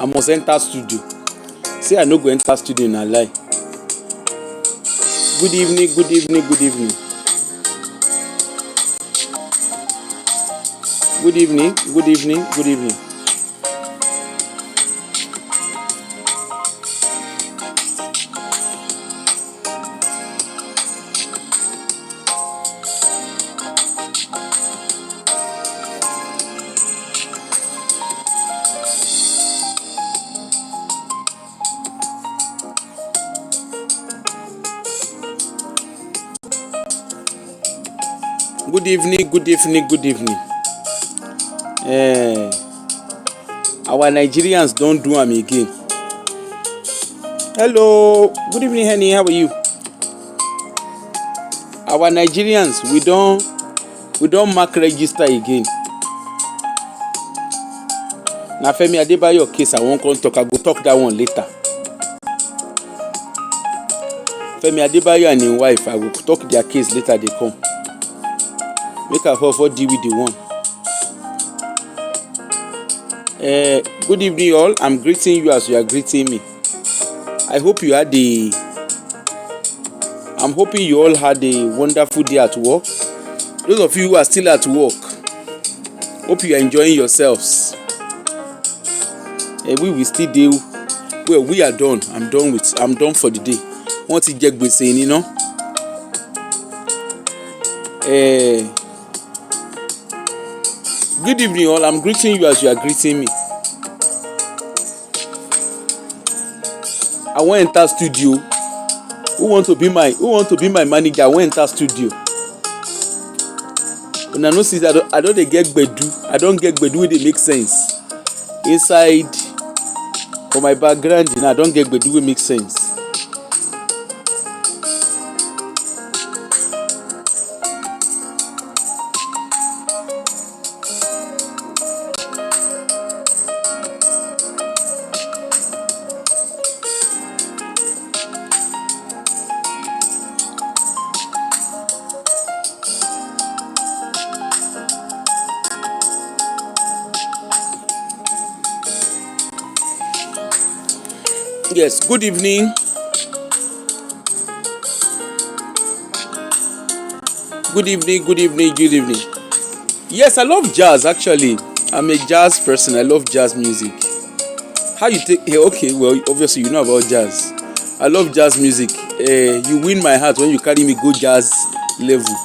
I must enter studio. Say I no go enter studio na lie. Good evening, good evening, good evening. Good evening, good evening, good evening. Good evening, good evening, good evening. Our Nigerians don't do am again. Hello, good evening, Henny. How are you? Our Nigerians, we don't mark register again. Na Femi Adebayo case I won't come talk. I go talk that one later. Femi Adebayo and his wife, I will talk their case later. They come. Make a for deal with the one. Good evening, all. I'm greeting you as you are greeting me. I'm hoping you all had a wonderful day at work. Those of you who are still at work, hope you are enjoying yourselves. We will still do. Well, we are done. I'm done for the day. Once it get saying, you know. Good evening, all. I'm greeting you as you are greeting me. I want to enter studio. Who want to be my manager? I want to enter studio. When I know since I don't get gbedu. I don't get gbedu. It make sense. Inside, for my background, you know, I don't get gbedu. It make sense. Yes, good evening. Good evening, good evening, good evening. Yes, I love jazz actually. I'm a jazz person. I love jazz music. How you take okay, well, obviously you know about jazz. I love jazz music. You win my heart when you carry me go jazz level.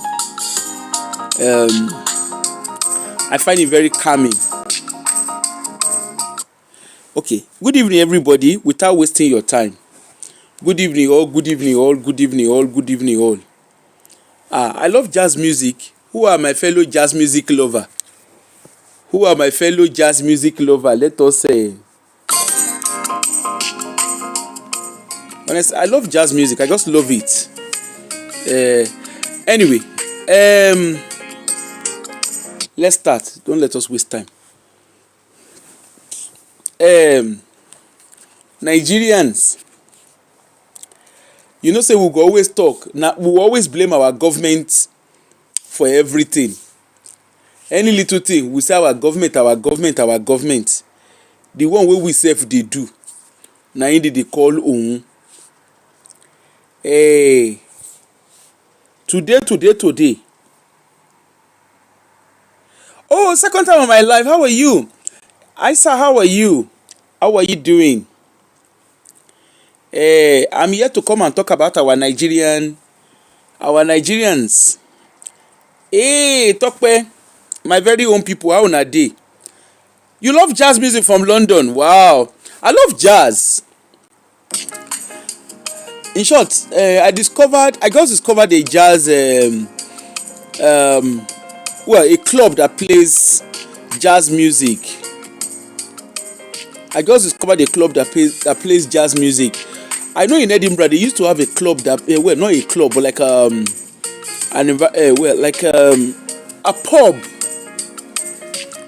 I find it very calming. Okay, good evening everybody, without wasting your time. Good evening all, good evening all, good evening all, good evening all. I love jazz music. Who are my fellow jazz music lover? Who are my fellow jazz music lover? Let us say. Honestly, I love jazz music. I just love it. Anyway, let's start. Don't let us waste time. Nigerians, you know, say we go always talk. Now we always blame our government for everything. Any little thing we say our government. The one wey we self dey do, na im dey call ohun. Today. Oh, second time of my life. How are you? Aisha, how are you? How are you doing? I'm here to come and talk about our Nigerians. Tokpe, my very own people, how una dey? You love jazz music from London? Wow, I love jazz. In short, I just discovered a jazz, a club that plays jazz music. I just discovered a club that plays jazz music. I know in Edinburgh they used to have a club that not a club but like a pub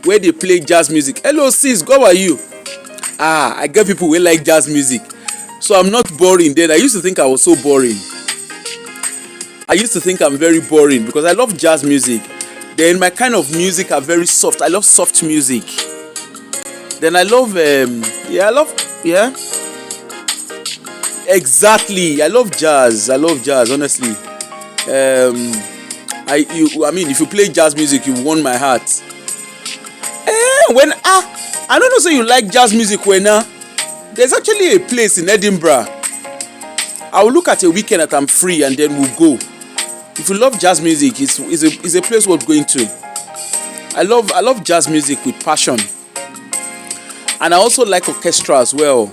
where they play jazz music. Hello sis, how are you? I get people who like jazz music, so I'm not boring. Then I used to think I was so boring. I used to think I'm very boring because I love jazz music. Then my kind of music are very soft. I love soft music. Then I love yeah, exactly. I love jazz. I love jazz, honestly. Um I mean, if you play jazz music, you won my heart. When I don't know, say you like jazz music. When there's actually a place in Edinburgh. I will look at a weekend that I'm free and then we'll go. If you love jazz music, it's a place worth going to. I love jazz music with passion, and I also like orchestra as well.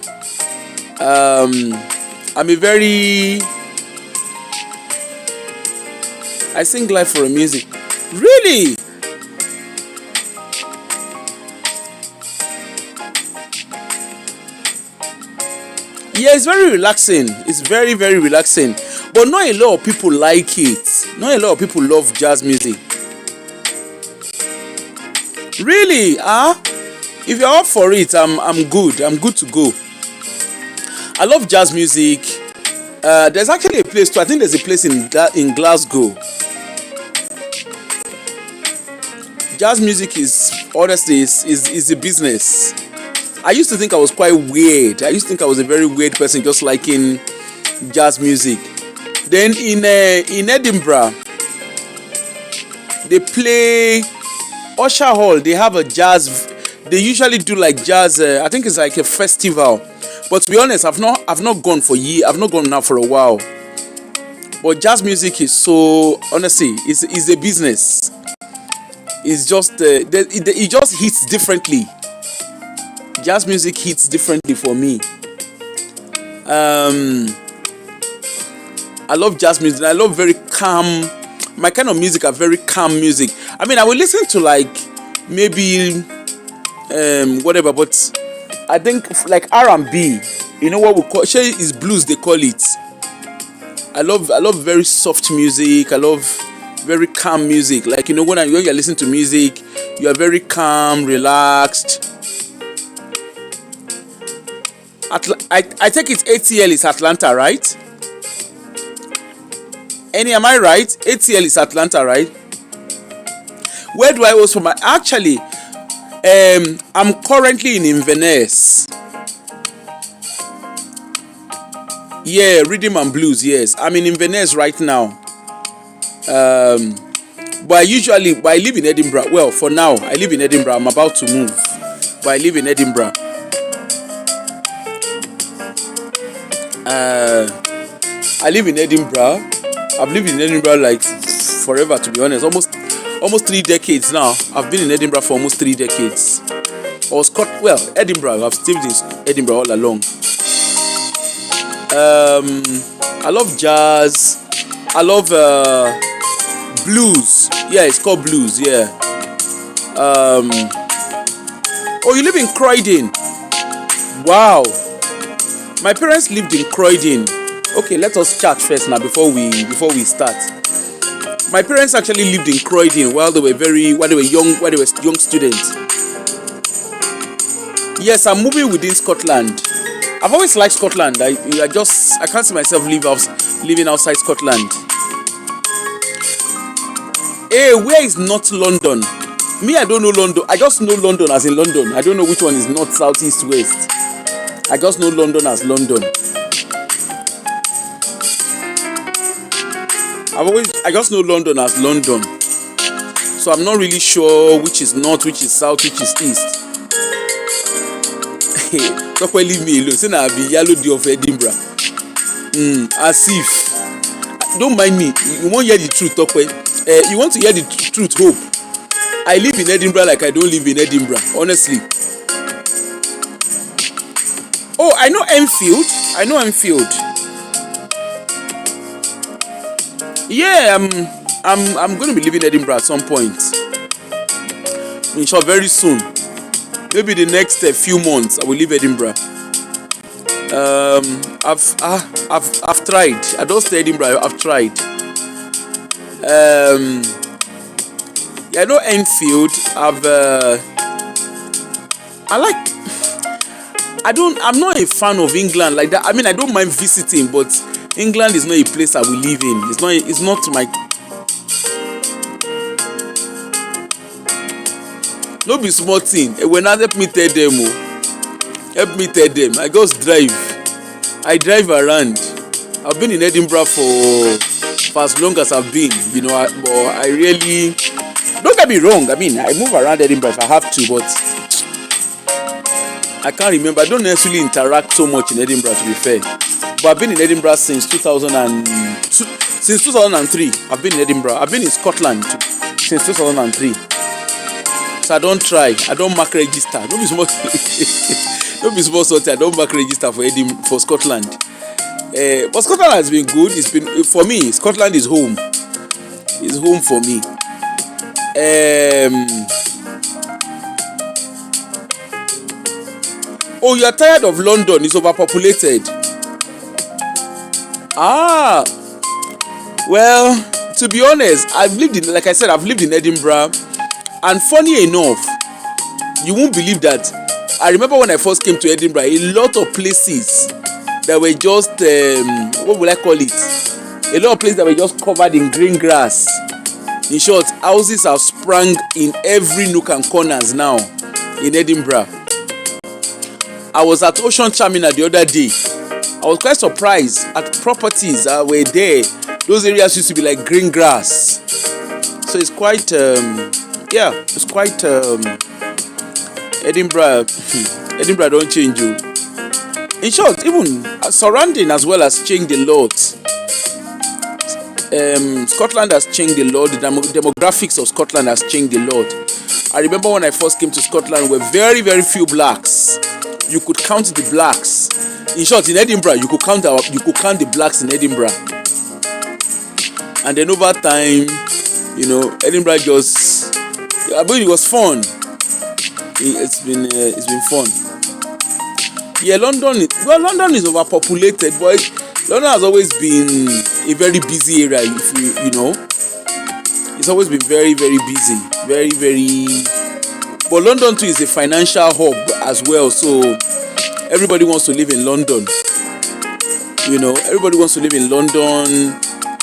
I'm a very I sing live for a music. Really? Yeah, it's very relaxing. It's very, very relaxing. But not a lot of people like it. Not a lot of people love jazz music. Really? If you're up for it, I'm good. I'm good to go. I love jazz music. There's actually a place too. I think there's a place in Glasgow. Jazz music is honestly is a business. I used to think I was quite weird. I used to think I was a very weird person just liking jazz music. Then in Edinburgh, they play Usher Hall. They have a jazz. They usually do like jazz. I think it's like a festival. But to be honest, I've not gone for years. I've not gone now for a while. But jazz music is so honestly, it's a business. It's just it just hits differently. Jazz music hits differently for me. I love jazz music. I love very calm. My kind of music are very calm music. I mean, I will listen to like maybe whatever, but I think like R&B. You know what we call? Shay is blues. They call it. I love very soft music. I love very calm music. Like, you know, when you're listening to music, you are very calm, relaxed. I take it ATL is Atlanta, right? Any, am I right? ATL is Atlanta, right? Where do I host from? Actually, I'm currently in Inverness. Yeah, rhythm and blues. Yes, I'm in Inverness right now. But I live in Edinburgh. Well, for now, I live in Edinburgh. I'm about to move, but I live in Edinburgh. I live in Edinburgh. I've lived in Edinburgh like forever, to be honest. Almost 3 decades now. I've been in Edinburgh for almost 3 decades. Edinburgh. I've stayed in Edinburgh all along. I love jazz. I love blues. Yeah, it's called blues. Yeah. Oh, you live in Croydon? Wow. My parents lived in Croydon. Okay, let us chat first now before we start. My parents actually lived in Croydon while they were young students. Yes, I'm moving within Scotland. I've always liked Scotland. I can't see myself living outside Scotland. Hey, where is North London? Me, I don't know London. I just know London as in London. I don't know which one is north, south, east, west. I just know London as London. I just know London as London. So I'm not really sure which is north, which is south, which is east. Don't leave me alone. Say I'll be yellow day of Edinburgh. As if. Don't mind me. You won't hear the truth, Tokwe. You want to hear the truth, hope. I live in Edinburgh like I don't live in Edinburgh, honestly. Oh, I know Enfield. Yeah, I'm going to be living in Edinburgh at some point. In short, very soon. Maybe the next few months I will leave Edinburgh. I've tried. I don't stay in Edinburgh. I've tried. I know Enfield. I'm not a fan of England like that. I mean, I don't mind visiting, but England is not a place I will live in. It's not my. No be small thing. When I help me tell them, help me tell them. I just drive. I drive around. I've been in Edinburgh for as long as I've been. But I really, don't get me wrong. I mean, I move around Edinburgh if I have to, but I can't remember. I don't necessarily interact so much in Edinburgh, to be fair. But I've been in Edinburgh since 2003. I've been in Edinburgh. I've been in Scotland since 2003. So I don't try. I don't mark register. Don't be small. Don't be small something. I don't mark register for Scotland. But Scotland has been good. It's been, for me, Scotland is home. It's home for me. Oh, you are tired of London? It's overpopulated. Well, to be honest, I've lived in Edinburgh, and funny enough, you won't believe that. I remember when I first came to Edinburgh, a lot of places that were just what would I call it? A lot of places that were just covered in green grass. In short, houses have sprung in every nook and corners now in Edinburgh. I was at Ocean Terminal the other day. I was quite surprised at properties that were there. Those areas used to be like green grass. So it's quite, it's quite, Edinburgh, Edinburgh don't change you. In short, even surrounding as well has changed a lot. Scotland has changed a lot. The demographics of Scotland has changed a lot. I remember when I first came to Scotland, there were very, very few blacks. You could count the blacks. In short, in Edinburgh, you could count the blacks in Edinburgh. And then over time, Edinburgh just, I mean, it was fun. It's been fun. Yeah, London is overpopulated, but London has always been a very busy area. If you know, it's always been very, very busy, very, very. But London too is a financial hub as well, so everybody wants to live in London. Everybody wants to live in London.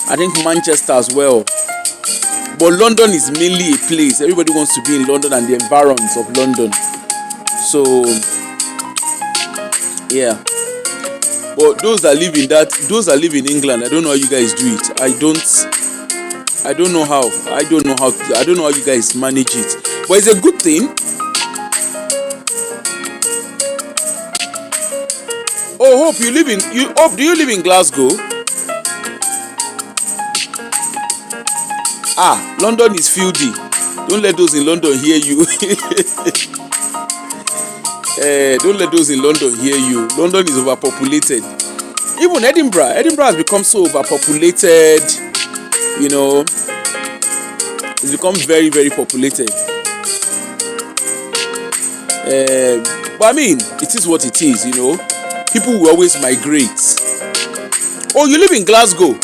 I think Manchester as well. But London is mainly a place. Everybody wants to be in London and the environs of London. So, yeah. But those that live in England, I don't know how you guys do it. I don't know how you guys manage it. But it's a good thing. Oh, Hope, do you live in Glasgow? London is filthy. Don't let those in London hear you. Don't let those in London hear you. London is overpopulated. Even Edinburgh has become so overpopulated. It's become very, very populated. But I mean, it is what it is. People will always migrate. Oh, you live in Glasgow?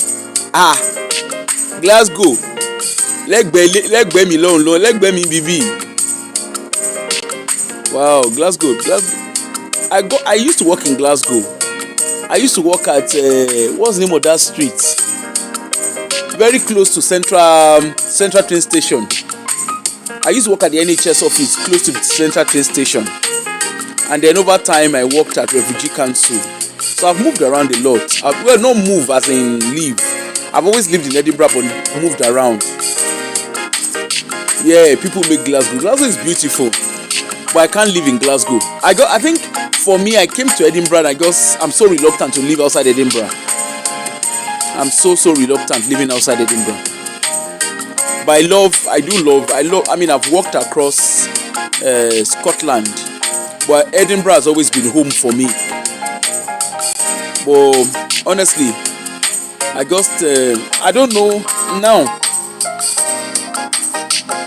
Glasgow. Legbe mi lon, legbe mi bibi. Wow, Glasgow. I used to work in Glasgow. I used to work at what's the name of that street? Very close to Central train station. I used to work at the NHS office close to the Central train station. And then over time I worked at Refugee Council. So I've moved around a lot. Not move as in leave. I've always lived in Edinburgh but moved around. Yeah, people make Glasgow. Glasgow is beautiful, but I can't live in Glasgow. I think for me, I came to Edinburgh and I'm so reluctant to live outside Edinburgh. I'm so reluctant living outside Edinburgh. But I mean, I've walked across Scotland, but Edinburgh has always been home for me. But honestly, I don't know now.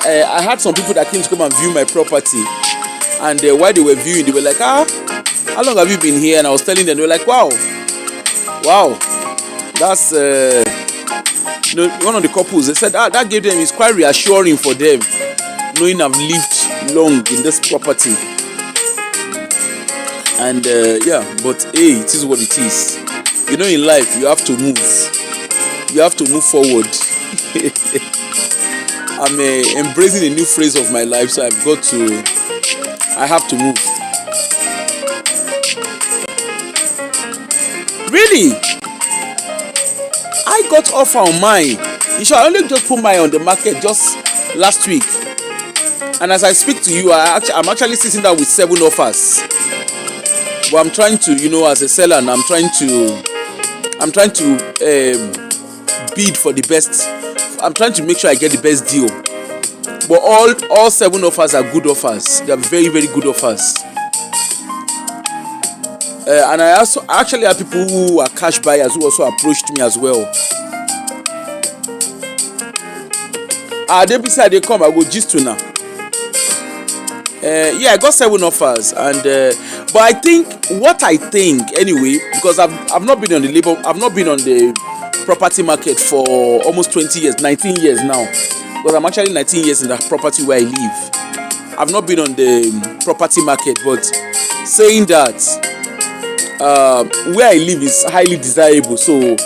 I had some people that came to come and view my property, and while they were viewing, they were like, how long have you been here? And I was telling them, they were like, wow, that's one of the couples, they said that gave them, it's quite reassuring for them knowing I've lived long in this property. And but hey, it is what it is. In life you have to move forward. I'm embracing a new phase of my life, so I have to move. Really, I got offer on mine. You should only just put mine on the market just last week, and as I speak to you, I'm actually sitting down with 7 offers. But I'm trying to, as a seller, and I'm trying to bid for the best. I'm trying to make sure I get the best deal. But all 7 offers are good offers. They are very, very good offers. And I actually have people who are cash buyers who also approached me as well. They beside they come, I go gist to now. Yeah, I got 7 offers, and but I think anyway, because I've not been on the property market for almost 20 years, 19 years now. Because I'm actually 19 years in the property where I live. I've not been on the property market, but saying that where I live is highly desirable, so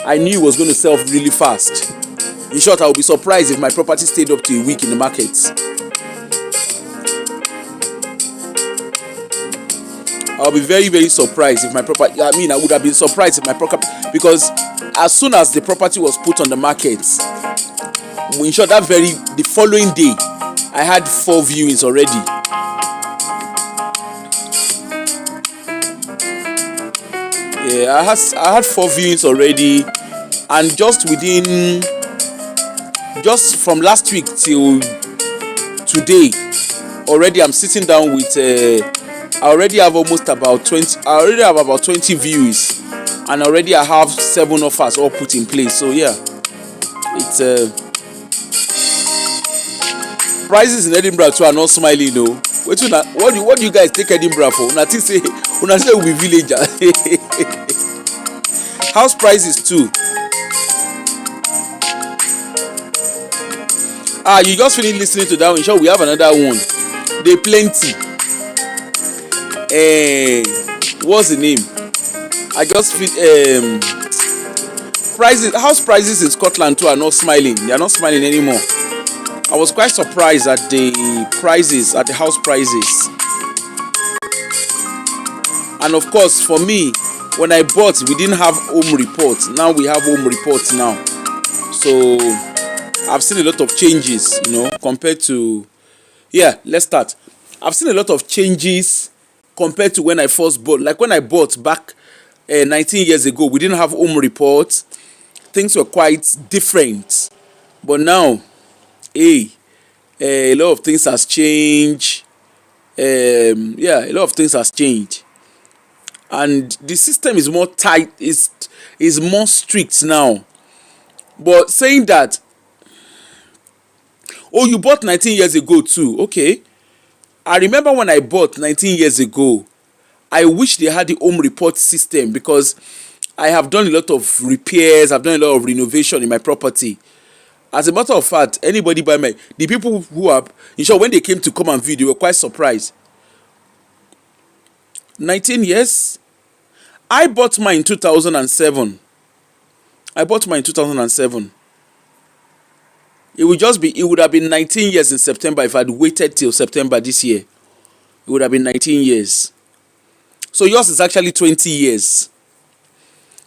I knew it was going to sell really fast. In short, I would be surprised if my property stayed up to a week in the market. I'll be very, very surprised if my property. I would have been surprised if my property, because as soon as the property was put on the market, in short, the following day, I had 4 viewings already. Yeah, I had 4 viewings already, and just from last week till today, already I'm sitting down with. I already have about 20 views, and already I have 7 offers all put in place. So yeah, it's prices in Edinburgh too are not smiling though. What do you guys take Edinburgh for? Una say we be villager. House prices too. You just finished listening to that one. Sure, we have another one. They plenty. What's the name? I just feel house prices in Scotland too are not smiling. They are not smiling anymore. I was quite surprised at the house prices. And of course, for me, when I bought, we didn't have home reports. Now we have home reports now. So I've seen a lot of changes, compared to. Yeah, let's start. I've seen a lot of changes compared to when I first bought. Like when I bought back 19 years ago, we didn't have home reports. Things were quite different. But now, a lot of things has changed. A lot of things has changed. And the system is more tight, is more strict now. But saying that, you bought 19 years ago too. Okay. I remember when I bought 19 years ago, I wish they had the home report system, because I have done a lot of repairs, I've done a lot of renovation in my property. As a matter of fact, the people who are, in short, when they came to come and view, they were quite surprised. 19 years? I bought mine in 2007. It would have been 19 years in September if I'd waited till September this year. It would have been 19 years. So yours is actually 20 years.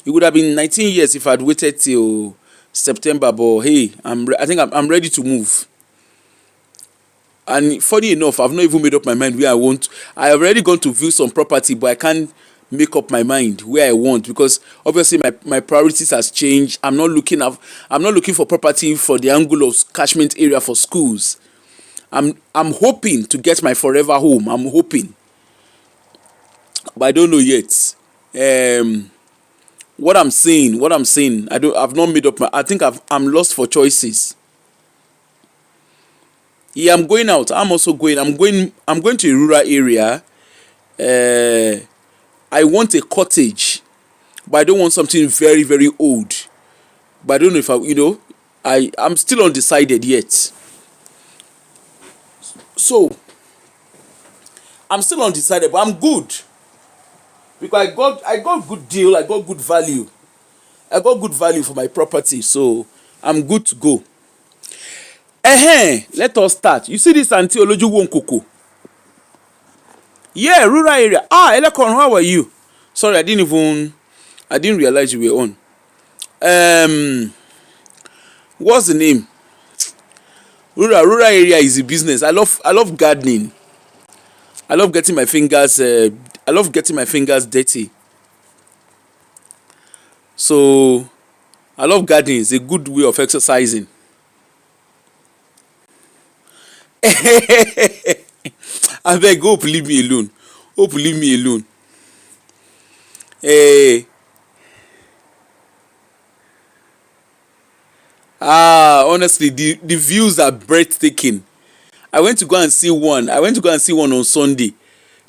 It would have been 19 years if I'd waited till September, but hey, I think I'm ready to move. And funny enough, I've not even made up my mind where I want. I have already gone to view some property, but I can't make up my mind where I want, because obviously my priorities has changed. I'm not looking for property for the angle of catchment area for schools. I'm hoping to get my forever home. I'm hoping, but I don't know yet. What I'm saying. I've not made up I think I'm lost for choices. Yeah, I'm going out. I'm also going. I'm going to a rural area. I want a cottage, but I don't want something very, very old. But I don't know if I'm still undecided yet. So I'm still undecided, but I'm good, because I got good deal. I got good value. I got good value for my property, so I'm good to go. Let us start. You see this auntie Olojuwon Koko? Yeah, rural area. Elekon, how are you? Sorry, I didn't realize you were on. What's the name? Rural area is a business. I love gardening. I love getting my fingers dirty. So I love gardening. It's a good way of exercising. I beg, hope leave me alone. Hope leave me alone. Honestly, the views are breathtaking. I went to go and see one on Sunday.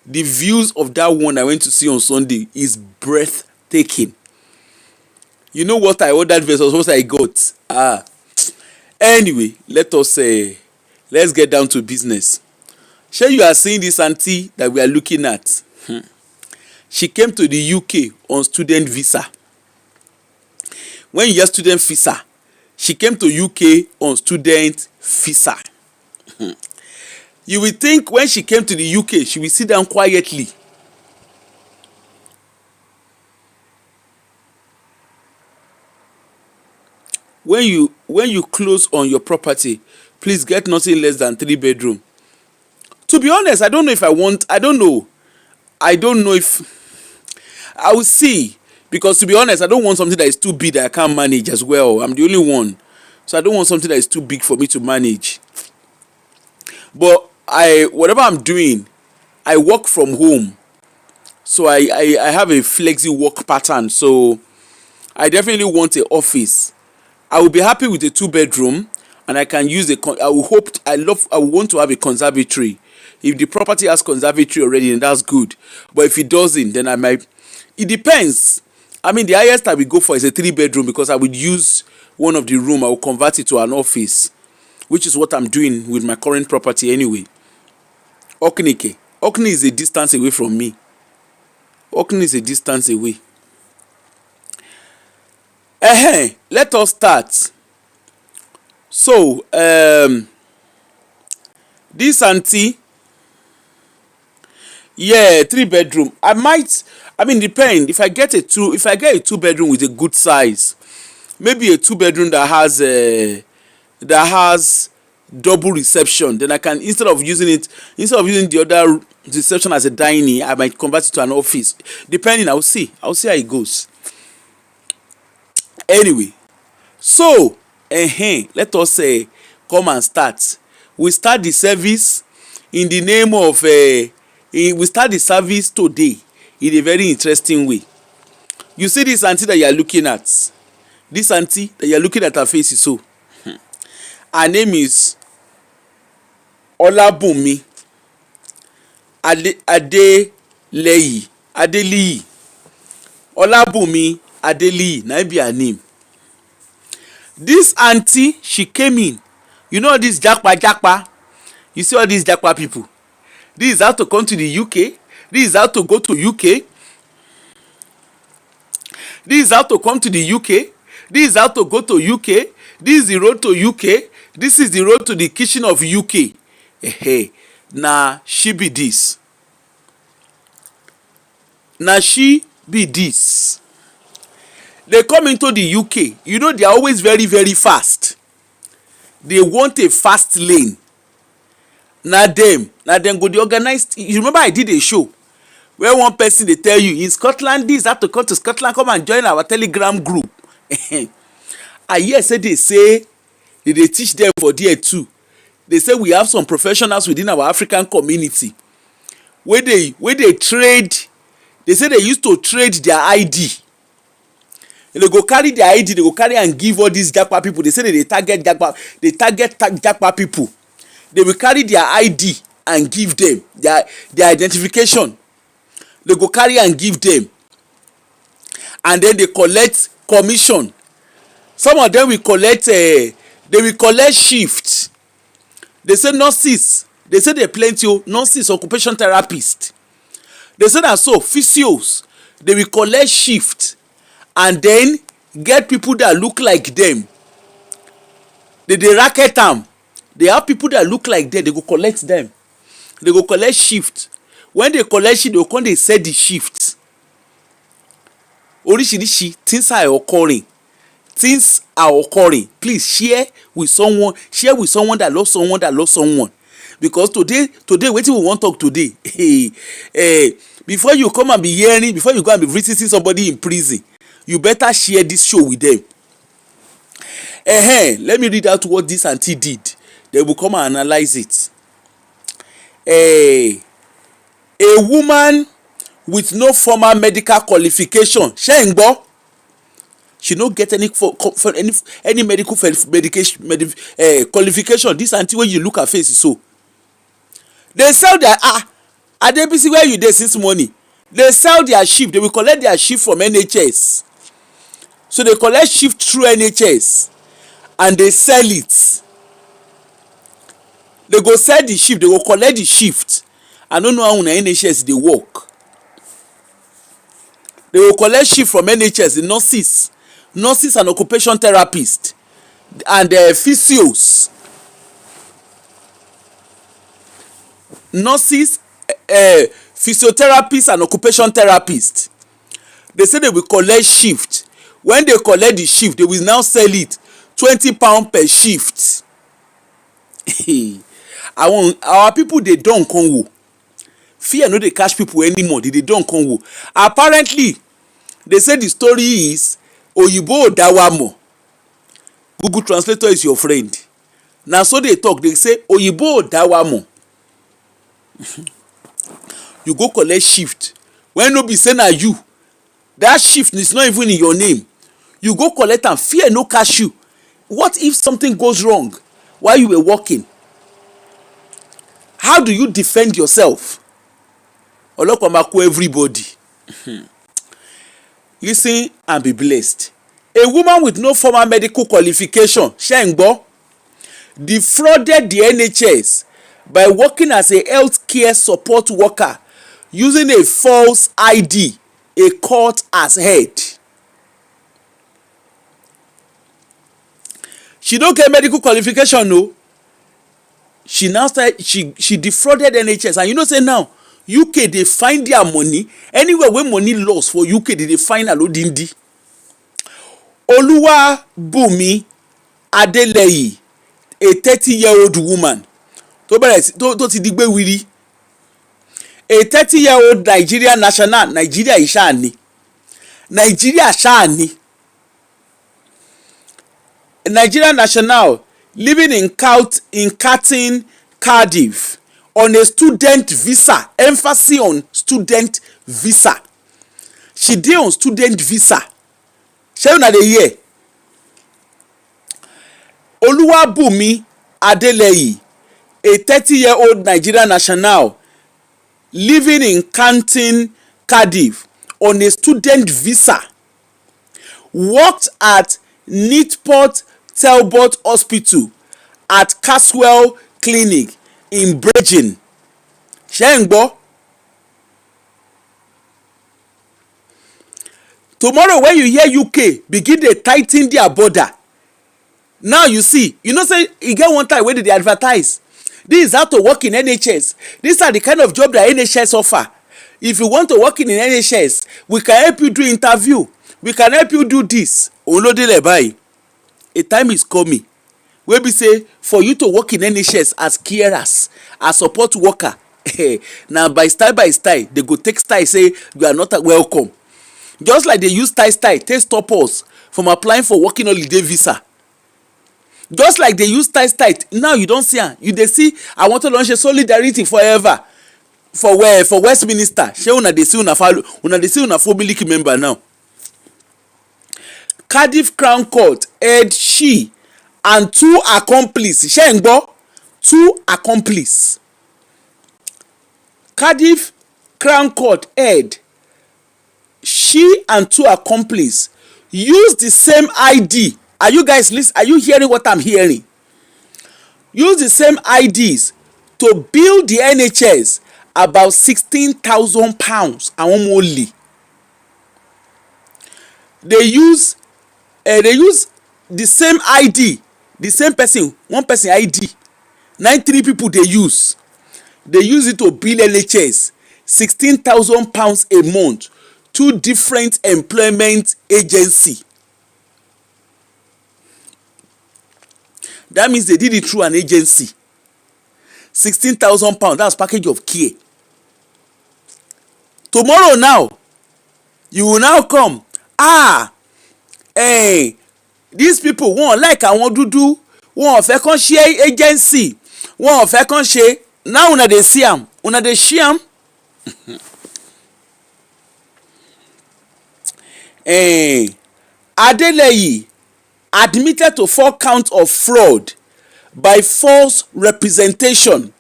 The views of that one I went to see on Sunday is breathtaking. You know what I ordered versus what I got. Anyway, let's get down to business. Sure, you are seeing this auntie that we are looking at. She came to the UK on student visa. When you hear student visa, she came to UK on student visa. You will think when she came to the UK, she will sit down quietly. When you close on your property, please get nothing less than 3 bedroom. To be honest, I don't know if I will see, because to be honest, I don't want something that is too big that I can't manage as well. I'm the only one, so I don't want something that is too big for me to manage. But whatever I'm doing, I work from home, so I have a flexi work pattern. So I definitely want an office. I will be happy with a 2 bedroom, and I can use I want to have a conservatory. If the property has conservatory already, then that's good. But if it doesn't, then I might. It depends. I mean, the highest I will go for is a 3 bedroom, because I would use one of the room. I will convert it to an office, which is what I'm doing with my current property anyway. Oknike is a distance away from me. Okni is a distance away. Let us start. So this auntie, 3 bedroom. Depend. If I get a 2 bedroom with a good size, maybe a 2 bedroom that has double reception, then I can, instead of using the other reception as a dining, I might convert it to an office. Depending, I'll see how it goes. Anyway, so let us come and start. We start the service in the name of we start the service today in a very interesting way. You see this auntie that you are looking at. This auntie that you are looking at, her face is so. Her name is Olabunmi Adeleyi. Olabunmi Adeleyi, na be her name. This auntie, she came in. You know this japa. You see all these japa people. This is how to come to the UK. This is how to go to UK. This is how to come to the UK. This is how to go to UK. This is the road to UK. This is the road to the kitchen of UK. Nah, she be this. They come into the UK. You know, they are always very, very fast. They want a fast lane. Now them go the organized. You remember I did a show where one person they tell you in Scotland, this have to come to Scotland, come and join our Telegram group. I hear say they teach them for there too. They say we have some professionals within our African community where they trade. They say they used to trade their ID. They go carry their ID, they go carry and give all these Japa people. They say they target Japa people. They will carry their ID and give them their identification. They go carry and give them, and then they collect commission. Some of them will collect shift. They say nurses. They say they plenty of nurses, occupation therapists. They say that so physios. They will collect shift and then get people that look like them. They racket them. They have people that look like them, they go collect them. They go collect shift. When they collect shift, they go come dey sell the shift. Oríṣiríṣi things are occurring. Things are occurring. Please share with someone that loves someone. Because today wetin we wan talk today. Before you come and be hearing, before you go and be visiting somebody in prison, you better share this show with them. Let me read out what this auntie did. They will come and analyze it. A woman with no formal medical qualification, ṣé ń gbọ́? She no get any medical qualification. This auntie wey you look her face so. They sell their Adebisi, where you dey since morning? They sell their shift. They will collect their shift from NHS. So they collect shift through NHS and they sell it. They go sell the shift, they go collect the shift. I don't know how una NHS dey work. They go collect shift from NHS, the nurses and occupation therapists and physios. Nurses, physiotherapists and occupation therapists. They say they will collect shift. When they collect the shift, they will now sell it £20 per shift. Our people, they don't come wo. Fear no dey catch people anymore. They don't come wo. Apparently, they say the story is Oyibo Odawamo. Google Translator is your friend. Now so they talk. They say Oyibo Odawamo. You go collect shift. When no be say na you, that shift is not even in your name. You go collect and fear no catch you. What if something goes wrong while you were working? How do you defend yourself? Ọlọ́pàá máa kó everybody. Listen and be blessed. A woman with no formal medical qualification, ṣé ń gbọ́, defrauded the NHS by working as a healthcare support worker using a false ID a court has heard. She don't get medical qualification, no. She now started, she defrauded NHS, and you know say now UK they find their money anywhere where money lost for UK they find alodindi. Oluwabumi Adeleyi, a 30-year-old woman, tó ti digbe wiri, a 30-year-old Nigerian national, Nigeria ishani, Nigeria shani, a Nigerian national living in Carlton, Cardiff, on a student visa. Emphasis on student visa. She dey on student visa. Shey una dey hear? Oluwabumi Adeleyi, a 30-year-old Nigerian national living in Carlton, Cardiff, on a student visa, worked at Newport Talbot Hospital at Caswell Clinic in Bridging. Ṣé ń gbọ́? Tomorrow when you hear UK begin dey tighten their border. Now you see, you know say e get one time wey dey advertise. This is how to work in NHS. These are the kind of job that NHS offer. If you want to work in NHS, we can help you do interview. We can help you do this. Olodele báyìí. A time is coming wey be say for you to work in NHS as carers, as support worker, na by style they go take style say you are not welcome. Just like they use style take stop us from applying for working holiday visa. Just like they use style now you don see am, you dey see I want to launch a solidarity forever for where? For Westminster. Shey una dey see una family member now. Cardiff Crown Court heard she and two accomplices. Ṣé ń gbọ́? Two accomplices. Cardiff Crown Court heard she and two accomplices used the same ID. Are you guys listening? Are you hearing what I'm hearing? Use the same IDs to bill the NHS about £16,000 and only. They use the same ID, the same person, one person ID 93 people dey use it to bill NHS £16,000 a month, 2 different employment agency. That means they did it through an agency. £16,000, that's package of care. Tomorrow now, you will now come, these people wọ́n like àwọn dúdú, wọ́n fẹ́ kàn ṣe agency, wọ́n fẹ́ kàn ṣe. Now una dey see am, una dey share am. Adeleyi admitted to 4 counts of fraud by false representation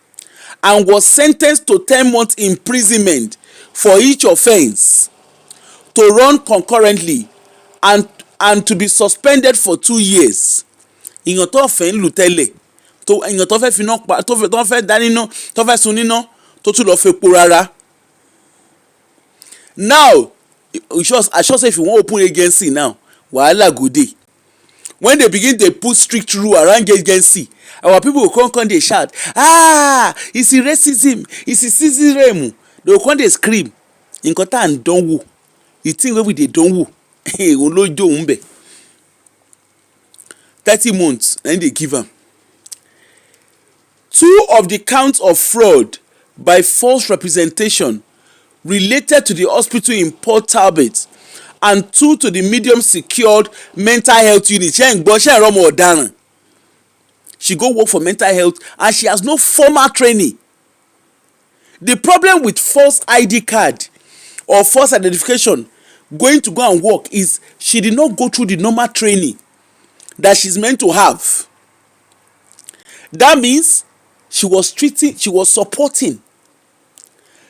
and was sentenced to 10 months imprisonment for each offence, to run concurrently and to be suspended for 2 years. Ìyàn tó fẹ́ ń lù tẹ́lẹ̀, ìyàn tó fẹ́ finá pa, tó fẹ́ dáníná, tó fẹ́ sun níná, tó tún lọ fẹ́ po rárá. Now, I sure say if you wan open agency now, wahala go dey. When they begin dey put strict rule around agency, our people go come dey shout, it's racism, it's sexism. They go come dey scream. Nǹkan tá à ń dánwò, the thing wey we dey dánwò, òun ló jó òun bẹ̀. 30 months na dey give am. 2 of the counts of fraud by false representation related to the hospital in Port Talbot and 2 to the medium secured mental health unit. She go work for mental health and she has no formal training. The problem with false ID card or false identification going to go and work is she did not go through the normal training that she's meant to have. That means she was supporting.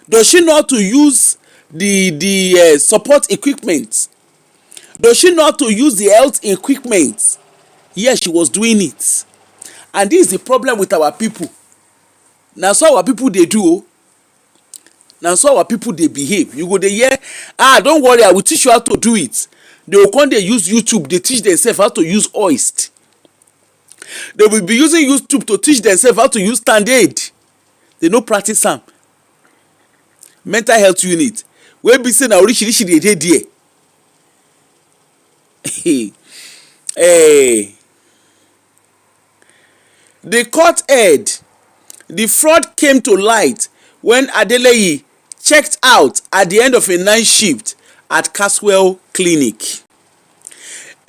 Does she know how to use the support equipment? Does she know how to use the health equipment? Yes, she was doing it. And this is the problem with our people. Now so our people they do. Now so our people they behave. You go dey hear, don't worry, I will teach you how to do it. They will come, they use YouTube, they teach themselves how to use Hoist. They will be using YouTube to teach themselves how to use Stand-Aid. They no practice am. Mental health unit wey be say na oríṣiríṣi dey dey there. The court heard the fraud came to light when Adeleyi checked out at the end of a night shift at Caswell Clinic.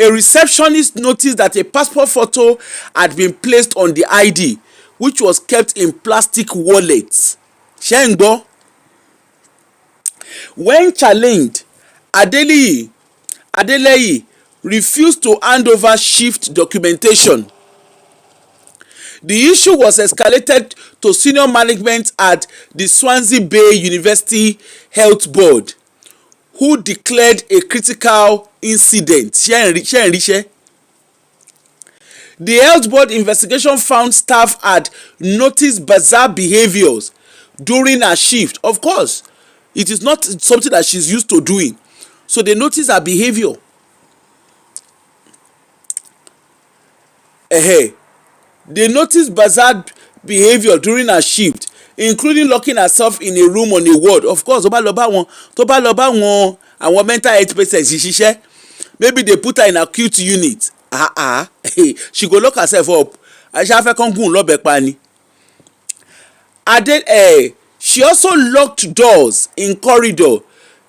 A receptionist noticed that a passport photo had been placed on the ID, which was kept in plastic wallets. Ṣé ń gbọ́? When challenged, Adeleyi refused to hand over shift documentation. The issue was escalated to senior management at the Swansea Bay University Health Board, who declared a critical incident. The health board investigation found staff had noticed bizarre behaviors during her shift. Of course, it is not something that she's used to doing. So they noticed her behavior. They noticed bizarre behavior during her shift, including locking herself in a room on a ward. Of course, tó bá lọ bá wọn àwọn mental health patients ṣiṣẹ́, maybe they put her in acute unit. She go lock herself up. Àṣà fẹ́ kàn gùn lọ́bẹ̀ pa ni. She also locked doors in corridor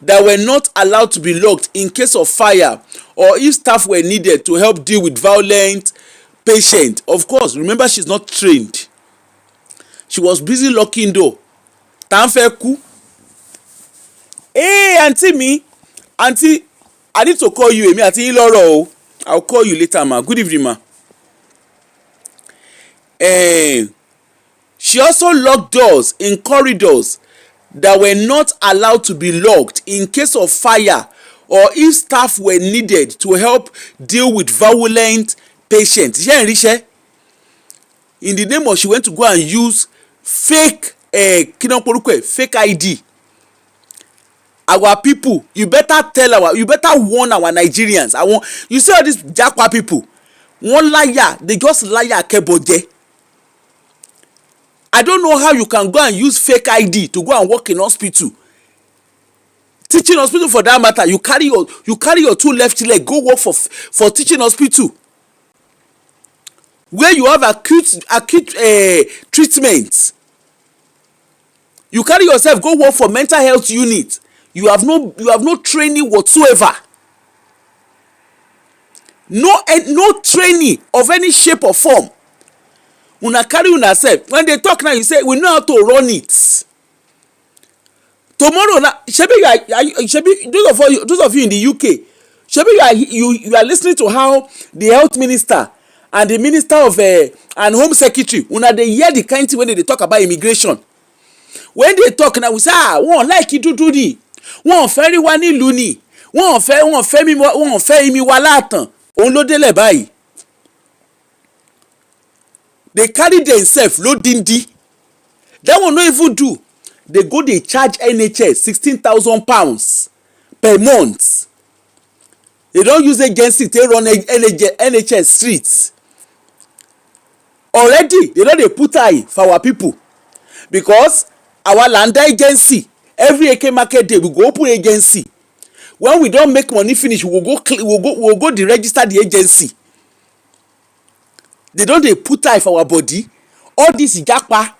that were not allowed to be locked in case of fire or if staff were needed to help deal with violent patient. Of course, remember she's not trained. She was busy locking door. Tá ń fẹ́ kú. Auntie, I need to call you. Èmi àti yín lọ́rọ̀ o. I'll call you later, ma. Good evening, ma. She also locked doors in corridors that were not allowed to be locked in case of fire or if staff were needed to help deal with violent patients. In the name of she went to go and use fake fake ID. Our people, you better warn our Nigerians. You see all these Japa people, one liar, they just liar keboje. I don't know how you can go and use fake ID to go and work in hospital, teaching hospital for that matter. You carry your two left leg, go work for teaching hospital where you have acute treatment. You carry yourself go work for mental health unit. You have no training whatsoever. No training of any shape or form. Una carry una self. When they talk now, you say we know how to run it. Tomorrow now, shebi those of you in the UK, shebi you are listening to how the health minister and the minister of and home secretary, una dey hear the kind thing when they talk about immigration. When they talk now, we say wọ́n like dúdú ni, wọ́n fẹ́ rí wa nílùú ni, wọ́n fẹ́ mi wá látàn, òun ló délẹ̀ báyìí. They carry themselves loadindi. That one no even do. They go dey charge NHS £16,000 per month. They don use agency take run NHS streets. Already they don dey put eye for our people, because our land agency every Eke market day we go open agency. When we don make money finish, we go deregister the agency. They don dey put eye for our body. All this japa,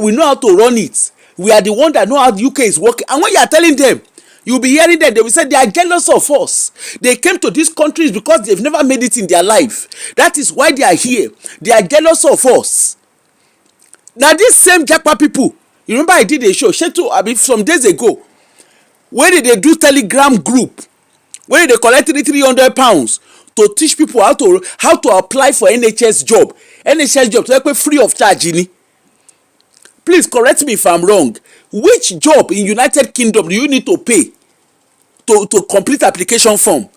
we know how to run it. We are the one that know how the UK is working. And when you are telling them, you'll be hearing them, they will say they are jealous of us. They came to these countries because they've never made it in their life. That is why they are here. They are jealous of us. Now these same japa people, you remember I did a show some days ago. Where did they do Telegram group? Where did they collect £300 to teach people how to apply for NHS job? NHS job to free of charge. Please correct me if I'm wrong. Which job in United Kingdom do you need to pay to complete application form?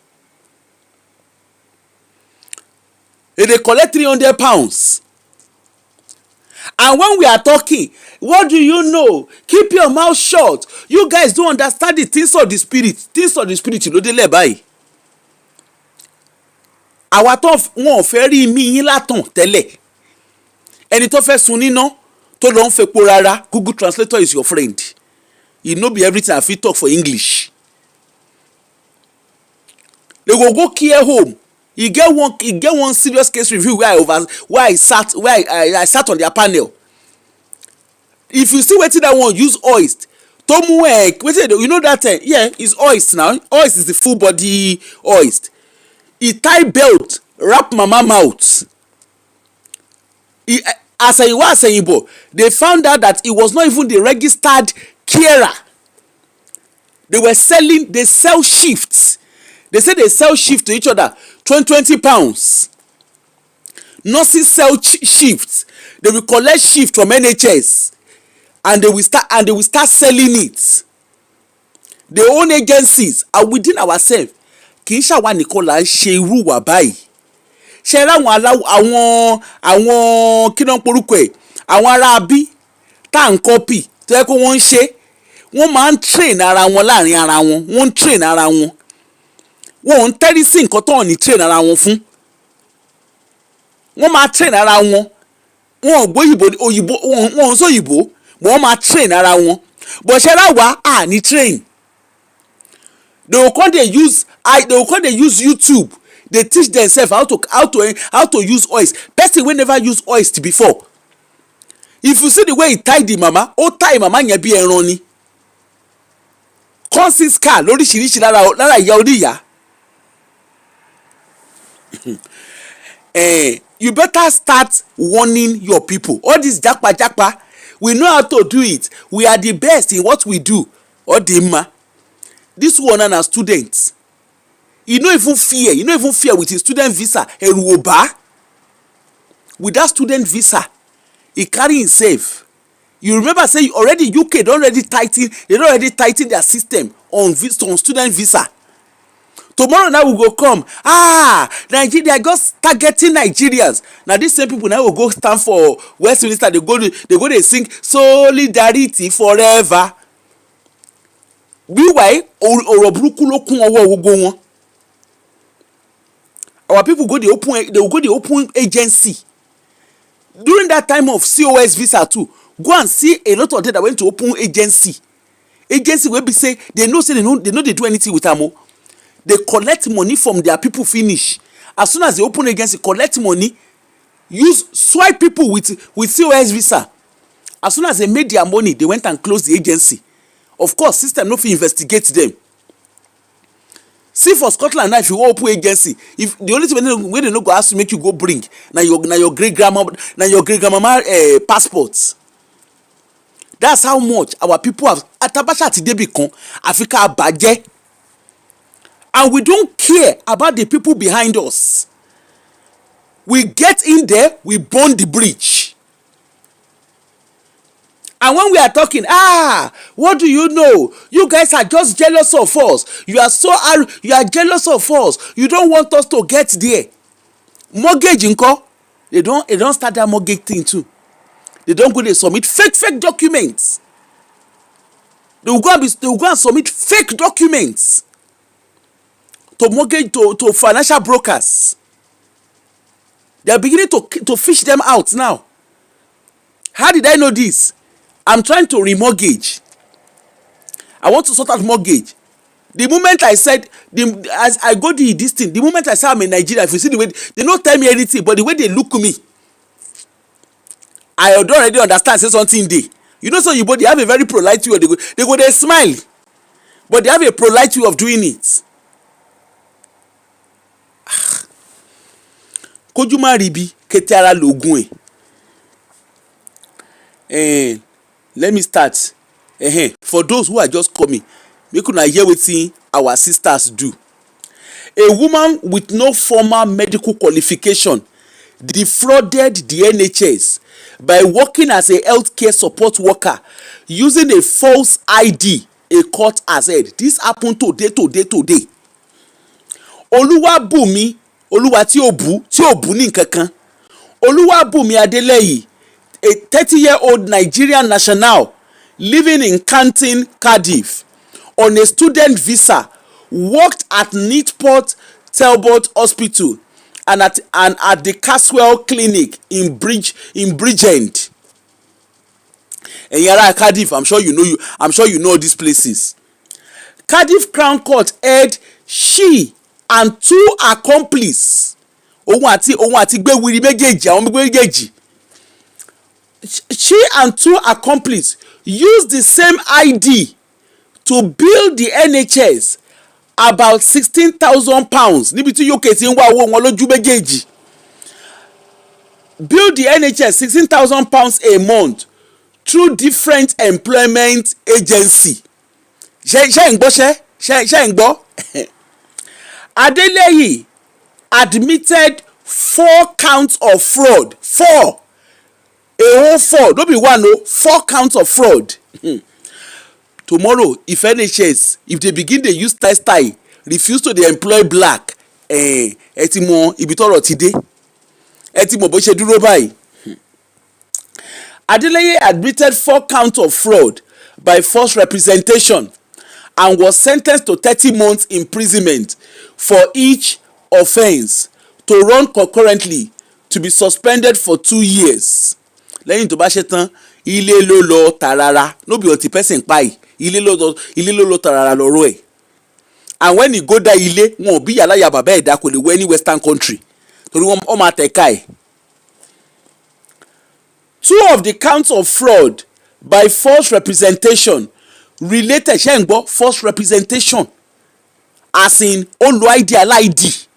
And they collect £300. And when we are talking, what do you know? Keep your mouth shut. You guys don't understand the things of the spirit. Things of the spirit, you know, they lay by. Àwa tó wọ́n fẹ́ rí mi yín látàn tẹ́lẹ̀. Ẹni tó fẹ́ sun níná tó lọ ń fepo rárá. Google Translator is your friend. You know be everything I fit talk for English. They go care home. You get one serious case review where I sat on their panel. If you see wetin that one use oyster, you know that yeah, it's oyster now. Oyster is the full body oyster. He tie belt, wrap mama mouth. They found out that it was not even the registered carer. They sell shifts. They say they sell shift to each other, £20. Nurses sell shifts. They will collect shift from NHS, and they will start selling it. Their own agencies are within ourselves. Kì í ṣàwa nìkan là ń ṣe irú wà báyìí. Ṣé àwọn kí ló ń porúkọ ẹ̀, àwọn ará bí tá ń copy tó yẹ kó wọ́n ń ṣe, wọ́n máa ń train ara wọn láàrin ara wọn, wọ́n ń train ara wọn. Wọ́n ń tẹ́rí sí nǹkan tó ní train ara wọn fún. Wọ́n máa train ara wọn. Wọ́n gbọ́ òyìnbó, wọ́n ń sọ òyìnbó, wọ́n máa train ara wọn. But ṣé láwa à ní train? They will come they use YouTube. They teach themselves how to use oyster. Person wey never use oyster before. If you see the way he tie the mama, ó tie mama yẹn bí ẹran ni. Constant scar lóríṣiríṣi lára ìyá oníyá. You better start warning your people. All this japa, we know how to do it. We are the best in what we do. Odima. This one and a student. You don't even fear with his student visa. With that student visa, he carry himself. You remember say already UK don't already tighten their system on student visa. Tomorrow now we go come. Nigeria just targeting Nigerians. Now these same people now will go stand for Westminster. They go they sing solidarity forever. Our people go the open agency. During that time of COS visa too, Go and see a lot of them that went to open agency wey be say they know say they no dey do anything with am. They collect money from their people finish. As soon as they open agency, collect money, use swipe people with COS visa. As soon as they made their money, they went and closed the agency. Of course, system no fit investigate them. See for Scotland now, if you open agency, if the only thing wey they no go ask to make you go bring na your great grandma passports. That's how much our people have. Atabasha ti debi kan Africa abaje, and we don't care about the people behind us. We get in there, we burn the bridge. And when we are talking, what do you know? You guys are just jealous of us. You are jealous of us. You don't want us to get there. Mortgage nko, they don't start that mortgage thing too. They don't go dey submit fake documents. They will go and submit fake documents to mortgage to financial brokers. They are beginning to fish them out now. How did I know this? I'm trying to remortgage. I want to sort out mortgage. The moment I said, as I go to this thing, the moment I said I'm in Nigeria, if you see the way they don't tell me anything, but the way they look at me, I don't already understand. Say something dey. You know, so you both they have a very polite way. They smile, but they have a polite way of doing it. Koju ma ribi kete ara logun let me start. For those who are just coming, make una hear wetin our sisters do. A woman with no formal medical qualification defrauded the NHS by working as a healthcare support worker using a false ID, a court has said. This happened today. Oluwabumi, Oluwa tí ò bú ní nǹkankan. Oluwabumi Adeleyi, a 30-year-old Nigerian national living in Canton, Cardiff, on a student visa, worked at Newport Talbot Hospital and at the Caswell Clinic in Bridgend. Yara Cardiff, I'm sure you know these places. Cardiff Crown Court heard she and two accomplices. She and two accomplices used the same ID to bill the NHS about £16,000. Níbi tí UK ti ń wá owó wọn lójú méjèèjì. Bill the NHS £16,000 a month through different employment agency. Ṣé ń gbọ́. Adeleyi admitted 4 counts of fraud. 4. A whole 4. Don't be one, no. 4 counts of fraud. Tomorrow, if NHS, if they begin to use tie, refuse to dey employ black, ẹ ti mọ ibi tọ́rọ̀ ti dé. Ẹ ti mọ bó ṣe dúró báyìí. Adeleye admitted 4 counts of fraud by false representation and was sentenced to 30 months imprisonment for each offence, to run concurrently, to be suspended for 2 years. Lẹ́yìn tó bá ṣe tán, ilé ló lọ tàràrà. No be ọtí person pie. Ilé ló lọ tàràrà lọ́rọ̀ ẹ̀. And when he go that ilé, wọn ò bí yàrá ya bàbá ẹ̀dá kò lè wọ any western country. Torí wọ́n máa tẹ̀ka ẹ̀. 2 of the counts of fraud by false representation related, ṣé ń gbọ́, false representation, as in ó lo ID aláìdí.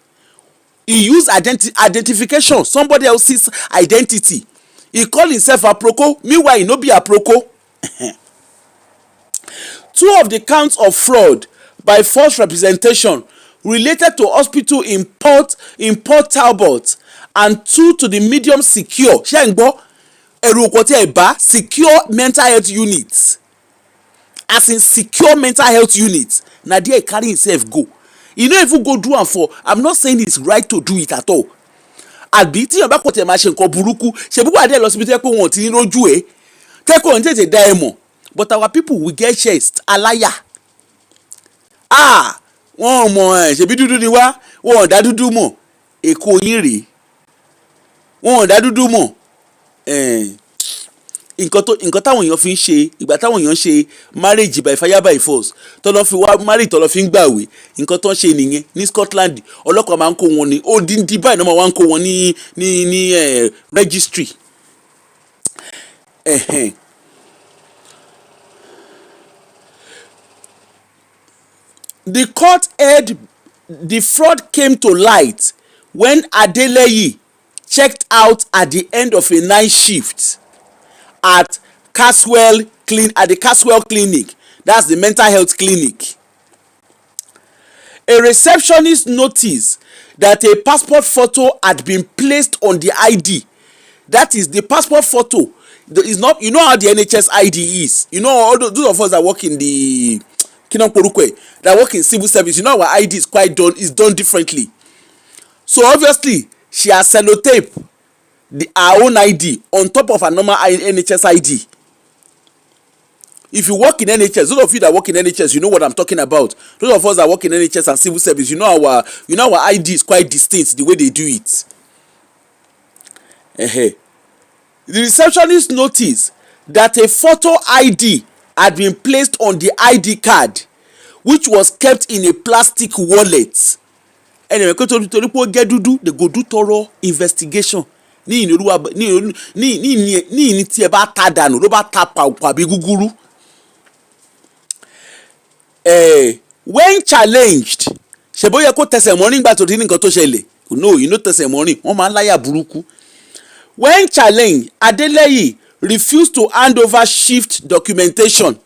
He used identification, somebody else's identity. He called himself Aproko, meanwhile he no be Aproko. 2 of the counts of fraud by false representation related to hospital in Port Talbot, and 2 to the medium secure, ṣé ń gbọ́, ẹ̀rù òkò tí ẹ̀ bá, secure mental health units. As in secure mental health units. Na there he carry himself go. He no even go do am for. I'm not saying it's right to do it at all. Àbí tí yàn bá kò tẹ̀ máa ṣe nǹkan burúkú, ṣe bí wàá dé lọ síbi tẹ́ pé wọn ò ti ní lójú ẹ̀, tẹ́kọ̀ọ́ ní tètè dá ẹ mọ̀. But our people will get chest aláyà. Wọ́n mọ̀ ṣebí dúdú ni wá, wọ́n ò dá dúdú mọ̀. Èkó yín rèé. Wọ́n ò dá dúdú mọ̀. nǹkan táwọn èèyàn fi ń ṣe ìgbà táwọn èèyàn ṣe marriage by fire by force tọ́lọ́ fi wá marriage tọ́lọ́ fi ń gbàwé nǹkan tó ń ṣe nìyẹn ní Scotland ọlọ́pàá máa ń kó wọn ní odindi báyìí náà máa wá ń kó wọn ní registry. The court heard the fraud came to light when Adeleye checked out at the end of a night shift at the Caswell Clinic. That's the mental health clinic. A receptionist noticed that a passport photo had been placed on the ID. That is, the passport photo is not, you know how the NHS ID is. You know, all those of us that work in the that work in civil service, you know our ID is done differently. So obviously she has sellotape her own ID on top of a normal NHS ID. If you work in NHS, those of you that work in NHS, you know what I'm talking about. Those of us that work in NHS and civil service, you know our ID is quite distinct the way they do it. The receptionist noticed that a photo ID had been placed on the ID card, which was kept in a plastic wallet. Anyway, torí pé ó get dúdú, they go do thorough investigation. Ní tí ẹ bá ta dànù ló bá ta pàpà bí gúgúrú. When challenged, ṣe bóyá kó tẹsẹ̀ mọ́ nígbà tó ti ní nǹkan tó ṣẹlẹ̀. No, you know tẹsẹ̀ mọ́ ní wọ́n máa ń láyà burúkú. When challenged, Adeleye refused to hand over shift documentation.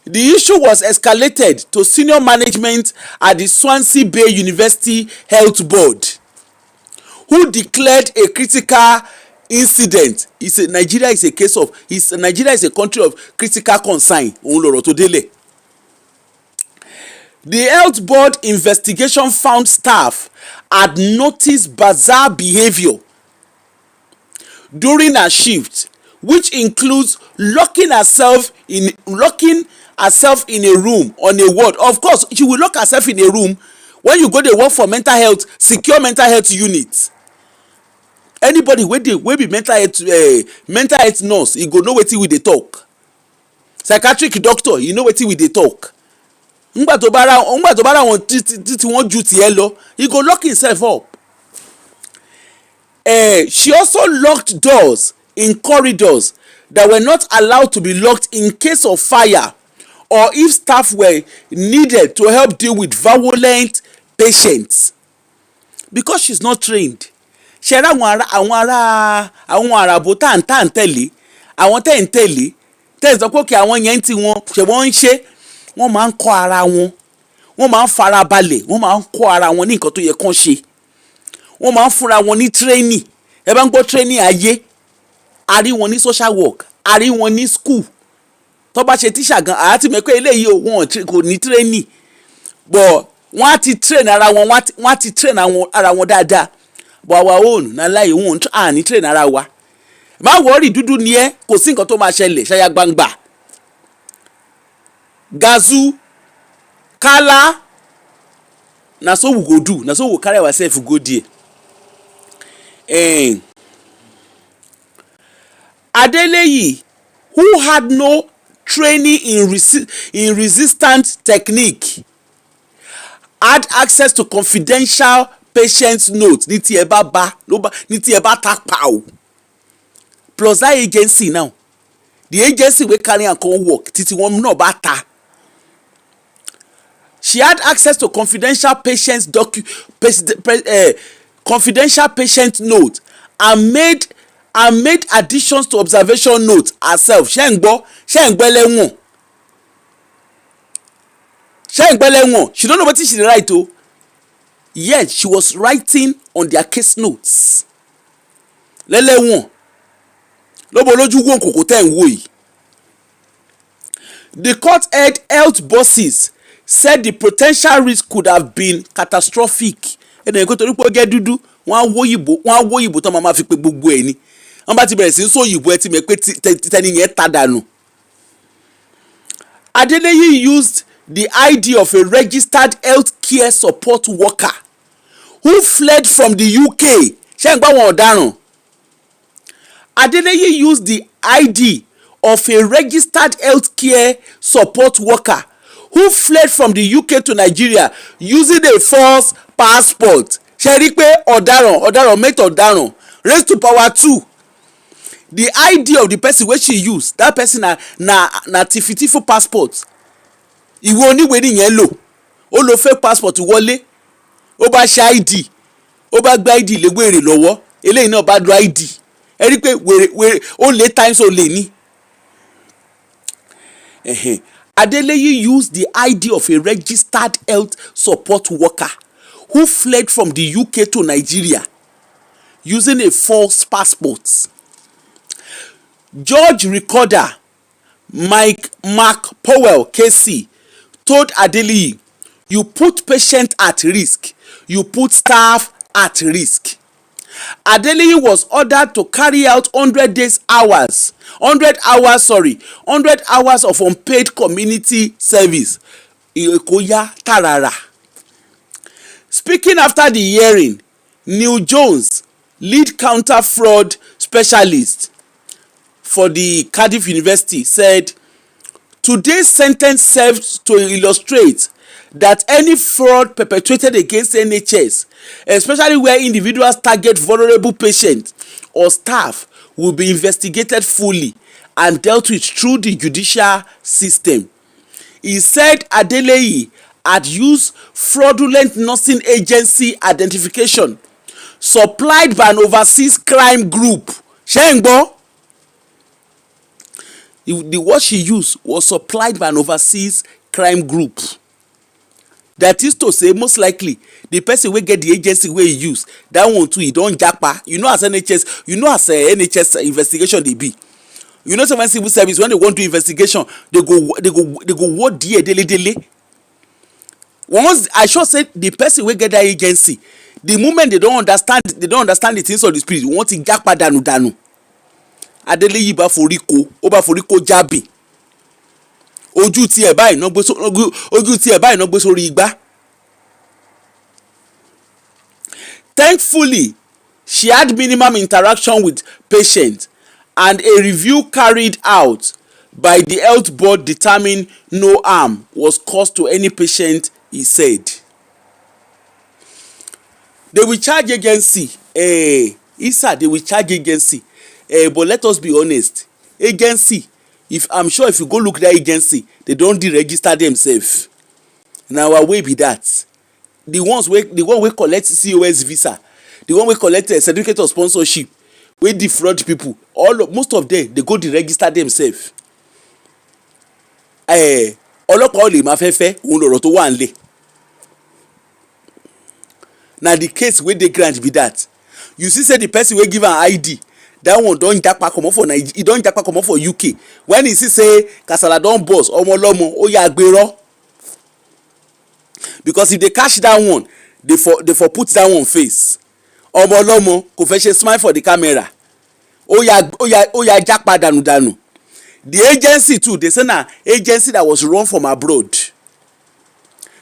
The issue was escalated to senior management at the Swansea Bay University Health Board, who declared a critical incident. Nigeria is a country of critical concern. The Health Board investigation found staff had noticed bizarre behavior during her shift, which includes locking herself in a room on a ward. Of course, she will lock herself in a room when you go to work for mental health, secure mental health unit. Anybody wey be mental health nurse, e go know wetin we dey talk. Psychiatric doctor, you know wetin we dey talk. Ngbà tó bá ra wọn tí wọ́n ju tiẹ̀ lọ, he go lock himself up. She also locked doors in corridors that were not allowed to be locked in case of fire or if staff were needed to help deal with violent patients, because she's not trained. Ṣe ra àwọn àràbò tá ń tẹ̀lé àwọn tẹ̀ ń tẹ̀lé sọ pé kí àwọn yẹn ti wọn ṣe wọ́n ń ṣe wọ́n máa ń kọ́ ara wọn, wọ́n máa ń fara balẹ̀, wọ́n máa ń kọ́ ara wọn ní nǹkan tó yẹ kán ṣe, wọ́n máa ń fúnra wọn ní training. Ẹ bá ń gbọ́ training ayé, a rí wọn ní social work, a rí wọn ní school. Tó bá ṣe tíṣà gan àá ti mọ̀ pé eléyìí wọn kò ní training, but wọ́n á ti train ara wọn, wọ́n á ti train ara wọn dáadáa. But our own na láyé wọn à ní train ara wa. Má wọ́ọ̀rì dúdú ni ẹ́, kò sí nǹkan tó máa ṣẹlẹ̀ ṣáyà gbangba. Gazu Kala, na so we go do, na so we carry ourselves go there. Adeleye, who had no training in resistance technique, had access to confidential patient notes. Ní tí ẹ bá ta pa o. Plus that agency now, the agency wey carry am come work títí wọn náà bá ta. She had access to confidential patient note and made additions to observation note herself. Ṣé ń gbọ́ lẹ́wọ̀n. She don't know wetin she dey write o. Yet she was writing on their case notes. Lẹ́lẹ́wọ̀n lóbo lójú wọn kòkó tẹ́ ń wò yìí. The court heard health bosses said the potential risk could have been catastrophic. Ẹnì kan torí pé ó gẹ́ dúdú wọ́n á wó ìbò tán máa fi pe gbogbo ẹ̀ ni. Wọ́n bá ti bẹ̀rẹ̀ sí sọ ìbò ẹ ti mọ̀ pé tẹni yẹn ta dànù. Adeleye used the ID of a registered healthcare support worker who fled from the UK. Ṣé ń gbá wọn ọ̀daràn? Adeleye used the ID of a registered healthcare support worker who fled from the UK to Nigeria using a false passport. Ṣé rí pé ọ̀daràn mẹ́ta ọ̀daràn raised to power 2. The ID of the person wey she use, that person na tifitifu passport. Ìwé oníwèé nìyẹn lò. Ó lo fake passport wọlé. Ó bá ṣe ID. Ó bá gbé ID lé wèrè lọ́wọ́. Eléyìí náà bá do ID. Ẹ rí pé wèrè ó lé times ó lé ní. Adeleye used the ID of a registered health support worker who fled from the UK to Nigeria using a false passport. Judge Recorder Mark Powell KC told Adeleye, "You put patient at risk. You put staff at risk." Adeleye was ordered to carry out 100 hours of unpaid community service. Ìkóyà tàràrà. Speaking after the hearing, Neil Jones, lead counter fraud specialist for the Cardiff University, said, "Today's sentence serves to illustrate that any fraud perpetrated against NHS, especially where individuals target vulnerable patients or staff, will be investigated fully and dealt with through the judicial system." He said Adeleye had used fraudulent nursing agency identification supplied by an overseas crime group. Ṣé ń gbọ́? The what she used was supplied by an overseas crime group. That is to say, most likely the person wey get the agency wey he use, that one too, he don japa. You know as NHS investigation dey be. You know, some civil service, when they want to do investigation, they go what there dele. Once I sure say the person wey get that agency, the moment they don't understand the things of the spirit, wọ́n ti japa dànù. Adeleye bá forí kó jábì. Ojú tí ẹ̀ báyìí náà gbé sórí igbá. Thankfully, she had minimum interaction with patients, and a review carried out by the health board determined no harm was caused to any patient, he said. They will charge agency. They will charge agency. But let us be honest. Agency, I'm sure if you go look that agency, they don't deregister themselves. Now our way be that. The one we collect COS visa, the one we collect a certificate of sponsorship, we defraud people. Most of them, they go deregister themselves. Ọlọ́pàá ò lè máa fẹ́ òun lọ̀rọ̀ tó wà nílẹ̀. Na the case wey dey grant be that. You see say the person wey give am ID, that one don japa comot for Nigeria, he don japa comot for UK. When he see say kasala don burst, ọmọ ọlọ́mọ ó yà gbérọ́. Because if they catch that one, they for put that one face. Ọmọ ọlọ́mọ kò fẹ́ ṣe smile for the camera. Ó yà japa dànù. The agency too, they say na agency that was run from abroad.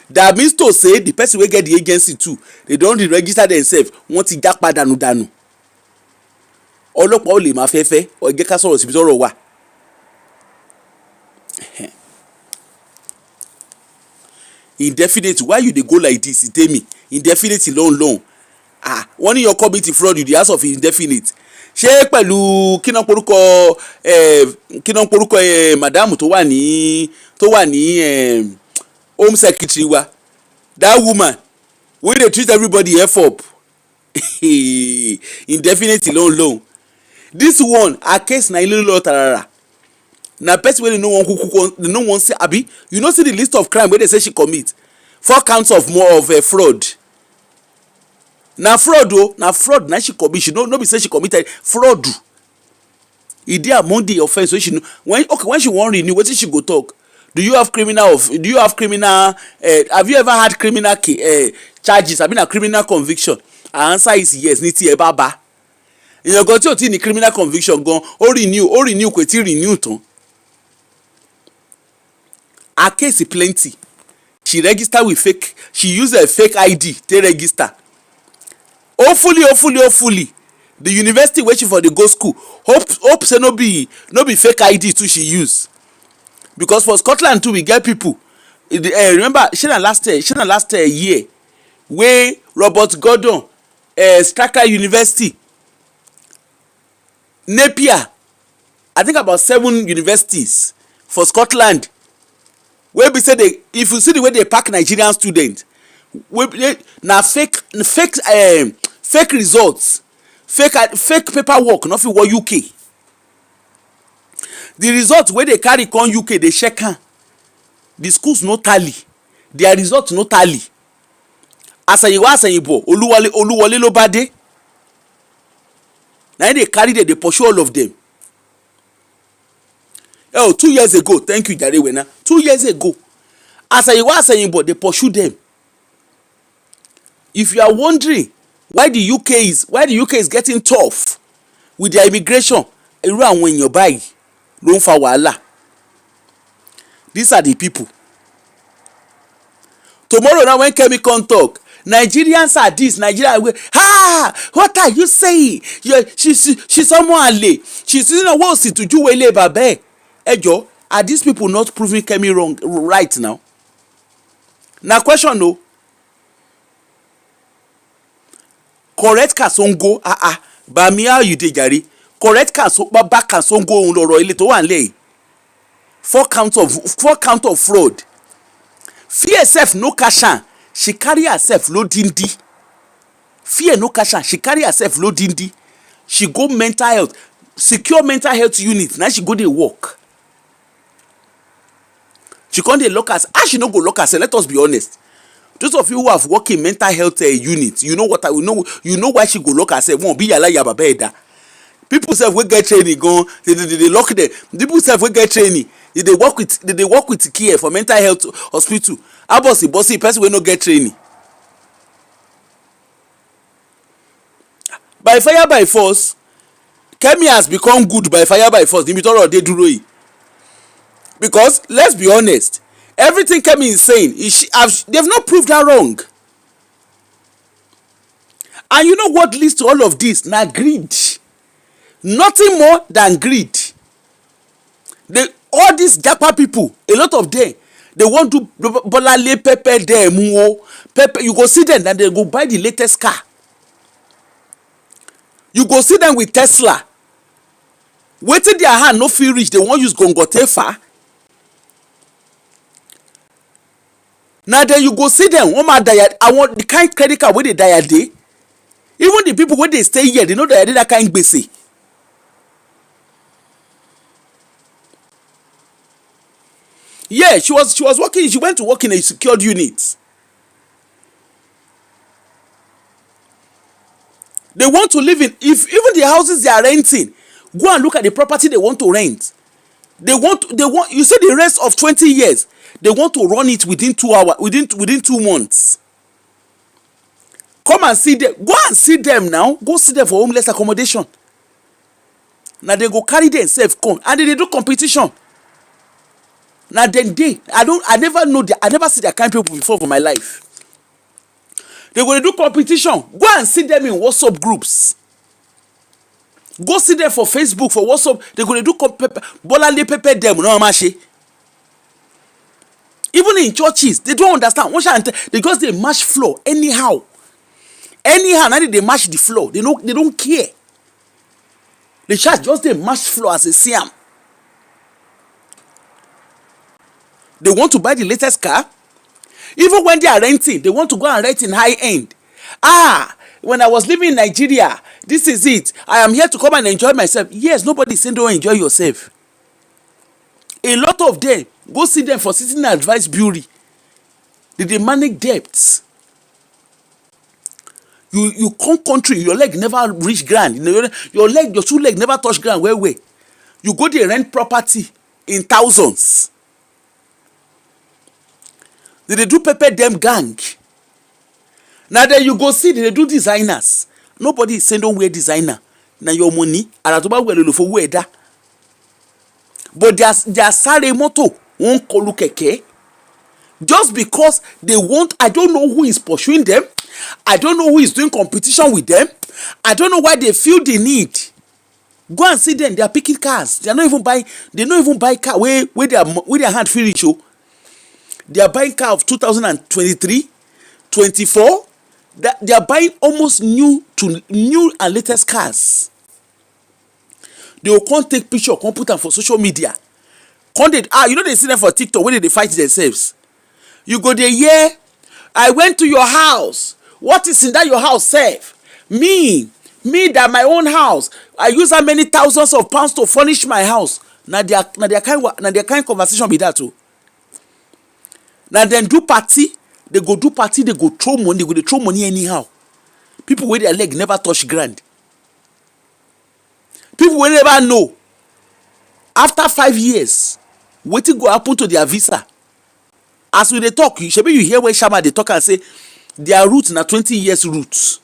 That means to say the person wey get the agency too, they don re-register themselves, wọ́n ti japa dànù. Ọlọ́pàá ò lè máa fẹ́ ọ jẹ́ ká sọ̀rọ̀ síbi tọ́rọ̀ wà. Indefinite, why you dey go like this? Tell me, indefinite long. Wọ́n ní your committee fraud, you dey ask of indefinite. Ṣé pẹ̀lú kí náà porúkọ madam tó wà ní home secretary wa, that woman wey dey treat everybody f up. Indefinite long. This one, her case na ilé lọ tarara. Na person wey no wan say abi, you know see the list of crime wey they say she commit. 4 counts of fraud. Na fraud na she commit. She no be say she committed fraud. E dey among the offence wey she know. When she wan renew, wetin she go talk? Have you ever had criminal charges? I mean a criminal conviction. Her answer is yes. Ní tí ẹ bá bá. Èèyàn gan tí ò tí ní criminal conviction gan, ó renew kò tí renew tán. Her case is plenty. She register with she use a fake ID to register. Hopefully the university wey she for dey go school, hope say no be fake ID too she use, because for Scotland too we get people. Remember shey na last year wey Robert Gordon Strathclyde University, Napier, I think about 7 universities for Scotland wey be say if you see the way they pack Nigerian students, na fake results, fake paperwork no fit work UK. The result wey they carry come UK dey check am, the schools no tally, their result no tally. Asayibo Oluwole ló bá dé, na dey carry dey pursue all of them. 2 years ago, thank you jare wena, 2 years ago Asayibo dey pursue them. If you are wondering why the UK is getting tough with their immigration, irú àwọn èèyàn báyìí ló ń fa wàhálà. These are the people. Tomorrow now when Kemi come talk, Nigerians are this, Nigeria wey, what are you saying? She's someone ale, she's in a worse to do wele babe. Ejo, are these people not proving Kemi wrong right now? Na question no. Correct Kasongo, Bami how you dey jare? Correct Kasongo òun lọ̀rọ̀ ilé tó wà nílẹ̀ yìí. 4 count of fraud. Fear herself no cash am, she carry herself low dindi. Fear no cash am, she carry herself low dindi. She go mental health, secure mental health unit, now she go dey work. She come dey lock herself. How she no go lock herself? Let us be honest. Those of you who have worked in mental health unit, you know what I know. You know why she go lock herself. Won't be yala yaba beda. People say we get training gone. They lock them. People say we get training. They work with care for mental health hospital. Bossy person will not get training. By fire by force, Kemi has become good by fire by force. Because let's be honest, everything Kemi is saying they've not proved her wrong. And you know what leads to all of this? Now greed. Nothing more than greed. All these Japa people, a lot of them, they want to bolale pepper them. Pepper, you go see them and they go buy the latest car. You go see them with Tesla. Waiting their hand no feel rich, they won't use gongote far. Now then you go see them. I want the kind credit card where they die a day. Even the people where they stay here, they know that they that kind basic. Yeah, she was working. She went to work in a secured unit. They want to live in, if even the houses they are renting, go and look at the property they want to rent. They want you see the rest of 20 years, they want to run it within 2 hours, within 2 months. Come and see them. Go and see them now. Go see them for homeless accommodation. Now they go carry themselves come and they do competition. Now then I never see that kind of people before for my life. They going to do competition. Go and see them in WhatsApp groups. Go see them for Facebook, for WhatsApp. They going to do bolale pepe them no mashi. Even in churches, they don't understand. Because they match floor anyhow. Now they match the floor. They don't care. The church just they match floor as a CM. They want to buy the latest car. Even when they are renting, they want to go and rent in high end. When I was living in Nigeria, this is it. I am here to come and enjoy myself. Yes, nobody is saying don't enjoy yourself. A lot of them, go see them for sitting advice bureau. They manage debts. You come country, your leg never reach ground. Your 2 legs never touch ground. Where? You go there rent property in thousands. They do pepper them gang. Now then you go see they do designers. Nobody is saying don't wear designer. Now your money, aratoba wear for wear that. But their sare moto won't call keke. Just because they want, I don't know who is pursuing them. I don't know who is doing competition with them. I don't know why they feel the need. Go and see them. They are picking cars. They are not even buying. They don't even buy car where their hand feel rich. They are buying car of 2023, 24. That they are buying almost new and latest cars. They will come take picture, come put them for social media. You know they see them for TikTok when they fight themselves. You go there, yeah. I went to your house. What is in that your house, sef? Me that my own house. I use how many thousands of pounds to furnish my house. Now their kind conversation be that too. Now then do party. They go do party. They go throw money. They throw money anyhow. People with their leg never touch ground. People will never know. After 5 years, wetin go happen to their visa? As we dey talk, you hear when Shama dey talk and say their route na 20 years route.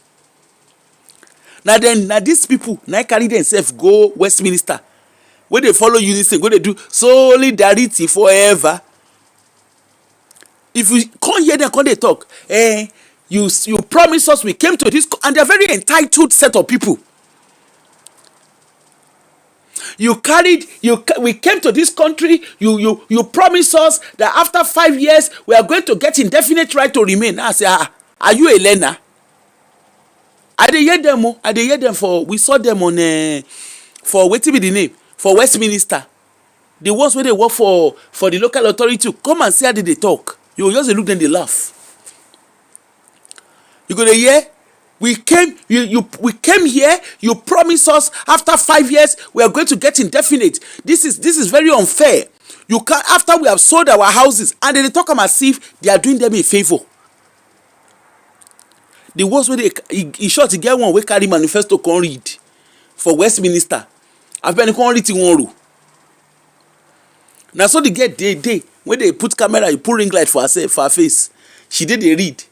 Now these people now carry themselves go Westminster, where they follow Unison, where they do solidarity forever. If you can't hear them, can't they talk? You promise us we came to this, and they're very entitled set of people. We came to this country. You promised us that after 5 years we are going to get indefinite right to remain. I say, are you a learner? I dey hear them for, we saw them on for wetin be the name, for Westminster. The ones where they work for the local authority. Come and see how they talk. You just look them, they laugh. You go to hear. We came here. You promised us after 5 years we are going to get indefinite. This is very unfair. You can't, after we have sold our houses, and they talk as if they are doing them a favor. The ones where in short, to get one we carry manifesto can read for Westminster. I've been can read one row. Now so they get day when they put camera, you put ring light for her face. She did they read.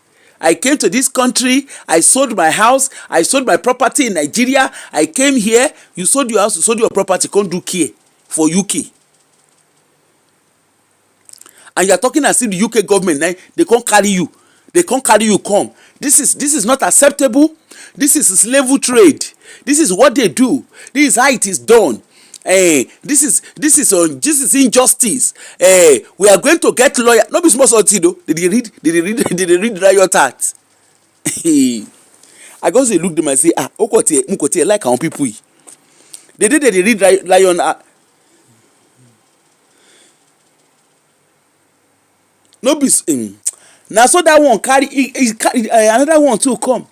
I came to this country. I sold my house. I sold my property in Nigeria. I came here. You sold your house. You sold your property. Can't do care for UK. And you are talking as if the UK government, they can't carry you. They can't carry you. Come. This is not acceptable. This is slave trade. This is what they do. This is how it is done. This is injustice. We are going to get lawyer. No be small something though. Did they read Riot Act? I go say look them and say okotie like our people. They read Riot Act. No be now so that one carry another one too come.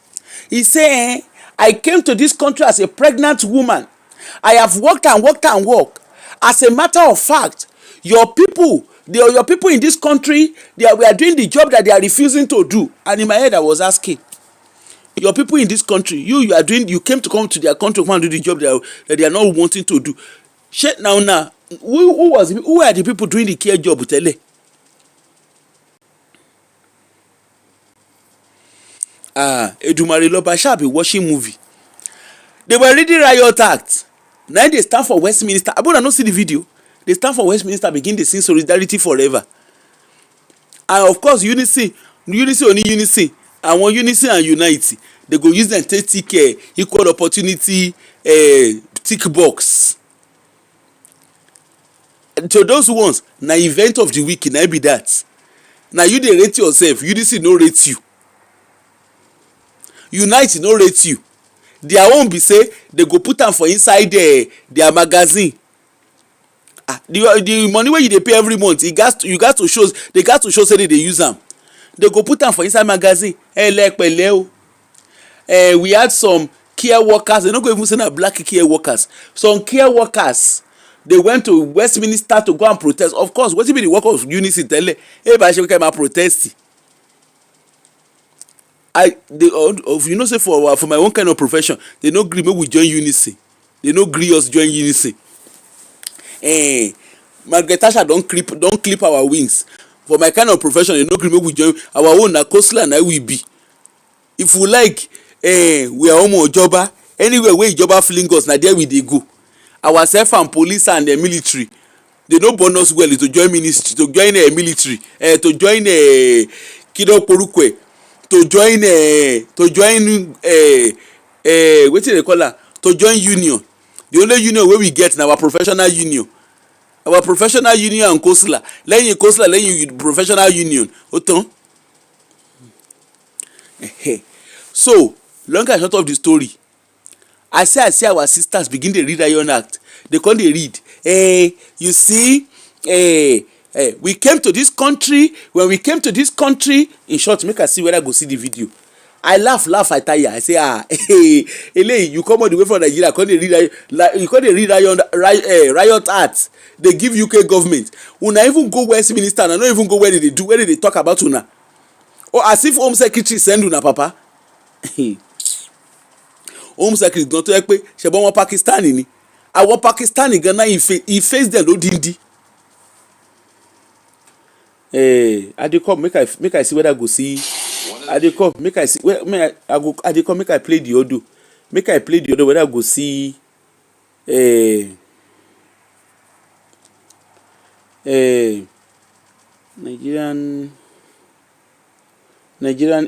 He say I came to this country as a pregnant woman. I have worked. As a matter of fact, your people in this country, we are doing the job that they are refusing to do. And in my head, I was asking, your people in this country, you came to their country to do the job that they are not wanting to do. Shit now, who are the people doing the care job? Tell Edumare Loba shall be watching movie. They were reading Riot Act. Now they stand for Westminster. I don't see the video. They stand for Westminster, begin to sing solidarity forever. And of course, unity, and one unity and unity. They go use them take equal opportunity tick box. And to those ones, now event of the week, now be that. Now you they rate yourself. Unity no rate you. Unite no rate you. Their own be say they go put them for inside their magazine. The money where you pay every month, you got to show say they use them. They go put them for inside magazine. We had some care workers. They not go even say na black care workers. Some care workers, they went to Westminster to go and protest. Of course, what be the work of Unity tell? Everybody should come and protest. You know, say for my own kind of profession, they no agree we join Unity. They no agree us join Unity. Margaret Thatcher don't clip our wings. For my kind of profession, they no agree we join our own. Na coastline I will be. If we like, we are almost Joba. Anywhere where Joba fling us, na there we dey go. Ourself and police and the military, they no born us well to join ministry, to join a military, to join a Kido Porukwe. to join wetin they call am, to join union. The only union wey we get na our professional union. Our professional union and COSLA, lẹ́yìn COSLA lẹ́yìn professional union ó tán. So long and short of the story, I see our sisters begin dey read Iron Act. They come dey read, you see, we came to this country, when we came to this country, in short, make I see whether I go see the video. I laugh, I tire. I say, eléyìí, you come all the way from Nigeria, come dey read, you come dey read Riot Act. They give UK government. Una even go Westminster, and not even go where they do, where they talk about una. Or as if Home Secretary send una papa. Home Secretary gan tó yẹ pé ṣẹ̀bọ́n wọn Pakistani ni. Àwọn Pakistani gan náà he face them lódindi. I dey come make I see whether I go see. I dey come make I see I dey come make I play the audio. Make I play the audio whether I go see Nigerian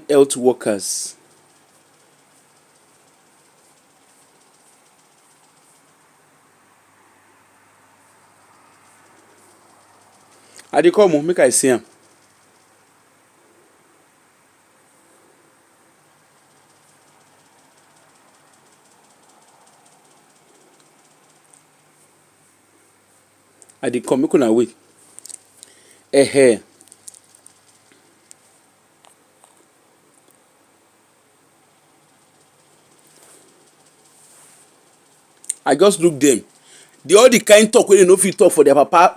health workers. I dey come make I see am. I dey come make una wait. I just look them. All the kind talk wey they no fit talk for their papa.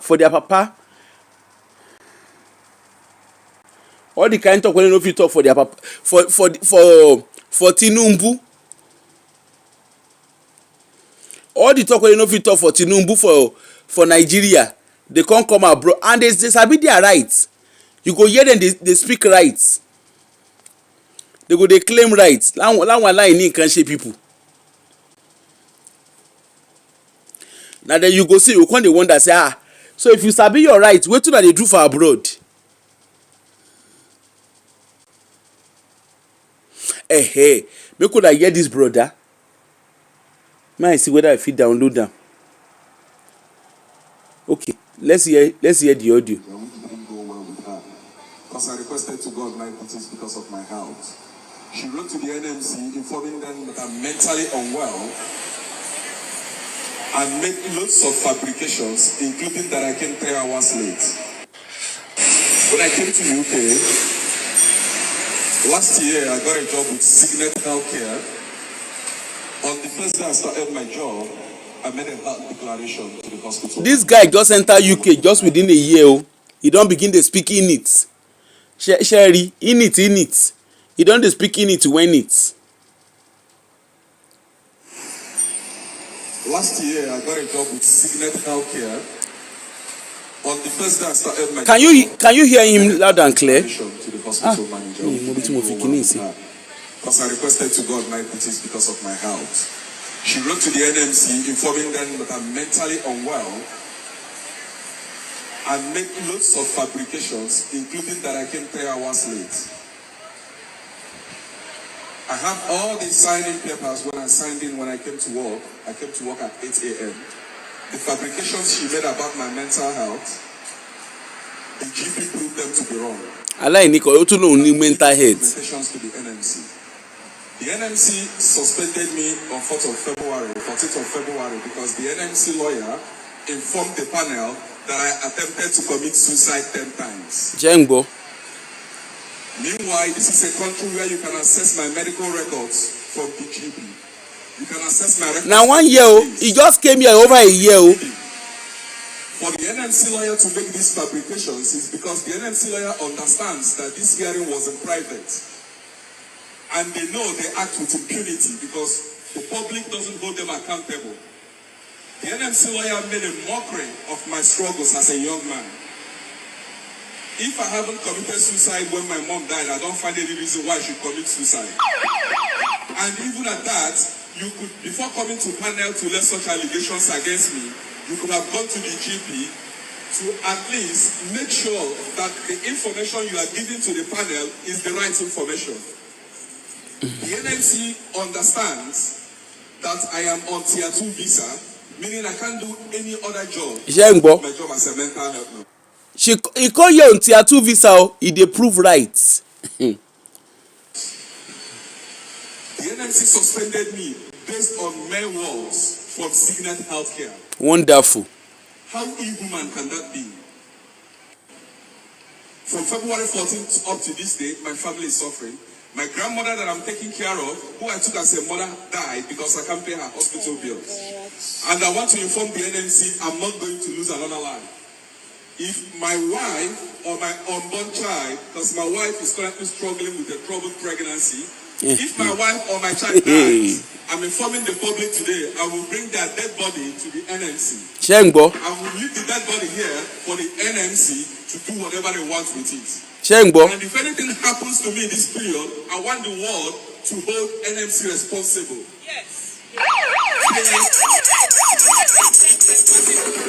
All the kind talk wey they no fit talk for their papa, for Tinubu. All the talk wey they no fit talk for Tinubu for Nigeria, they come abroad and they sabi their rights. You go hear them they speak rights. They go dey claim rights. Láwọn aláìní nǹkan ṣe people. Na then you go see, you come dey wonder say so if you sabi your rights, wetin una dey do for abroad? Make una hear this brother. May I see whether I fit download am. Okay, let's hear the audio. Because I requested to God my duties because of my health. She wrote to the NMC informing them that I'm mentally unwell and make loads of fabrications, including that I came 3 hours late. When I came to UK, last year I got a job with Signet Healthcare. On the first day I started my job, I made a health declaration to the hospital. This guy just enter UK just within a year. He don't begin to speak in it. Sherry, in it. He don't speak in it when it's. Last year, I got a job with Signet Healthcare. On the first day I started my Can you hear him loud and clear? To the hospital manager. Because I requested to God my duties because of my health. She wrote to the NMC informing them that I'm mentally unwell and make loads of fabrications, including that I came 3 hours late. I have all the signing papers when I signed in when I came to work. I came to work at 8 a.m. The fabrications she made about my mental health, the GP proved them to be wrong. Mental health. To the NMC. The NMC suspended me on 14th of February, because the NMC lawyer informed the panel that I attempted to commit suicide 10 times. Jengo. Meanwhile, this is a country where you can access my medical records from the GP. You can access my records. Now 1 year, he just came here over a year. For the NMC lawyer to make these fabrications is because the NMC lawyer understands that this hearing was in private. And they know they act with impunity because the public doesn't hold them accountable. The NMC lawyer made a mockery of my struggles as a young man. If I haven't committed suicide when my mom died, I don't find any reason why I should commit suicide. And even at that, you could, before coming to panel to lay such allegations against me, you could have gone to the GP to at least make sure that the information you are giving to the panel is the right information. The NMC understands that I am on tier 2 visa, meaning I can't do any other job. My job as a mental health nurse. He call you on tier 2 visa, he dey prove right. The NMC suspended me based on mere words from Signet Healthcare. Wonderful. How inhuman can that be? From February 14th up to this day, my family is suffering. My grandmother that I'm taking care of, who I took as a mother, died because I can't pay her hospital bills. And I want to inform the NMC I'm not going to lose another life. If my wife or my unborn child, because my wife is currently struggling with a troubled pregnancy, if my wife or my child dies, I'm informing the public today, I will bring their dead body to the NMC. Shengbo. I will leave the dead body here for the NMC to do whatever they want with it. Shengbo. And if anything happens to me this period, I want the world to hold NMC responsible. Yes.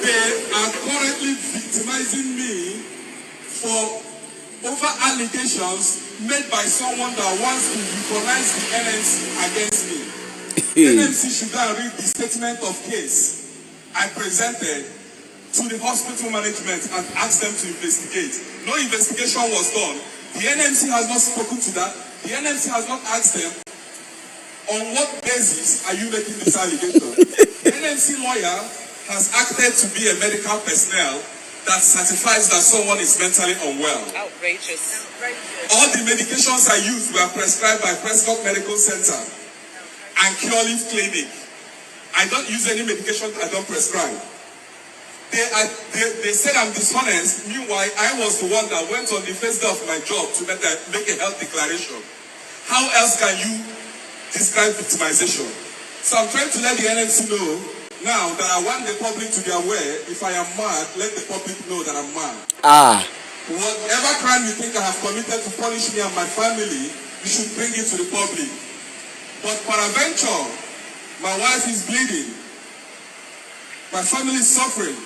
They are currently victimizing me for over allegations made by someone that wants to weaponize the NMC against me. NMC should go and read the statement of case I presented to the hospital management and ask them to investigate. No investigation was done. The NMC has not spoken to that. The NMC has not asked them, on what basis are you making this allegation? The NMC lawyer has acted to be a medical personnel that certifies that someone is mentally unwell. Outrageous. All the medications I used were prescribed by Prescott Medical Center and Cureleaf Clinic. I don't use any medication I don't prescribe. They said I'm dishonest. Meanwhile, I was the one that went on the first day of my job to make a health declaration. How else can you describe victimization? So I'm trying to let the NMC know now that I want the public to be aware. If I am mad, let the public know that I'm mad. Whatever crime you think I have committed to punish me and my family, you should bring it to the public. But peradventure, my wife is bleeding. My family is suffering.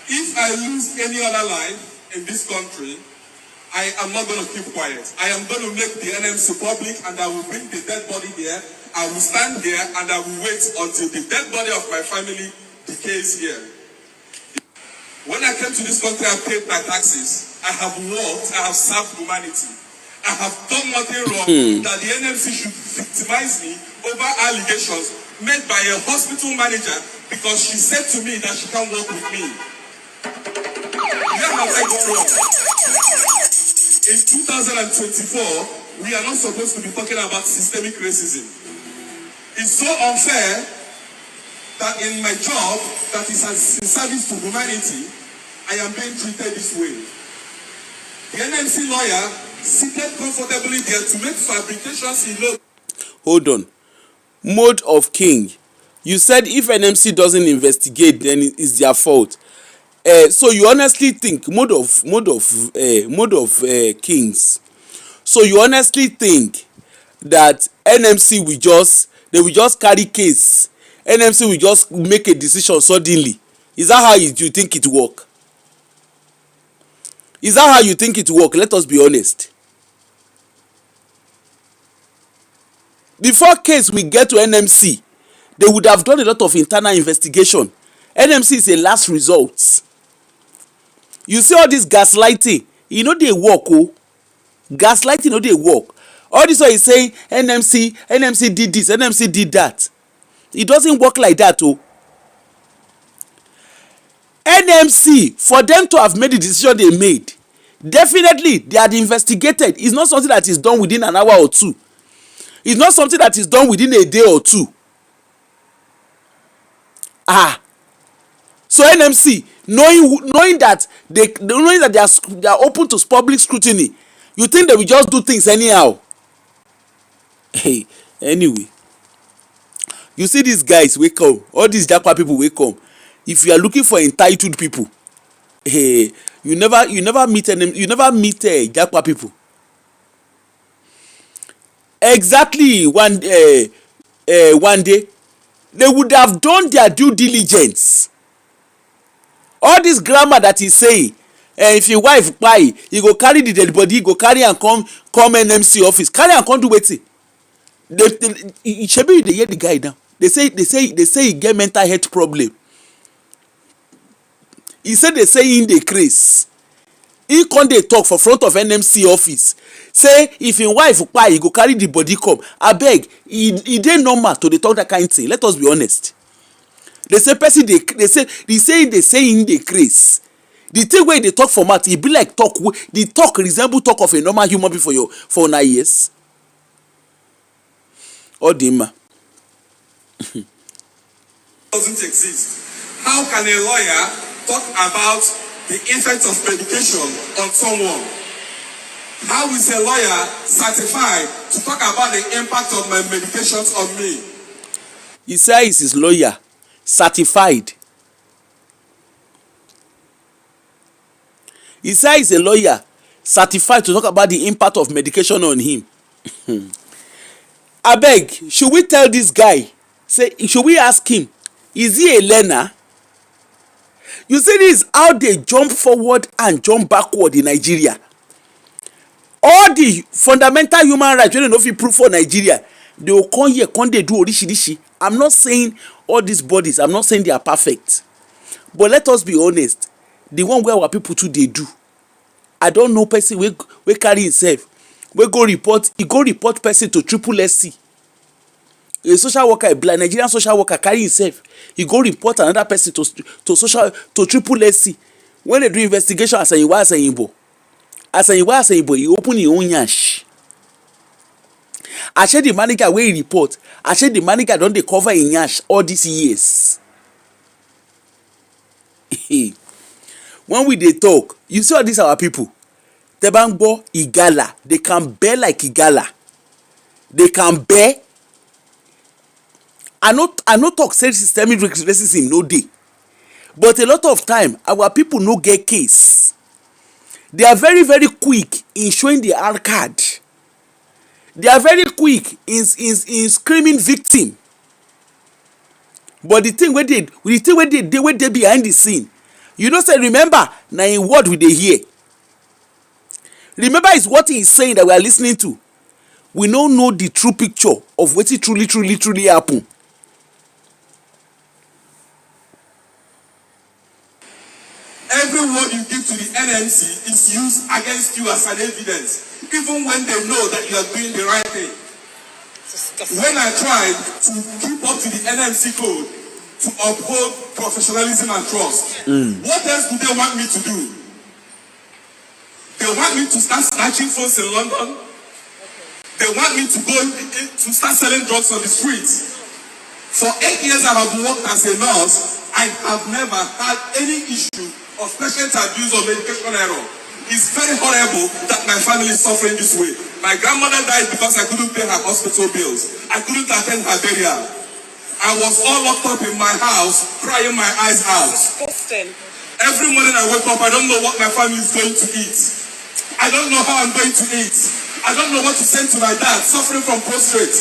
If I lose any other life in this country, I am not going to keep quiet. I am going to make the NMC public, and I will bring the dead body here. I will stand here and I will wait until the dead body of my family decays here. When I came to this country, I paid my taxes. I have worked. I have served humanity. I have done nothing wrong that the NMC should victimize me over allegations made by a hospital manager because she said to me that she can't work with me. Where have I gone wrong? In 2024, we are not supposed to be talking about systemic racism. It's so unfair that in my job that is in service to humanity, I am being treated this way. The NMC lawyer seated comfortably there to make fabrications in law. Hold on. Mode of king. You said if NMC doesn't investigate, then it's their fault. So you honestly think mode of kings. So you honestly think that NMC will just carry case. NMC will just make a decision suddenly. Is that how you think it work? Is that how you think it work? Let us be honest. Before case we get to NMC, they would have done a lot of internal investigation. NMC is a last resort. You see all this gaslighting, e no dey work o. Gaslighting no dey work. All this one is saying NMC did this, NMC did that. It doesn't work like that o. NMC, for them to have made the decision they made, definitely they had investigated. It's not something that is done within an hour or two. It's not something that is done within a day or two. So NMC, knowing that they are open to public scrutiny, you think they will just do things anyhow? Hey, anyway, you see these guys wey come, all these japa people wey come. If you are looking for entitled people, hey, you never meet japa people. Exactly one day they would have done their due diligence. All this grammar that he say, if your wife kpai, you go carry the dead body, you go carry am come NMC office, carry am come do wetin? Shebi you dey hear the guy now. They say he get mental health problem. He say they say him dey craze. He come dey talk for front of NMC office say if him wife kpai, he go carry the body come. Abeg, e dey normal to dey talk that kind thing. Let us be honest. They say person they say him dey craze. The thing wey dey talk for mouth, e be like talk. The talk resemble talk of a normal human being for una ears. Odima. Doesn't exist. How can a lawyer talk about the effects of medication on someone? How is a lawyer certified to talk about the impact of my medications on me? He says his lawyer certified. He says a lawyer certified to talk about the impact of medication on him. Abeg, should we tell this guy? Should we ask him? Is he a learner? You see, this is how they jump forward and jump backward in Nigeria. All the fundamental human rights wey dem no fit prove for Nigeria, they will come here, come dey do orishirishi. I'm not saying all these bodies, I'm not saying they are perfect. But let us be honest, the one where our people too dey do. I don't know person wey carry himself, wey go report person to triple SC. A social worker, a blind Nigerian social worker carry himself, he go report another person to triple SC. When they do investigation, aseyinbo, he open him own yansh. I said the manager wey he report, I said the manager don dey cover him yansh all these years. When we dey talk, you see all these our people, tẹ́ bá ń gbọ́ igala, they can bear like igala. They can bear. I no talk say systemic racism no dey, but a lot of time our people no get case. They are very very quick in showing the hard card. They are very quick in screaming victim. But the thing wey dey behind the scene, you know say remember na in word we dey hear. Remember is what he is saying that we are listening to. We no know the true picture of wetin truly happen. Every word you give to the NMC is used against you as an evidence, even when they know that you are doing the right thing. When I tried to keep up to the NMC code to uphold professionalism and trust, what else do they want me to do? They want me to start snatching phones in London. They want me to go to start selling drugs on the streets. For 8 years I have worked as a nurse. I have never had any issue of patient abuse or medication error. It's very horrible that my family is suffering this way. My grandmother died because I couldn't pay her hospital bills. I couldn't attend her burial. I was all locked up in my house, crying my eyes out. Every morning I wake up, I don't know what my family is going to eat. I don't know how I'm going to eat. I don't know what to send to my dad, suffering from prostrate.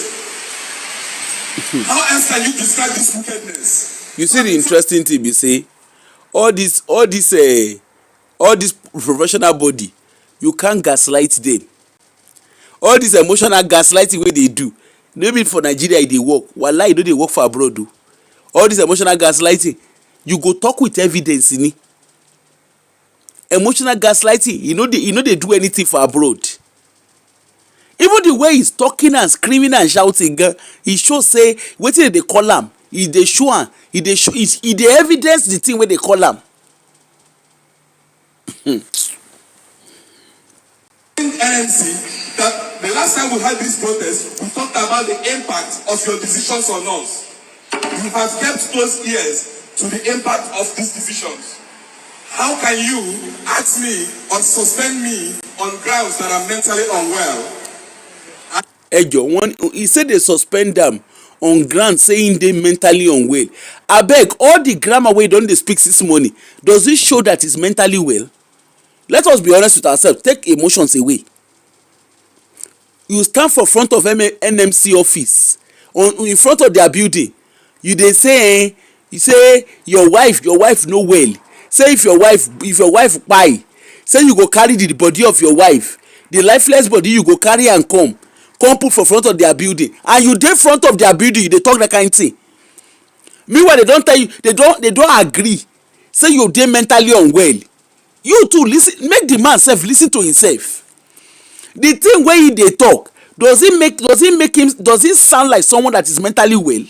How else can you describe this wickedness? You see the interesting thing be say, all this professional body, you can't gaslight them. All this emotional gaslighting wey they do, no be for Nigeria they work. Wallahi, no dey work for abroad. Do all this emotional gaslighting, you go talk with evidence in it. Emotional gaslighting, you know they do anything for abroad. Even the way he's talking and screaming and shouting, he show say wetin they call am. He dey show am. He dey evidence the thing wey they call am. NMC, that the last time we had this protest, we talked about the impact of your decisions on us. You have kept close ears to the impact of these decisions. How can you ask me or suspend me on grounds that I'm mentally unwell? He said they suspend them on ground saying they mentally unwell. Abeg, all the grammar wey don dey speak this morning, does it show that he's mentally well? Let us be honest with ourselves. Take emotions away. You stand for front of NMC office, in front of their building. You dey say, you say your wife no well. say if your wife kpai, say you go carry the body of your wife, the lifeless body, you go carry am come put for front of their building, and you dey front of their building, you dey talk that kind thing. Meanwhile they don tell you, they don agree say you dey mentally unwell. You too listen, make the man sef listen to himself. The thing wey he dey talk, does it sound like someone that is mentally well?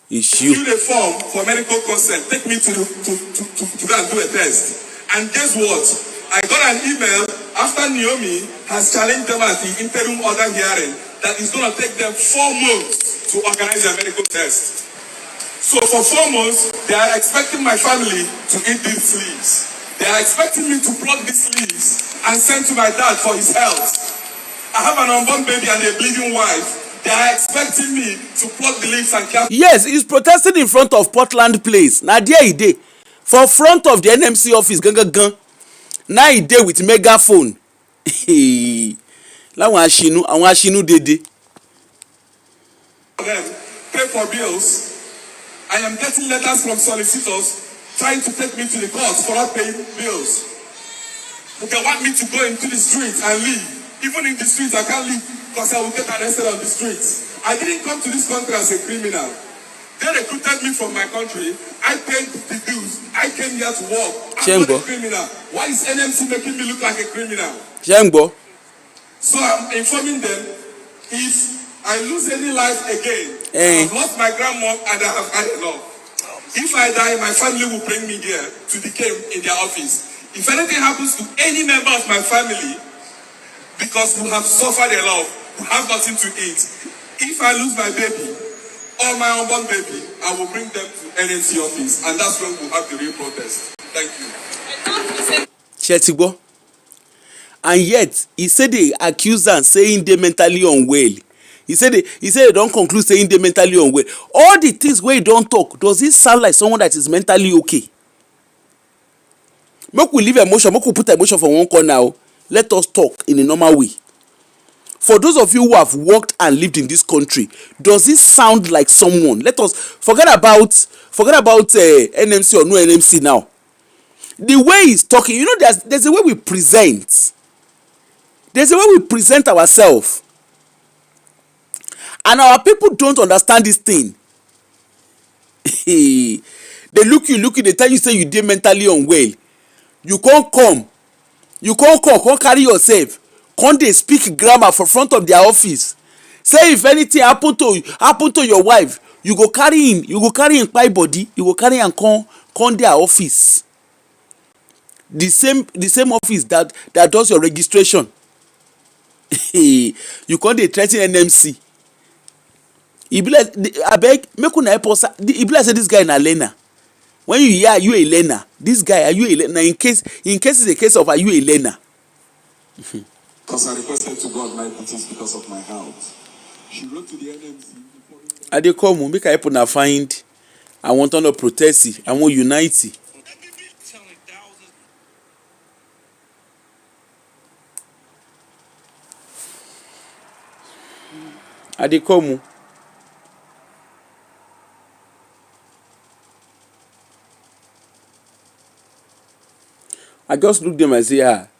It's you. Fill a form for medical consent. Take me to go and do a test. And guess what? I got an email after Naomi has challenged them at the interim order hearing that it's going to take them 4 months to organize their medical test. So for 4 months, they are expecting my family to eat these leaves. They are expecting me to pluck these leaves and send to my dad for his health. I have an unborn baby and a bleeding wife. They are expecting me to pluck the leaves and care. Yes, he's protesting in front of Portland Place. Na there he dey, for front of the NMC office gangan. Now he dey with megaphone. Láwọn aṣínú dédé. Pay for bills. I am getting letters from solicitors trying to take me to the court for not paying bills. They want me to go into the streets and leave. Even in the streets, I can't leave because I will get arrested on the streets. I didn't come to this country as a criminal. They recruited me from my country. I paid the dues. I came here to work. I'm not a criminal. Why is NMC making me look like a criminal? So I'm informing them, if I lose any life again, I've lost my grandmom and I have had enough. If I die, my family will bring me here to decay in their office. If anything happens to any member of my family, because we have suffered a lot, we have nothing to eat. If I lose my baby or my unborn baby, I will bring them to NHS office, and that's when we'll have the real protest. Thank you. Chetibo. And yet he said they accuse am saying they mentally unwell. He said they don't conclude saying they mentally unwell. All the things where he don't talk, does it sound like someone that is mentally okay? Make we leave emotion, make we put emotion for one corner now. Let us talk in a normal way. For those of you who have worked and lived in this country, does it sound like someone? Let us forget about NMC or no NMC now. The way he's talking, you know, there's a way we present. There's a way we present ourselves. And our people don't understand this thing. They look you, they tell you say you dey mentally unwell. You can't come, come carry yourself, come dey speak grammar for front of their office. Say if anything happen to your wife, you go carry him kpai body, you go carry am come their office. The same office that does your registration. You come dey threa ten NMC. E be like, abeg make una help us. E be like say this guy na learner. When you hear, are you a learner? This guy, are you a learner? In case it's a case of, are you a learner? Because I requested to God my duties because of my health. She wrote to the NMC. I dey come, make I help una find. I want to protest. I want unite. I dey come. I just look them and say,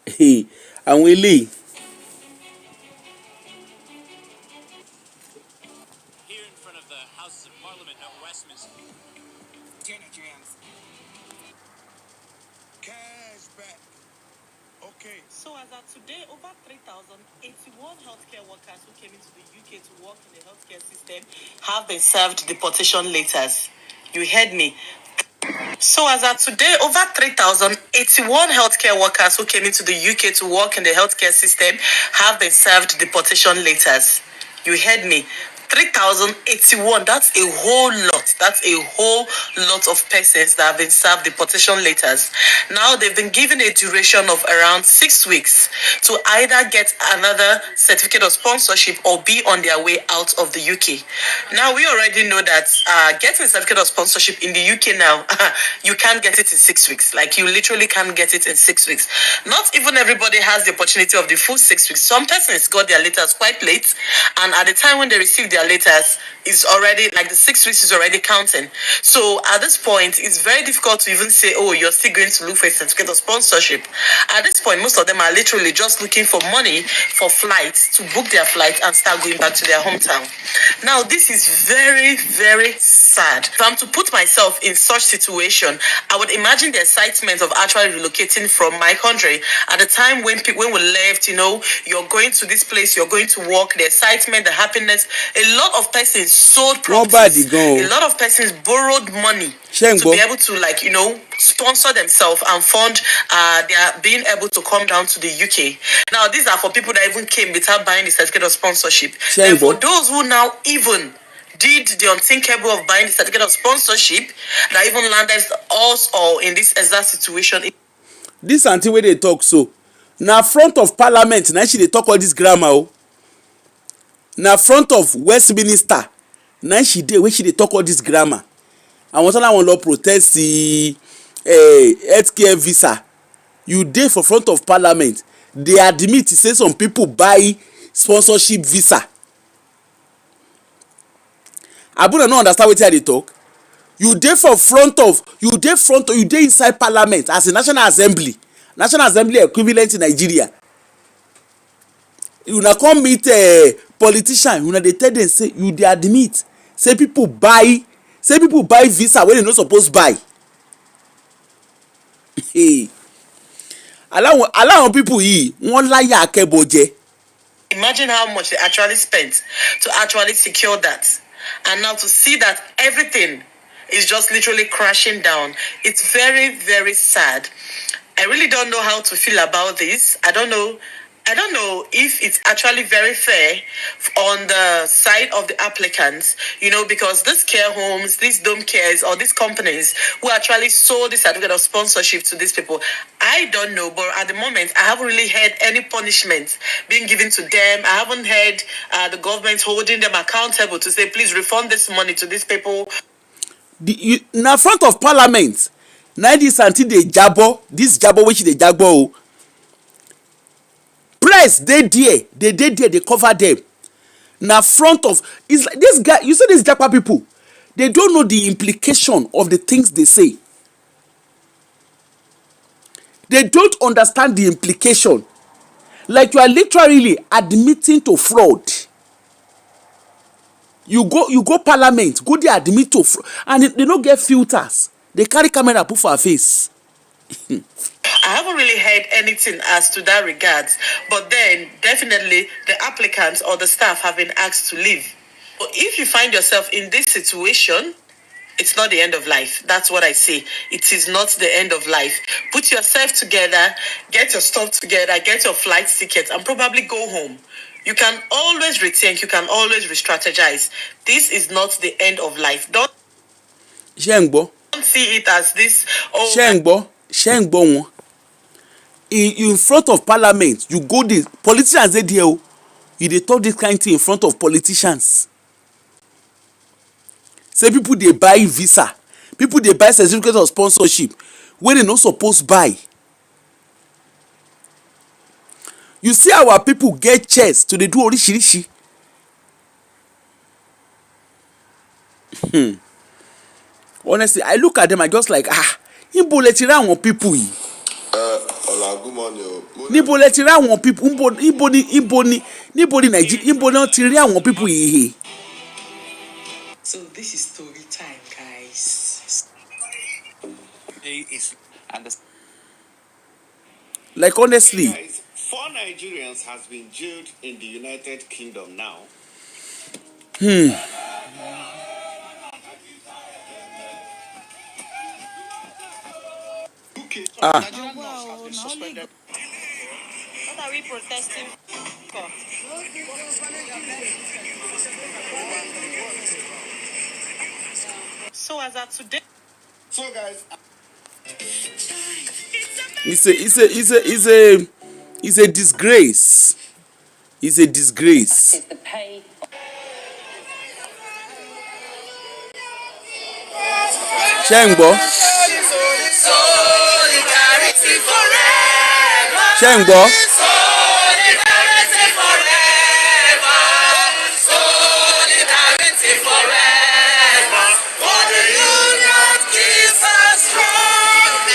hey, and we leave. Here in front of the Houses of Parliament at Westminster. Dear Nigerians. Cash back. Okay. So as of today, over 3,081 healthcare workers who came into the UK to work in the healthcare system have been served deportation letters. You heard me. So as of today, over 3,081 healthcare workers who came into the UK to work in the healthcare system have been served deportation letters. You heard me. 3,081. That's a whole lot. That's a whole lot of persons that have been served deportation letters. Now they've been given a duration of around 6 weeks to either get another certificate of sponsorship or be on their way out of the UK. Now we already know that getting a certificate of sponsorship in the UK now, you can't get it in 6 weeks. Like you literally can't get it in 6 weeks. Not even everybody has the opportunity of the full 6 weeks. Some persons got their letters quite late, and at the time when they received their their letters is already like the 6 weeks is already counting. So at this point, it's very difficult to even say, oh, you're still going to look for a certificate of sponsorship. At this point, most of them are literally just looking for money for flights, to book their flight and start going back to their hometown. Now, this is very, very sad. If I'm to put myself in such situation, I would imagine the excitement of actually relocating from my country at the time when we left, you're going to this place, you're going to work, the excitement, the happiness. A lot of persons sold properties. A lot of persons borrowed money to be able to sponsor themselves and fund their being able to come down to the UK. Now, these are for people that even came without buying the certificate of sponsorship. And for those who now even did the unthinkable of buying the certificate of sponsorship, that even landed us all in this exact situation. This aunty wey dey talk so, na front of parliament na she dey talk all this grammar o. Na front of Westminster na she dey wey she dey talk all this grammar. Àwọn tọ́lá wọn lọ protest healthcare visa. You dey for front of parliament, dey admit say some people buy sponsorship visa. Abuna no understand wetin I dey talk. You dey inside parliament as a national assembly equivalent in Nigeria. Una come meet politician, una dey tell dem say you dey admit say people buy visa wey dem no suppose buy. Aláwọn people yìí wọ́n láyà akẹ́bọ̀ jẹ. Imagine how much they actually spent to actually secure that. And now to see that everything is just literally crashing down. It's very, very sad. I really don't know how to feel about this. I don't know if it's actually very fair on the side of the applicants, because these care homes, these dome cares, or these companies who actually sold this certificate of sponsorship to these people, I don't know, but at the moment, I haven't really heard any punishment being given to them. I haven't heard the government holding them accountable to say, please refund this money to these people. Na front of parliament, na this aunty dey jabo, this jabo wey she dey jabo o. Press dey there, they cover them. Na front of, it's like this guy, you see these japa people, they don't know the implication of the things they say. They don't understand the implication. Like you are literally admitting to fraud. You go parliament, go there admit to fraud, and they don't get filters. They carry camera put for her face. I haven't really heard anything as to that regards, but then definitely the applicants or the staff have been asked to leave. But if you find yourself in this situation, it's not the end of life. That's what I say. It is not the end of life. Put yourself together, get your stuff together, get your flight ticket, and probably go home. You can always rethink, you can always re-strategize. This is not the end of life. Don't see it as this. Shengbo. In front of parliament, you go there, politicians dey there. You dey talk this kind of thing in front of politicians. Say people dey buy visa, people dey buy certificate of sponsorship wey they no suppose buy. You see our people get chest to dey do orishirishi. Honestly, I look at them, I just like, níbo lẹ ti rí àwọn people yìí. Níbo lẹ ti rí àwọn people, níbo ni Nigeria, níbo ni ti rí àwọn people yìí. So this is story time, guys. Like honestly. Guys, 4 Nigerians has been jailed in the United Kingdom now. Nigerian laws have been suspended. What are we protesting for? So as of today. So guys, It's a disgrace. It's a disgrace. Shengbo.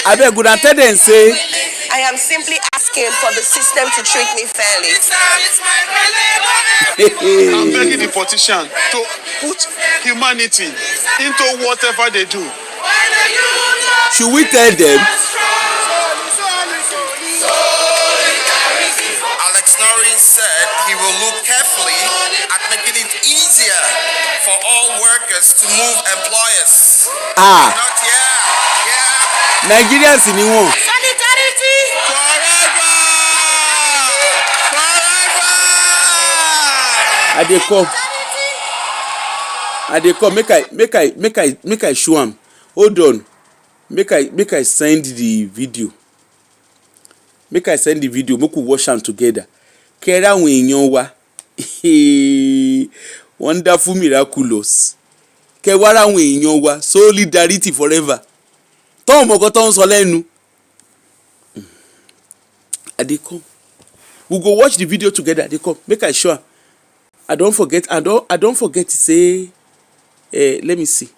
I beg una tell them say. I am simply asking for the system to treat me fairly. I'm begging the politician to put humanity into whatever they do. Should we tell them? Alex Norris said he will look carefully at making it easier for all workers to move employers. Ah. Not Nigerians in the one. Solidarity Forever! I dey come. Make I show am. Hold on. Make I send the video. Make we watch am together. Kẹ́rẹ́ àwọn èèyàn wa. Wonderful miraculous. Kẹ́wàá àwọn èèyàn wa. Solidarity forever. Tọ́ ọmọ kan tó ń sọ lẹ́nu. I dey come. We go watch the video together. I dey come. Make I show am. I don't forget to say. Let me see.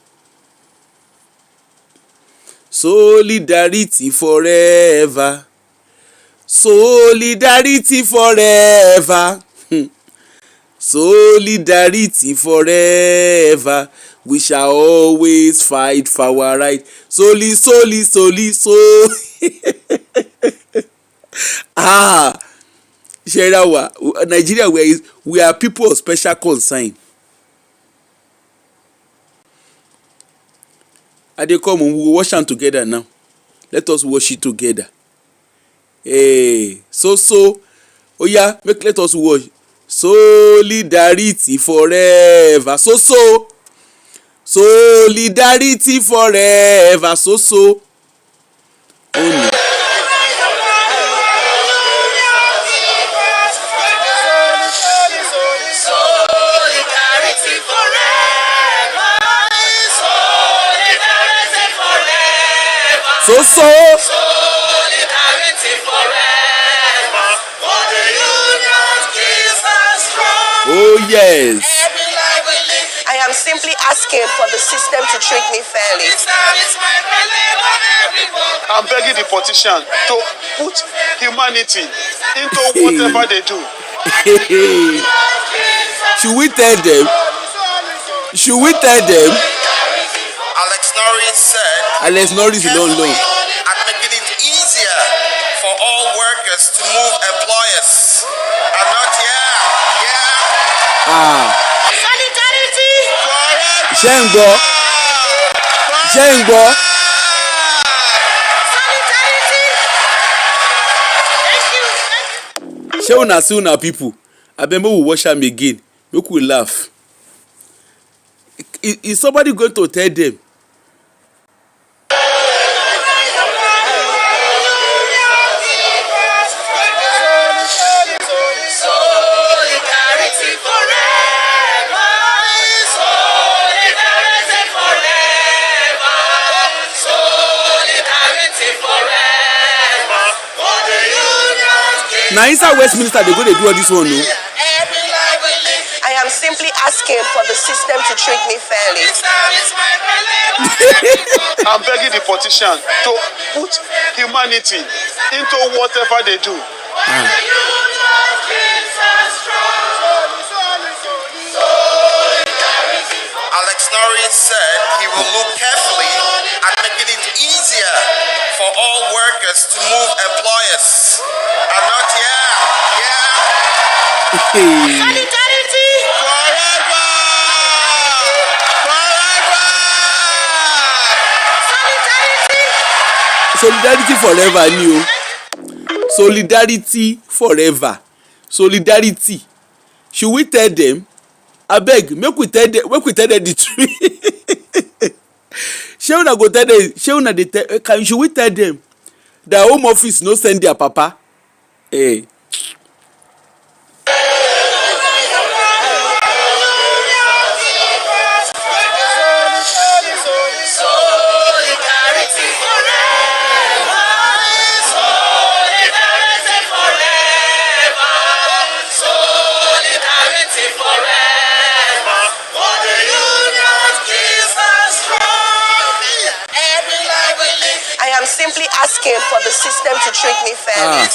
Solidarity forever. Solidarity forever. Solidarity forever. We shall always fight for our right. Soli. Sherawa, Nigeria, we are people of special concern. I dey come, we will watch am together now. Let us watch it together. Oya, let us watch. Solidarity forever. Solidarity forever. Only. Solidarity forever. For the union keeps us strong. Oh yes. I am simply asking for the system to treat me fairly. I'm begging the politician to put humanity into whatever they do. Should we tell them? Alex Norris don't know. at making it easier for all workers to move employers. I'm not Solidarity. Ṣé ń gbọ́? Ṣé una see una people? Abeg make we watch am again. Make we laugh. Is somebody going to tell them? Na inside Westminster they go dey do all this one o. I am simply asking for the system to treat me fairly. I'm begging the politician to put humanity into whatever they do. Alex Norris said he will look carefully at making it easier for all workers to move employers. I'm not Solidarity. Forever! Solidarity forever ni o. Solidarity forever. Solidarity. Should we tell them? Abeg, make we tell them the truth. Shey una go tell them? Should we tell them that home office no send their papa? I am simply skin for the system to treat me fairly.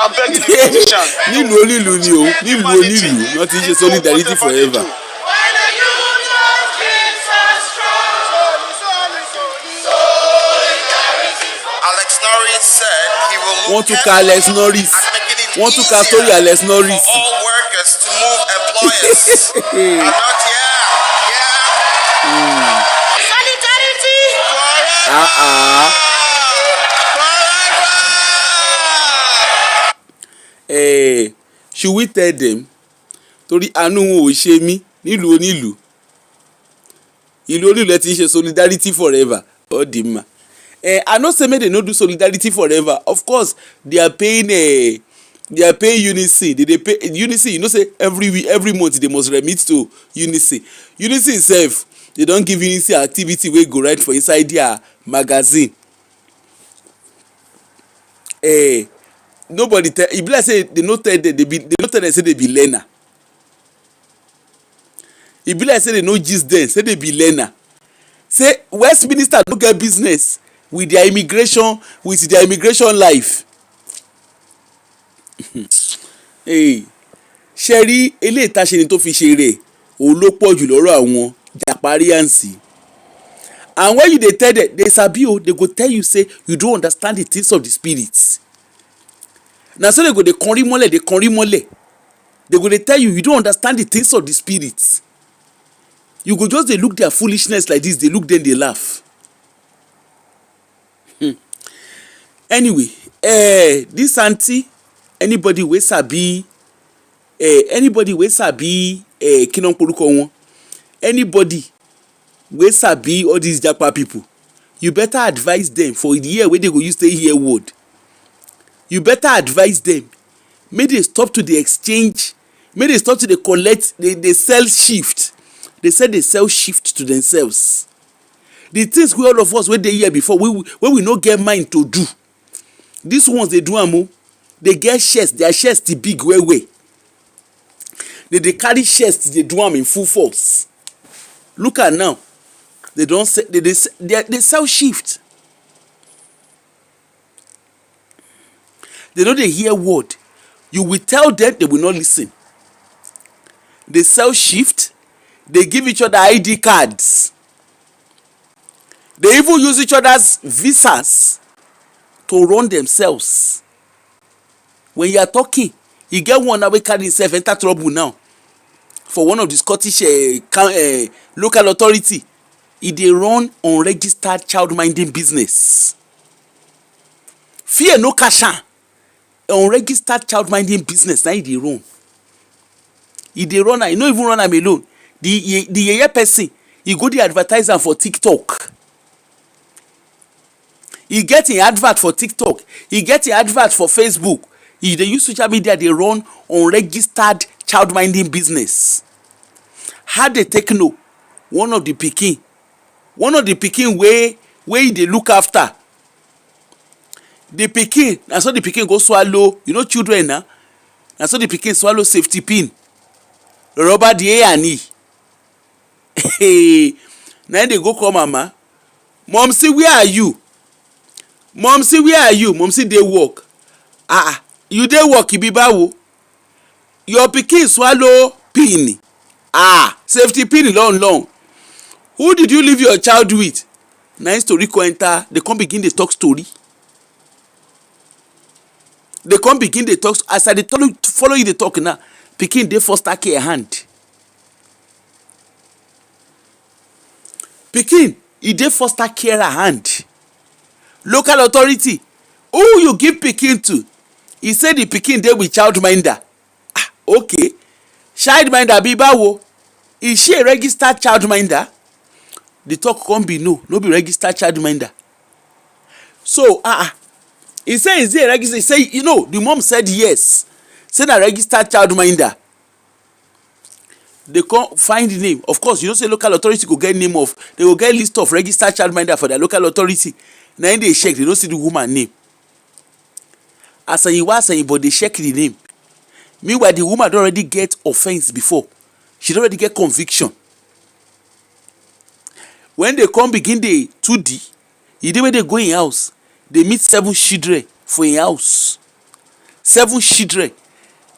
I'm begging the politician. nílùú onílùú ni o nílùú onílùú wọ́n ti ń ṣe solidarity forever. Alex Norris said he will wọ́n look tún ka Alex Norris at making it wọ́n tún ka easier story Alex Norris. for all workers to move employers. I'm not here. Yeah. Solidarity forever. Forever. Should we tell them torí àánú wọn ò ṣe mí nílùú onílùú ìlú onílùú ẹ ti ń ṣe solidarity forever all the ma. I no say make they no do solidarity forever. Of course, they are paying Unity. They pay Unity. You know, say every month they must remit to Unity. Unity itself, they don't give Unity activity wey go right for inside their magazine. Nobody tell. E be like say they no tell them. They no tell them say they be learner. E be like say they no gist them. Say they be learner. Say Westminster no get business with their immigration life. Ṣe rí eléyìí tá ṣe ni tó fi ṣe rẹ̀ òun ló pọ̀ jù lọ́rọ̀ àwọn japariansi. And when you dey tell them they sabi o, they go tell you say you don't understand the things of the spirit. Na so they go dey kanri mọ́lẹ̀. They go dey tell you you don't understand the things of the spirit. You go just dey look their foolishness like this, dey look them dey laugh. Anyway, this aunty anybody wey sabi kí ló ń porúkọ wọn, anybody wey sabi all these japa people, you better advise them for the year wey they go use take hear word. You better advise them make they stop to dey exchange, make they stop to dey collect, they sell shift. They said they sell shift to themselves. The things we all of us wey dey here before wey we no get mind to do, these ones dey do am o. They get shares, their shares still big well. They carry shares, they do am in full force. Look at now, they don't say they sell shift. They know they hear word. You will tell them, they will not listen. They sell shift. They give each other ID cards. They even use each other's visas to run themselves. When you are talking, you get one that will carry himself enter trouble now. For one of the Scottish local authority, they run unregistered child minding business. Fear no cash. Unregistered child minding business now they run. They run, you no even run am alone. The yeye person, he go the advertiser for TikTok. He get an advert for TikTok. He get an advert for Facebook. They use social media, they run unregistered child minding business. How they take know? One of the pikin wey they look after. The pikin, na so the pikin go swallow, you know children na. Na so the pikin swallow safety pin. Rubber the A and E. Now they go call mama. Momsy, where are you? Momsy, where are you? Momsy, dey work. You dey work, Ibibawo. Your pikin swallow pin. Safety pin long. Who did you leave your child with? Nice story come enter. They come begin dey talk story. They come begin dey talk. As I dey follow you dey talk now, pikin dey foster care hand. Pikin, e dey foster care hand. Local authority, who you give pikin to? He say the pikin dey with child minder. Okay, child minder be bawo. Is she a registered child minder? The talk come be no be registered child minder. So he say is he a registered? He say the mom said yes. Say na registered child minder. They come find the name. Of course, you know say local authority go get name of. They go get list of registered child minder for their local authority. Now they check, they don't see the woman name. As a but they check the name. Meanwhile, the woman don already get offense before. She don already get conviction. When they come begin the 2D, The day wey dey go im house, dey meet 7 children for im house. 7 children,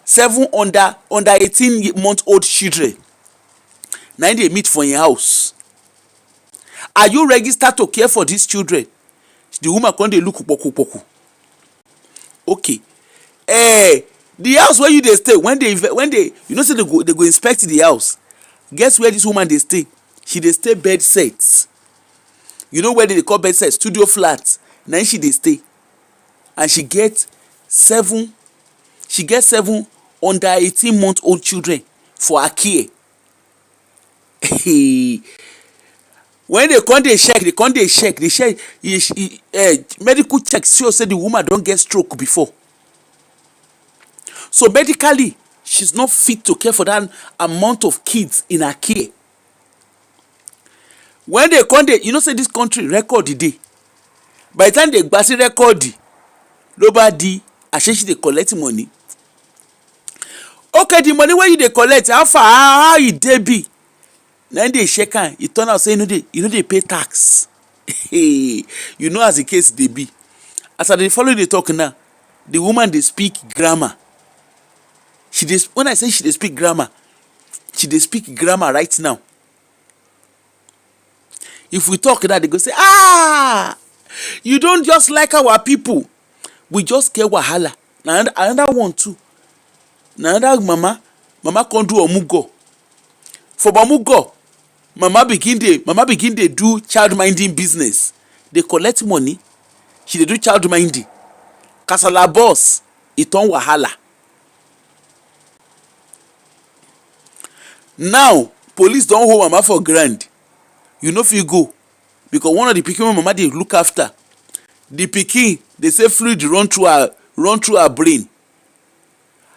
7 under 18-month-old children. Na im dey meet for im house. Are you registered to care for these children? The woman come dey look kpoku. Okay. The house where you dey stay, when they you know say they go inspect the house. Guess where this woman dey stay? She dey stay bed set. You know where they call bed set? Studio flat. Na she dey stay. And she get 7 under 18-month-old children for her care. When they come dey check, medical check show say the woman don get stroke before. So medically, she's not fit to care for that amount of kids in her care. When they come dey, you know say this country record the day. By the time they gbasi record, nobody ashe she dey collect money. Okay, the money wey you dey collect, how far, how e dey be? Na dey check am, e turn out say you no dey pay tax. You know as the case dey be. As I dey follow dey talk now, the woman dey speak grammar. When I say she dey speak grammar, she dey speak grammar right now. If we talk that, they go say, you don't just like our people. We just get wahala. Na another one too. Na another mama come do omugo. For omugo, mama begin dey do child minding business. They collect money. She dey do child minding. Kasala boss, e turn wahala. Now police don hold mama for ground. You no fit go because one of the pikin wey mama dey look after, the pikin dey say fluid run through her brain.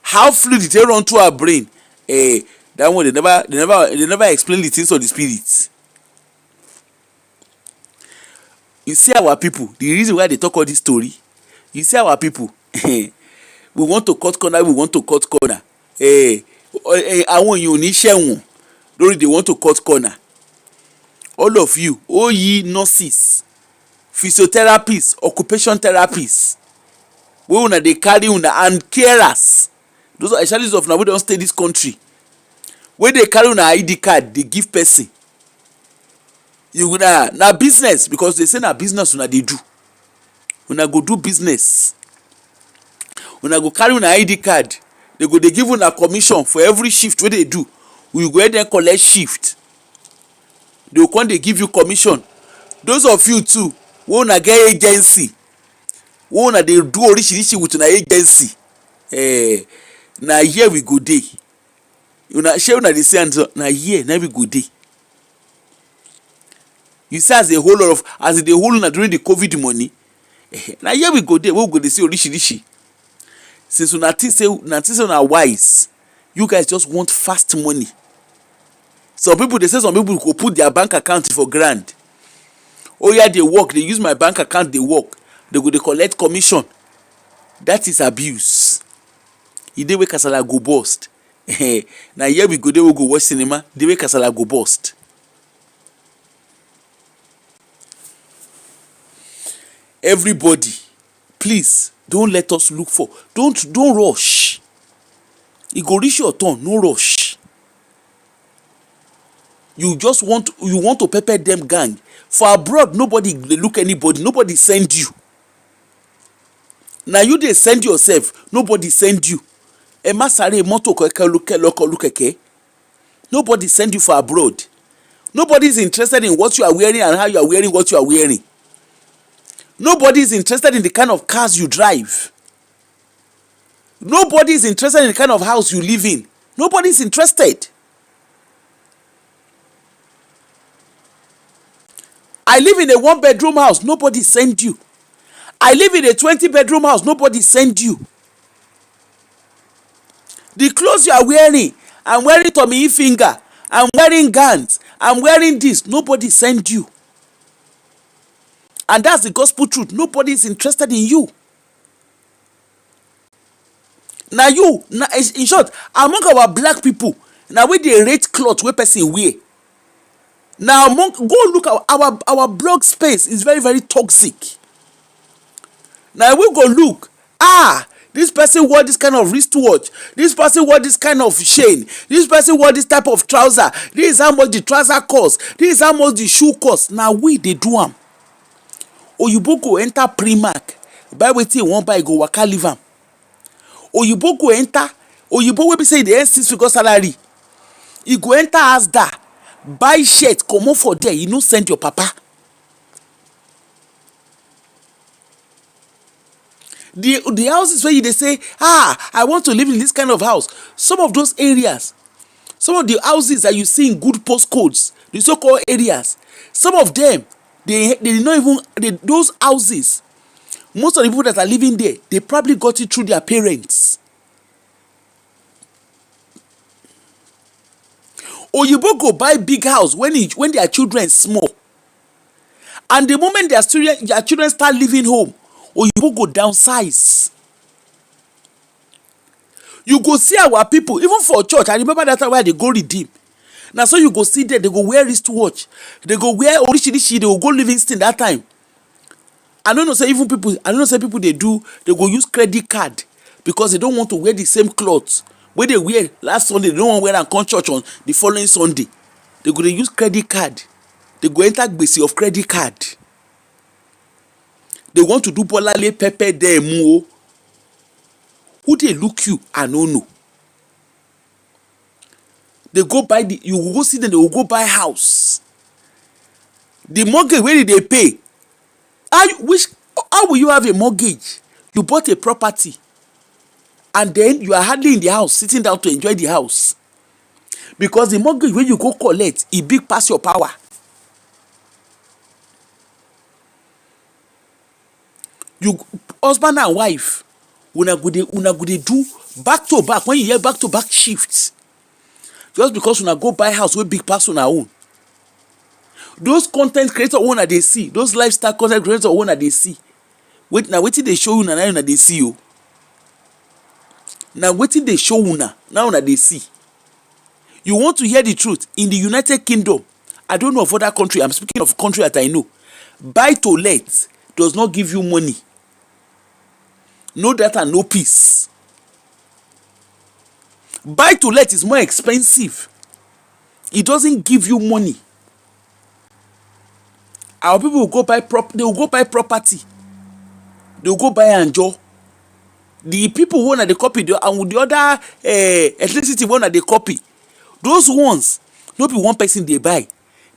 How fluid dey run through her brain? That one they never explain the things of the spirit. You see our people, the reason why they talk all this story, you see our people, we want to cut corner. Àwọn èèyàn ò ní ṣẹ̀wọ̀n lórí they want to cut corner. All of you, all ye nurses, physiotherapists, occupation therapists, wey una dey carry una and carers, those are specialists of una wey don stay this country, wey dey carry una ID card dey give person. You na business, because they say na business una dey do. Una go do business. Una go carry una ID card. They go dey give una commission for every shift wey they do. We go then collect shift. They go come dey give you commission. Those of you too wey una get agency, wey una dey do orishirishi with una agency, na here we go dey. Una shey una dey see am, na here na we go dey. You see as they hold una during the COVID money, na here we go dey, wey we go dey see orishirishi. Since una think say una wise, you guys just want fast money. Some people go put their bank account for ground. Oh yeah, they work, they use my bank account, they work. They go dey collect commission. That is abuse. E dey wey kasala go burst. Na here we go dey, we go watch cinema, the way kasala go burst. Everybody, please, don't let us look for, don't rush. E go reach your turn, no rush. You want to pepper them gang. For abroad, nobody dey look anybody, nobody send you. Na you dey send yourself, nobody send you. Nobody send you for abroad. Nobody is interested in what you are wearing and how you are wearing what you are wearing. Nobody is interested in the kind of cars you drive. Nobody is interested in the kind of house you live in. Nobody is interested. I live in a 1-bedroom house. Nobody send you. I live in a 20-bedroom house. Nobody send you. The clothes you are wearing, I'm wearing Tommy Hilfiger, I'm wearing Gants, I'm wearing this. Nobody send you. And that's the gospel truth. Nobody is interested in you. Now in short, among our black people, now we dey rate cloth wey person wear. Now go look at our blog space is very very toxic. Now we go look, this person wore this kind of wristwatch, this person wore this kind of chain, this person wore this type of trouser, this is how much the trouser cost, this is how much the shoe cost. Now we dey do am. Oyibo go enter Primark, buy wetin you wan buy, go waka leave am. Oyibo go enter, oyibo wey be say e dey earn 6-figure salary, e go enter Asda, buy shirt comot for there, you no send your papa. The houses where you dey say, I want to live in this kind of house, some of those areas, some of the houses that you see in good postcodes, the so-called areas, some of them they not even those houses, most of the people that are living there, they probably got it through their parents. Oyibo go buy big house when their children small, and the moment their children start leaving home, Oyibo go downsize. You go see our people, even for church. I remember that time where they go redeem. Now so you go see there, they go wear wristwatch, they go wear orishirishi, they go Livingston that time. I don't know say people they go use credit card because they don't want to wear the same clothes wey they wear last Sunday. They don't want to wear and come church on the following Sunday. They go use credit card. They go enter gbese of credit card. They want to do bolale pepper them o. Who they look you? I don't know. They go buy you will go see them, they will go buy house. The mortgage, where did they pay? How will you have a mortgage? You bought a property and then you are hardly in the house, sitting down to enjoy the house. Because the mortgage when you go collect, it big pass your power. You husband and wife, una go dey do back to back. When you hear back to back shifts, just because una go buy house wey big pass una own. Those content creator una dey see, those lifestyle content creator una dey see. Na wetin dey show una now una dey see o. Na wetin dey show una now una dey see. You want to hear the truth? In the United Kingdom, I don't know of other country, I'm speaking of country that I know, buy to let does not give you money. No data, no peace. Buy to let is more expensive. It doesn't give you money. Our people will go buy they will go buy property. They will go buy anjo. The people who want the copy, and with the other electricity one that they copy, those ones, not be one person they buy.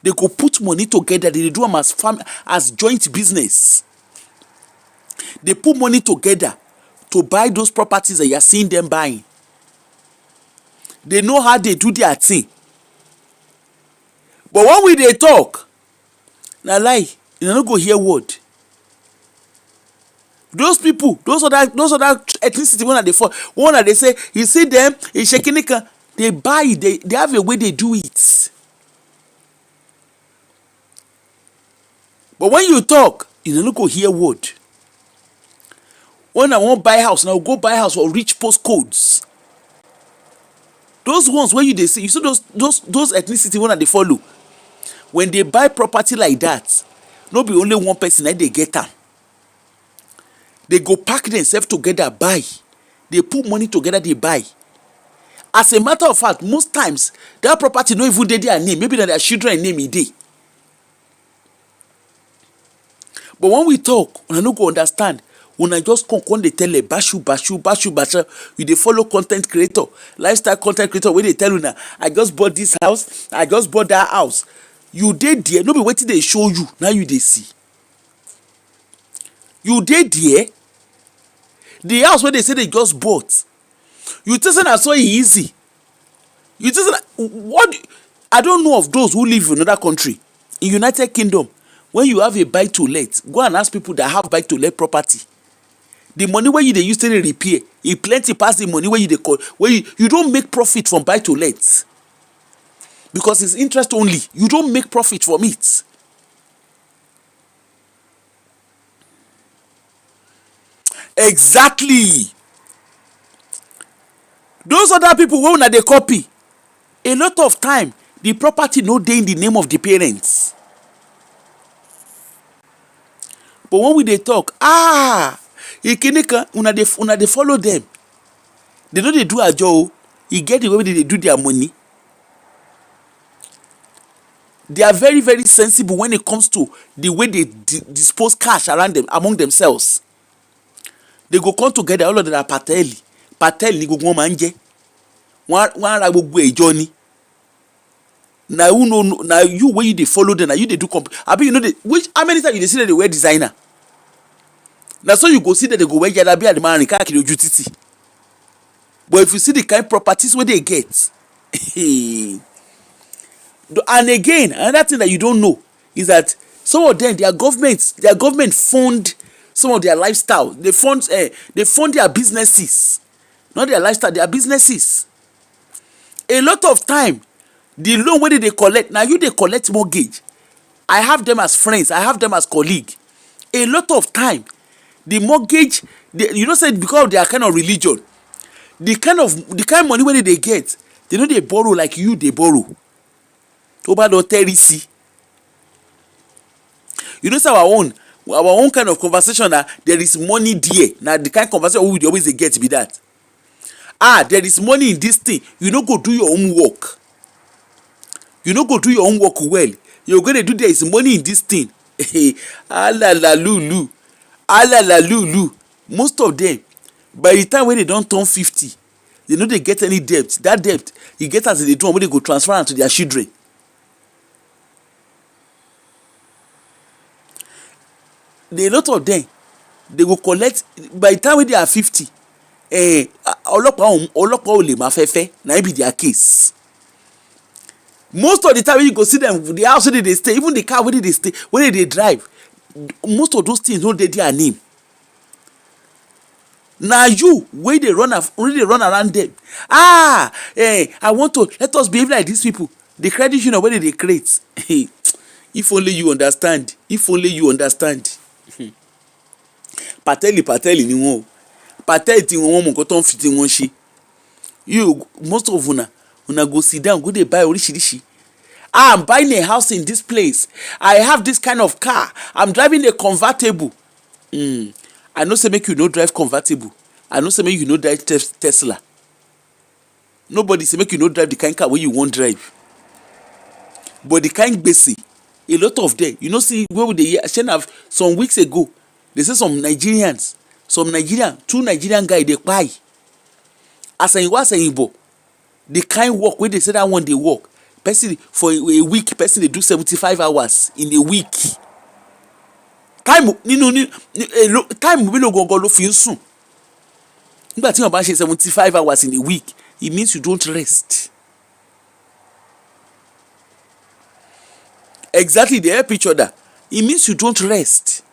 They go put money together. They do them as joint business. They put money together to buy those properties that you are seeing them buying. They know how they do their thing. But when we they talk, na lie, you no go hear word. Those people, those other ethnicity one that they say, you see them in Shekinika, they buy, they have a way they do it. But when you talk, you no go hear word. When I want buy house, now go buy house for rich postcodes. Those ones where they see, you see those ethnicity one that they follow. When they buy property like that, not be only one person that they get them. They go pack themselves together, buy. They put money together, they buy. As a matter of fact, most times that property not even their name. Maybe that their children name it dey. But when we talk, una no go understand. Una just come they tell bashu. You dey follow content creator, lifestyle content creator. When they tell una, I just bought this house, I just bought that house. You dey there, no be wetin they show you. Now you dey see. You dey there. The house where they say they just bought. You tell say na so easy. You tell say what? I don't know of those who live in another country. In United Kingdom, when you have a buy to let, go and ask people that have buy to let property. The money where you they use to repair, it plenty pass the money where you they call where you don't make profit from buy to let. Because it's interest only. You don't make profit from it. Exactly. Those other people who they copy, a lot of time the property no dey in the name of the parents. But when we dey talk, ikini kan una dey follow them. They no dey do ajo o. E get the way they dey do their money. They are very, very sensible when it comes to the way they dispose cash around them, among themselves. They go come together, all of them are pateli ni gbogbo wọn máa ń jẹ. Wọ́n ra gbogbo ẹjọ́ ni. Na who know, na you wey you dey follow them, na you dey do abi you know how many times you dey see them dey wear designer? Na so you go see them dey go wear jalabi and man rìn káàkiri ojú títì. But if you see the kind properties wey they get, and again, another thing that you don't know is that some of them, their government fund some of their lifestyle. They fund their businesses, not their lifestyle, their businesses. A lot of time, the loan wey they collect, now you dey collect mortgage. I have them as friends, I have them as colleague. A lot of time, the mortgage, you know, say because of their kind of religion, the kind money wey they get, they no dey borrow like you dey borrow. Over the terrace. You know, say our own kind of conversation na there is money there. Now the kind of conversation we dey always dey get be that. There is money in this thing. You no go do your own work. You no go do your own work well. You're going to do there is money in this thing. Alalalulu. Most of them, by the time when they don't turn 50, they no dey get any debt. That debt, you get as they do when they go transfer am to their children. A lot of them, they go collect by the time when they are 50. Ọlọ́pàá ò lè máa fẹ́fẹ́, na be their case. Most of the time when you go see them, the house where they stay, even the car where they stay, where they drive, most of those things no dey their name. Na you wey dey run around them. I want to let us behave like these people. The credit union wey they create. If only you understand. If only you understand. Pateli ni wọn o. Pateli tí wọn mọ nǹkan tó ń fi tí wọn ṣe. You most of una go sit down go dey buy oríṣiríṣi. I'm buying a house in this place. I have this kind of car. I'm driving a convertible. I know say make you no drive convertible. I know say make you no drive Tesla. Nobody say make you no drive the kind car wey you wan drive. But the kind gbese, a lot of them, you know, see where they have some weeks ago, they say two Nigerian guy dey kpai. Asẹ̀yìnwá, the kind work wey they say that one dey work. Person for a week, person dey do 75 hours in a week. Time mélòó gangan ló fi ń sùn. Nígbà tí wọ́n bá ṣe 75 hours in a week, it means you don't rest. Exactly, they help each other. It means you don't rest.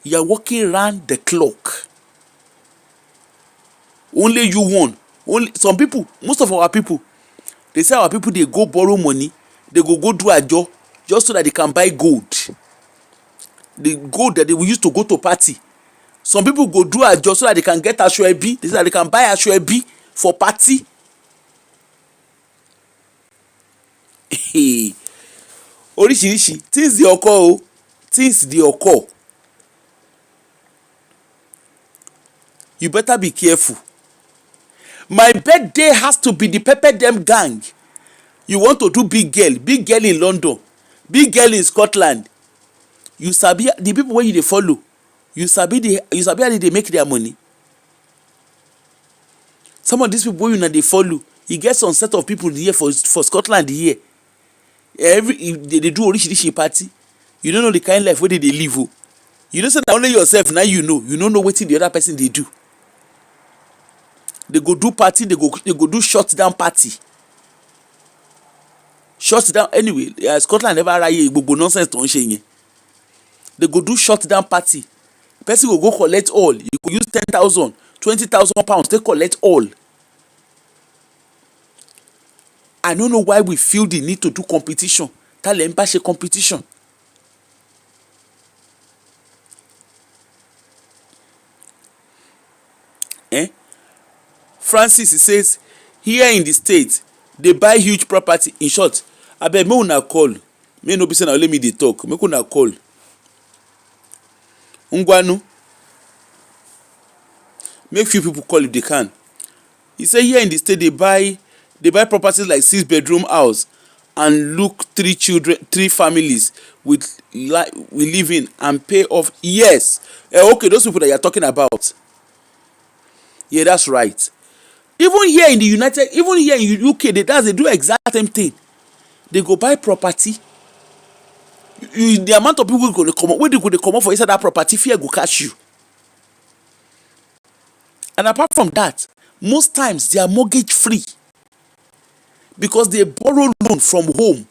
You are working around the clock. Only you won. Only some people, most of our people, they say our people they go borrow money, they go do ajo just so that they can buy gold. The gold that they will use to go to party. Some people go do ajo so that they can get aṣọ-ẹbí. They say that they can buy aṣọ-ẹbí for party. Oríṣiríṣi things dey occur o. Things dey occur. You better be careful. My birthday has to be the pepper dem gang. You want to do big girl in London, big girl in Scotland. You sabi the people wey you dey follow. You sabi how they make their money. Some of these people wey una dey follow, e get some set of people here for Scotland here. They do oríṣiríṣi party. You don't know the kind life wey they live o. You know say na only yourself na you know. You no know wetin the other person dey do. They go do party, they go do shut down party. Shut down anyway. Scotland never ráyè gbogbo nonsense tó ń ṣe yẹn. They go do shut down party. Person go collect all. You go use 10,000, 20,000 pounds to collect all. I don't know why we feel the need to do competition. Ta lẹ ń bá ṣe competition. Francis says, here in the States, They buy huge property. In short, abeg make una call. Make no be say na only me dey talk. Make una call. Ngwanu, make few people call if they can. He say here in the state they buy properties like 6-bedroom house and look 3 families with we live in and pay off. Yes. Okay, those people that you are talking about. Yeah, that's right. Even here in UK, they do exact same thing. They go buy property. The amount of people go dey comot, wey dey go dey comot for inside that property, fear go catch you. And apart from that, most times they are mortgage free because they borrow loan from home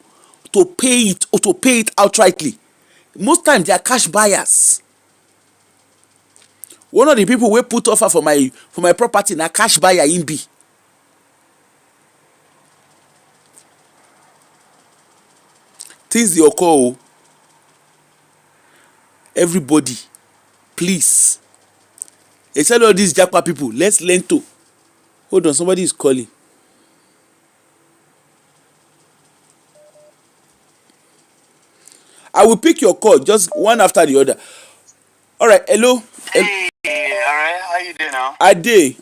to pay it outrightly. Most times they are cash buyers. One of the people wey put offer for my property na cash buyer im be. Things dey occur o. Everybody, please, except all these japa people, let's learn to hold on. Somebody is calling. I will pick your call just one after the other. All right, hello. Hey, alright, how you doing now? I dey.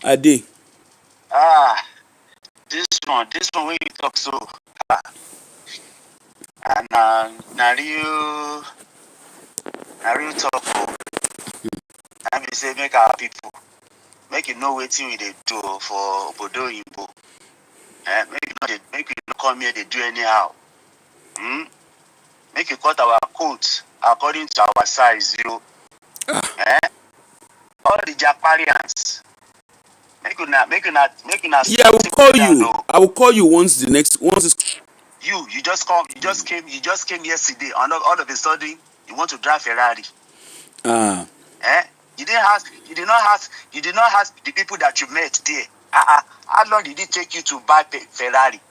This one wey you talk so, and na real talk o. I be say make our people, make you know wetin we dey do for obodo oyinbo. Make you no come here dey do anyhow. Make you cut our coat according to our size, you. All the Japarians. Make una. Yeah, I will call you once You just came yesterday, and all of a sudden you want to drive Ferrari. You did not ask the people that you met there. How long did it take you to buy Ferrari?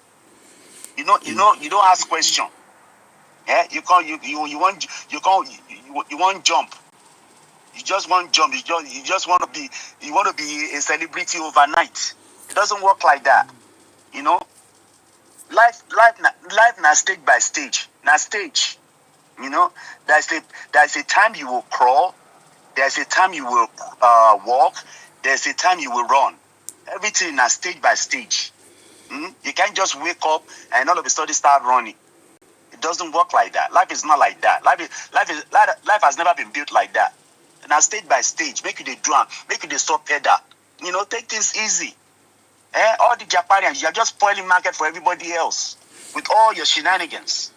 You don't ask question. You want jump. You just want jump. You just want to be a celebrity overnight. It doesn't work like that. You know, life na stage by stage. Na stage. You know, there's a time you will crawl. There's a time you will walk. There's a time you will run. Everything na stage by stage. You can't just wake up and all of a sudden start running. It doesn't work like that. Life is not like that. Life has never been built like that. Now stage by stage, make you dey do am, make you dey stop pedal. You know, take things easy. All the Japanians, you are just spoiling market for everybody else with all your shenanigans.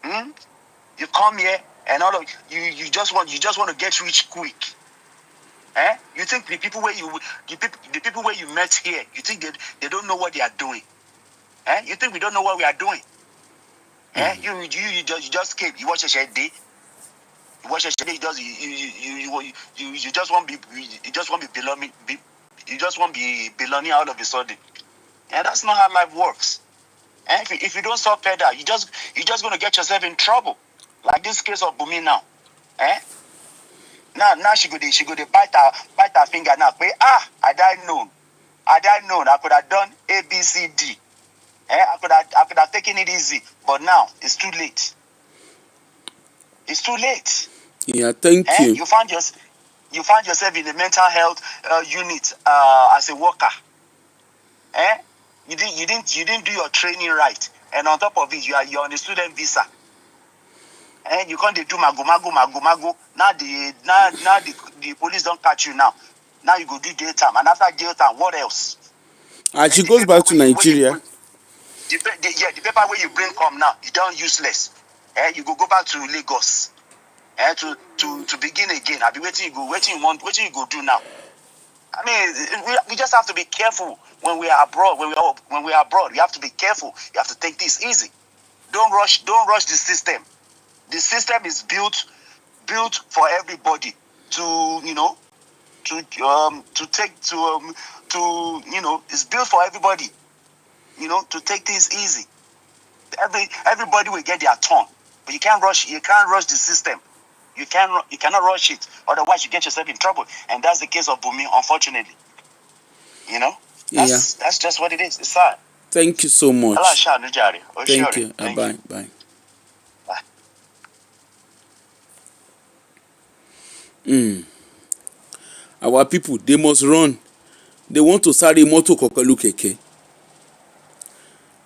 You come here and all of you just want to get rich quick. You think the people where you met here, you think they don't know what they are doing? You think we don't know what we are doing? You just came. You watch a shed day. You watch a shed day. You just want to be belonging. You just want to be belonging all of a sudden. And that's not how life works. If you don't solve pedal, you just going to get yourself in trouble. Like this case of Bumi now. Now she go to bite her finger now. Had I known, I could have done A, B, C, D. I could have taken it easy, but now it's too late. It's too late. Yeah, thank you. You found yourself in the mental health unit as a worker. You didn't do your training right, and on top of it, you're on a student visa. You can't do mago. Now the police don't catch you now. Now you go do jail time, and after jail time, what else? And she goes back to Nigeria. The paper where you bring come now, you don't useless. You go back to Lagos. To begin again. I be waiting you go do now. I mean, we just have to be careful when we are abroad. When we are abroad, we have to be careful. You have to take this easy. Don't rush the system. The system is built for everybody to it's built for everybody, to take things easy. Everybody will get their turn, but you can't rush the system. You cannot rush it, otherwise you get yourself in trouble, and that's the case of Bumi, unfortunately. That's just what it is. It's sad. Thank you so Allah much. ṣàánú jàre. Ó ṣé Thank ọ̀rẹ́. you. Thank you. Bye. Bye. Bye. Our people, they must run. They want to sáré mọ́tò kọ̀kọ́lù kẹ̀kẹ́.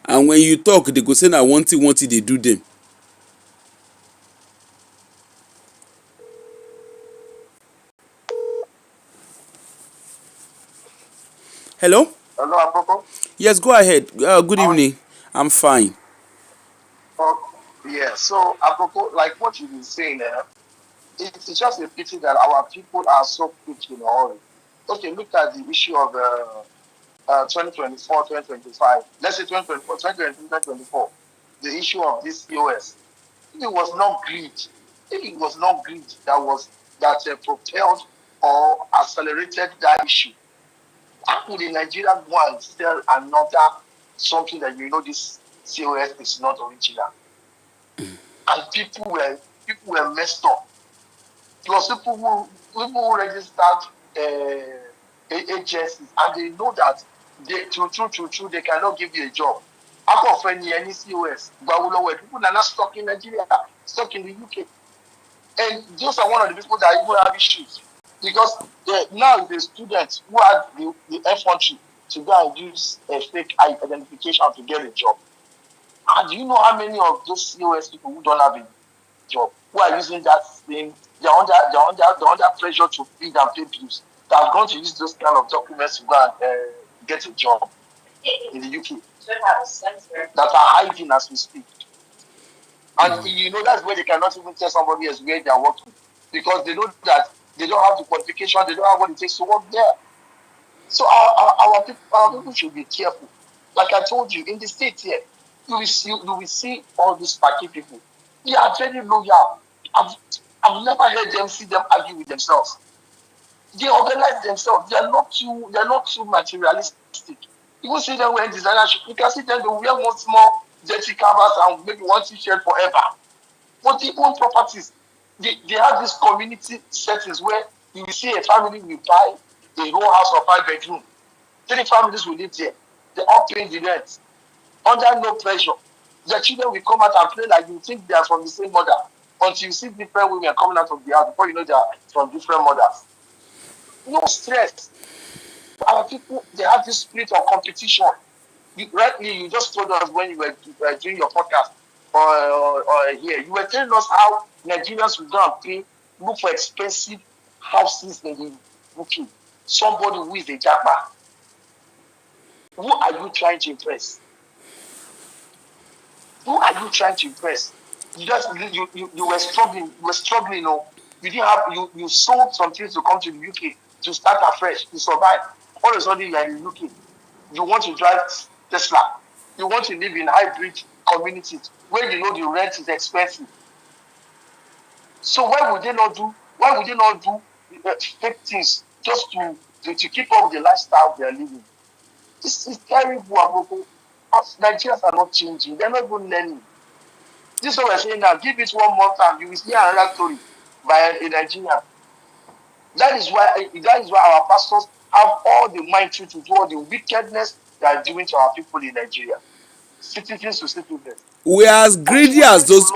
And when you talk, they go say na one thing they do them. Hello? Hello, Apoko. Yes, go ahead. Good evening. I'm fine. Yeah, so Apoko, like what you've been saying there, it's just a pity that our people are so quick in a hurry. Okay, look at the issue of 2024, 2025. Let's say 2024, 2023, 2024. The issue of this COS. If it was not greed that propelled or accelerated that issue, how could a Nigerian go and sell another something that this COS is not original? And people were messed up. Plus people who registered agencies and they know that they true they cannot give you a job. Out of any COS, but people are not stuck in Nigeria, stuck in the UK. And those are one of the people that even have issues. Because now the students who had the infantry to go and use a fake identification to get a job. And do you know how many of those COS people who don't have a job, who are using that thing, they're under pressure to feed and pay bills, that are going to use those kind of documents to go and get a job in the UK, that are hiding as we speak. And that's where they cannot even tell somebody else where they are working, because they know that they don't have the qualification, they don't have what it takes to work there. So our people should be careful. Like I told you, in the state here, you will see all these party people. They are very loyal. I've never heard them see them argue with themselves. They organize themselves. They are not too materialistic. You see them wearing designer shoes. You can see them, they wear one small dirty canvas and maybe one t-shirt forever. But they own properties. They have these community settings where you will see a family will buy a whole house of 5 bedrooms. 3 families will live there. They all paying the rent under no pressure. The children will come out and play like you think they are from the same mother, until you see different women coming out of the house before you know they are from different mothers. No stress. Our people, they have this spirit of competition. You just told us when you were doing your podcast or here, you were telling us how Nigerians will go and look for expensive houses in the UK. Somebody who is a japa. Who are you trying to impress? Who are you trying to impress? You were struggling. You were struggling. You didn't have. You sold some things to come to the UK to start afresh, to survive. All of a sudden you are in the UK. You want to drive Tesla. You want to live in hybrid communities where the rent is expensive. So why would they not do fake things just to keep up the lifestyle they are living? This is terrible. Nigerians are not changing. They're not even learning. This is what we're saying now. Give it 1 more time. You will see another story by a Nigerian. That is why our pastors have all the mind to do all the wickedness they are doing to our people in Nigeria. Citizens to citizens. We are as greedy as those.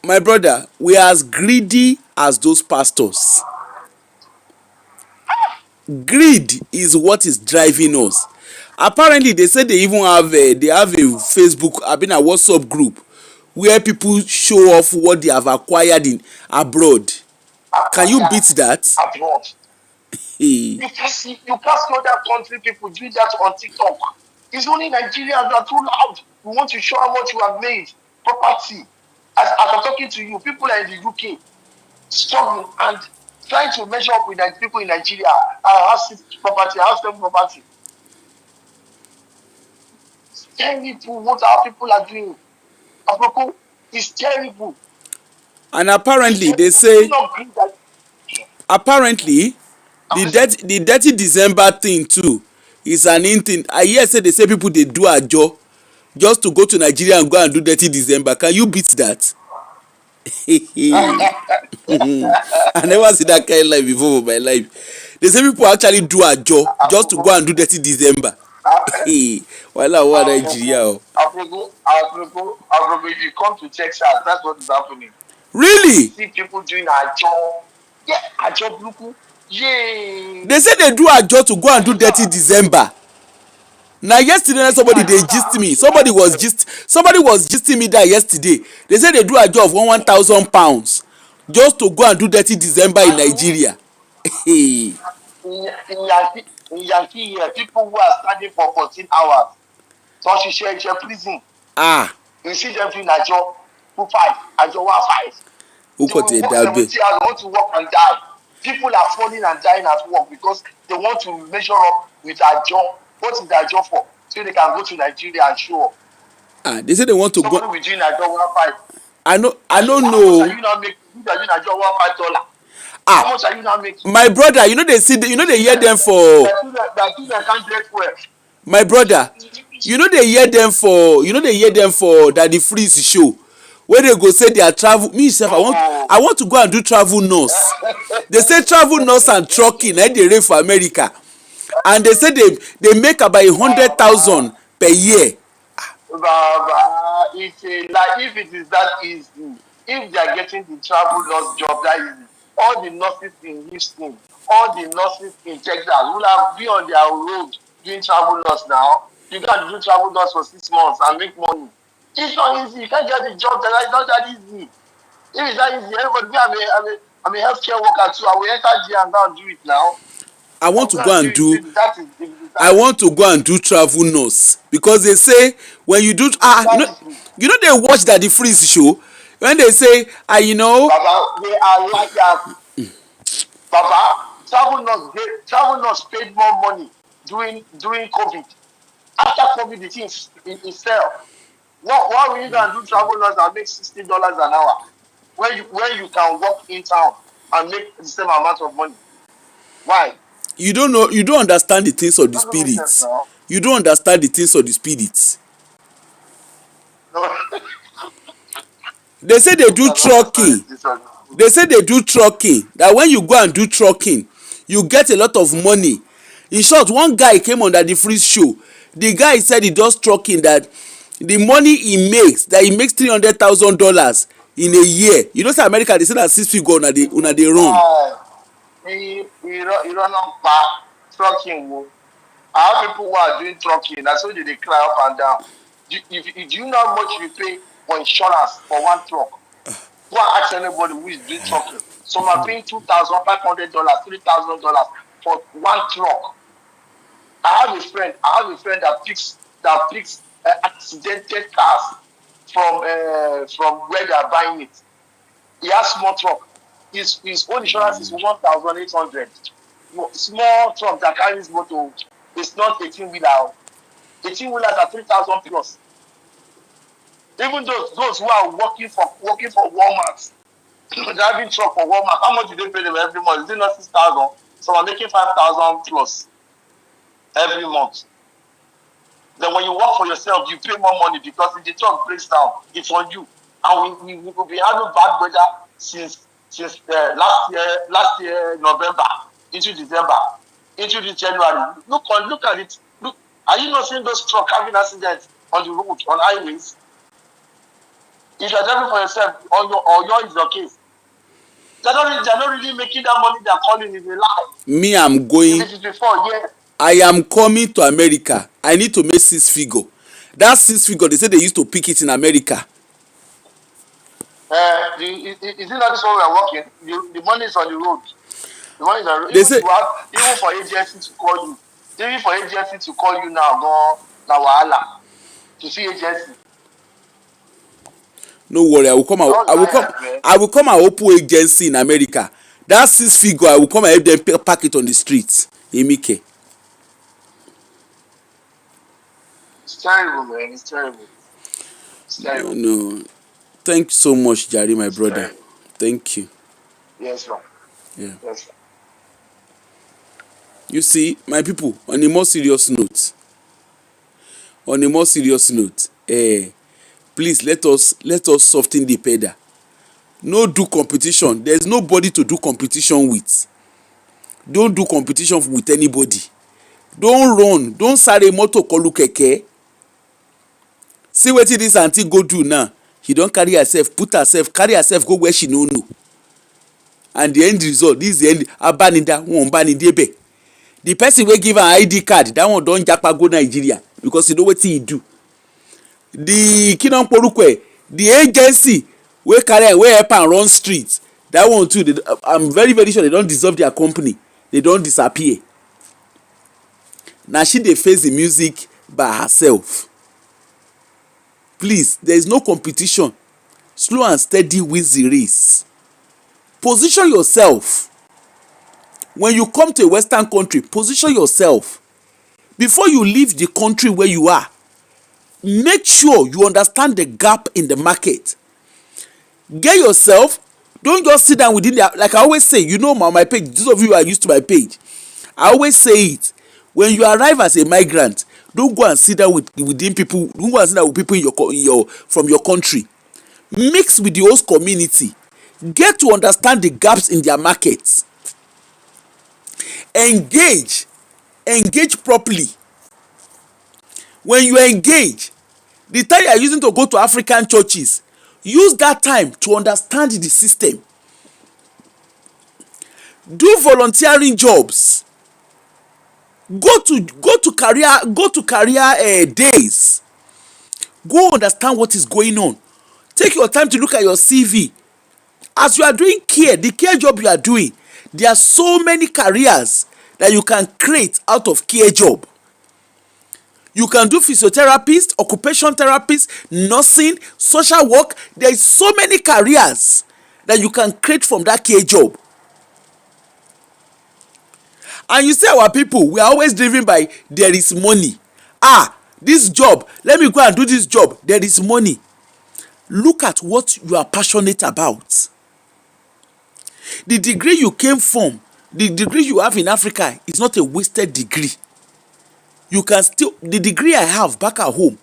My brother, we are as greedy as those pastors. Greed is what is driving us. Apparently, they say they even have a Facebook, a WhatsApp group where people show off what they have acquired in abroad. Can you beat that? Abroad. You can't see other country people doing that on TikTok. It's only Nigerians that are too loud. You want to show how much you have made. Property. As I'm talking to you, people are in the UK struggling and trying to measure up with people in Nigeria. I have 6 property, I have 7 property. It's terrible what our people are doing. Apropos, it's terrible. And apparently, they say, apparently, the dirty December thing too is an in thing. I hear say they say people they do ajo just to go to Nigeria and go and do dirty December. Can you beat that? I never see that kind of life before in my life. They say people actually do ajo just to go and do dirty December. Wàhálà wà Nàìjíríà o. If you come to Texas, that's what is happening. You Really? see people doing a job. Yeah, a job, look. Yay. They say they do ajo to go and do dirty December. Now yesterday somebody they gist me. Somebody was gisting me that yesterday. They say they do ajo of 1,000 pounds just to go and do dirty December in Nigeria. Hey. In Yankee here, people who are standing for 14 hours. So she share prison. Ah. You see them doing a job, 2-5, a job 1-5. Who They got will a work dab? 70 hours, they want to work and die. People are falling and dying at work because they want to measure up with a job. What is their job for? So they can go to Nigeria and show up. Ah, they say they want to Somebody go. will doing a job 1-5. I don't How much know. are you now making? You are doing a job $1-5. Ah, how much are you now making? My brother, you know they see, you know they hear them for. That can't get well. My brother, you know they hear them for. You know they hear them for that the freeze show, where they go say they are travel. Me sef, I want to go and do travel nurse. They say travel nurse and trucking, they rate for America, and they say they make about 100,000 per year. It's like if it is that easy, if they are getting the travel nurse job that easy, all the nurses in Houston, all the nurses in Texas will have been on their road doing travel nurse now. You can't do travel nurse for 6 months and make money. It's not easy. You can't get the job that is not that easy. If it's that easy, everybody, I'm a healthcare worker too. I will enter there and go and do it now. I want to go and do. That is I want to go and do travel nurse because they say when you do you know they watch that the freeze show when they say you know. Baba, they are like that. Baba, travel nurse paid more money during COVID. After COVID, the thing it fell. Why will you go and do travel nurse and make $60 an hour when you can work in town and make the same amount of money? Why? You don't know. You don't understand the things of the spirits. You don't understand the things of the spirits. No. They say they do trucking. They say they do trucking. That when you go and do trucking, you get a lot of money. In short, one guy came on that the freeze show. The guy said he does trucking that the money he makes $300,000 in a year. You know, say America they say that 6 figure una they run. You run up back trucking. How people who are doing trucking, that's why they cry up and down. Do you know how much you pay for insurance for one truck? Go and ask anybody who is doing trucking. Some are paying $2,500, $3,000 for one truck. I have a friend that picks accidented cars from where they are buying it. He has small truck. His own insurance is 1,800. Small truck that carries motor. It's not 18-wheeler. 18-wheelers are 3,000 plus. Even those who are working for Walmart, driving truck for Walmart, how much do they pay them every month? Is it not 6,000? So I'm making 5,000 plus every month. Then when you work for yourself, you pay more money because if the truck breaks down, it's on you. And we will be having bad weather since last year November into December into this January. Look at it. Look, are you not seeing those trucks having accidents on the road, on highways? If you're driving for yourself, or yours is your case, they're not really making that money they're calling is a lie. Me, I'm going. This is before, yeah. I am coming to America. I need to make 6 figure. That 6 figure, they say they used to pick it in America. Is it not this one we are working? The money is on the road. The money is on the road. They say, even for agency to call you. Even for agency to call you now, go na wahala. To see agency. No worry, I will come and open agency in America. That 6 figure, I will come and help them pack it on the streets. Emike. It's terrible, man. It's terrible. It's terrible. No. Thank you so much, Jari, my brother. Terrible. Thank you. Yes, sir. Yeah. Yes, sir. You see, my people, on a more serious note, please let us soften the pedal. No do competition. There's nobody to do competition with. Don't do competition with anybody. Don run, don sare motor kọlu keke. See wetin dis aunty go do now. She don carry herself, carry herself go where she no know. And the end result, this is the end. Abanida wọn bá ní débẹ̀. The person wey give am ID card, that one don japa go Nigeria because you know wetin he do. The kingdom porukwe, the agency wey carry wey help am run street, that one too, I'm very very sure they don dissolve their company. They don disappear. Na she dey face the music by herself. Please, there is no competition. Slow and steady wins the race. Position yourself. When you come to a Western country, position yourself. Before you leave the country where you are, make sure you understand the gap in the market. Get yourself, don't just sit down within the, like I always say, you know my page, those of you who are used to my page, I always say it. When you arrive as a migrant, don't go and sit down within people, don't go and sit down with people in your from your country. Mix with the host community. Get to understand the gaps in their markets. Engage properly. When you engage, the time you are using to go to African churches, use that time to understand the system. Do volunteering jobs. Go to career days. Go understand what is going on. Take your time to look at your CV. As you are doing care, the care job you are doing, there are so many careers that you can create out of care job. You can do physiotherapist, occupation therapist, nursing, social work. There is so many careers that you can create from that care job. And you see our people, we are always driven by there is money. This job, let me go and do this job. There is money. Look at what you are passionate about. The degree you came from, the degree you have in Africa is not a wasted degree. You can still, the degree I have back at home,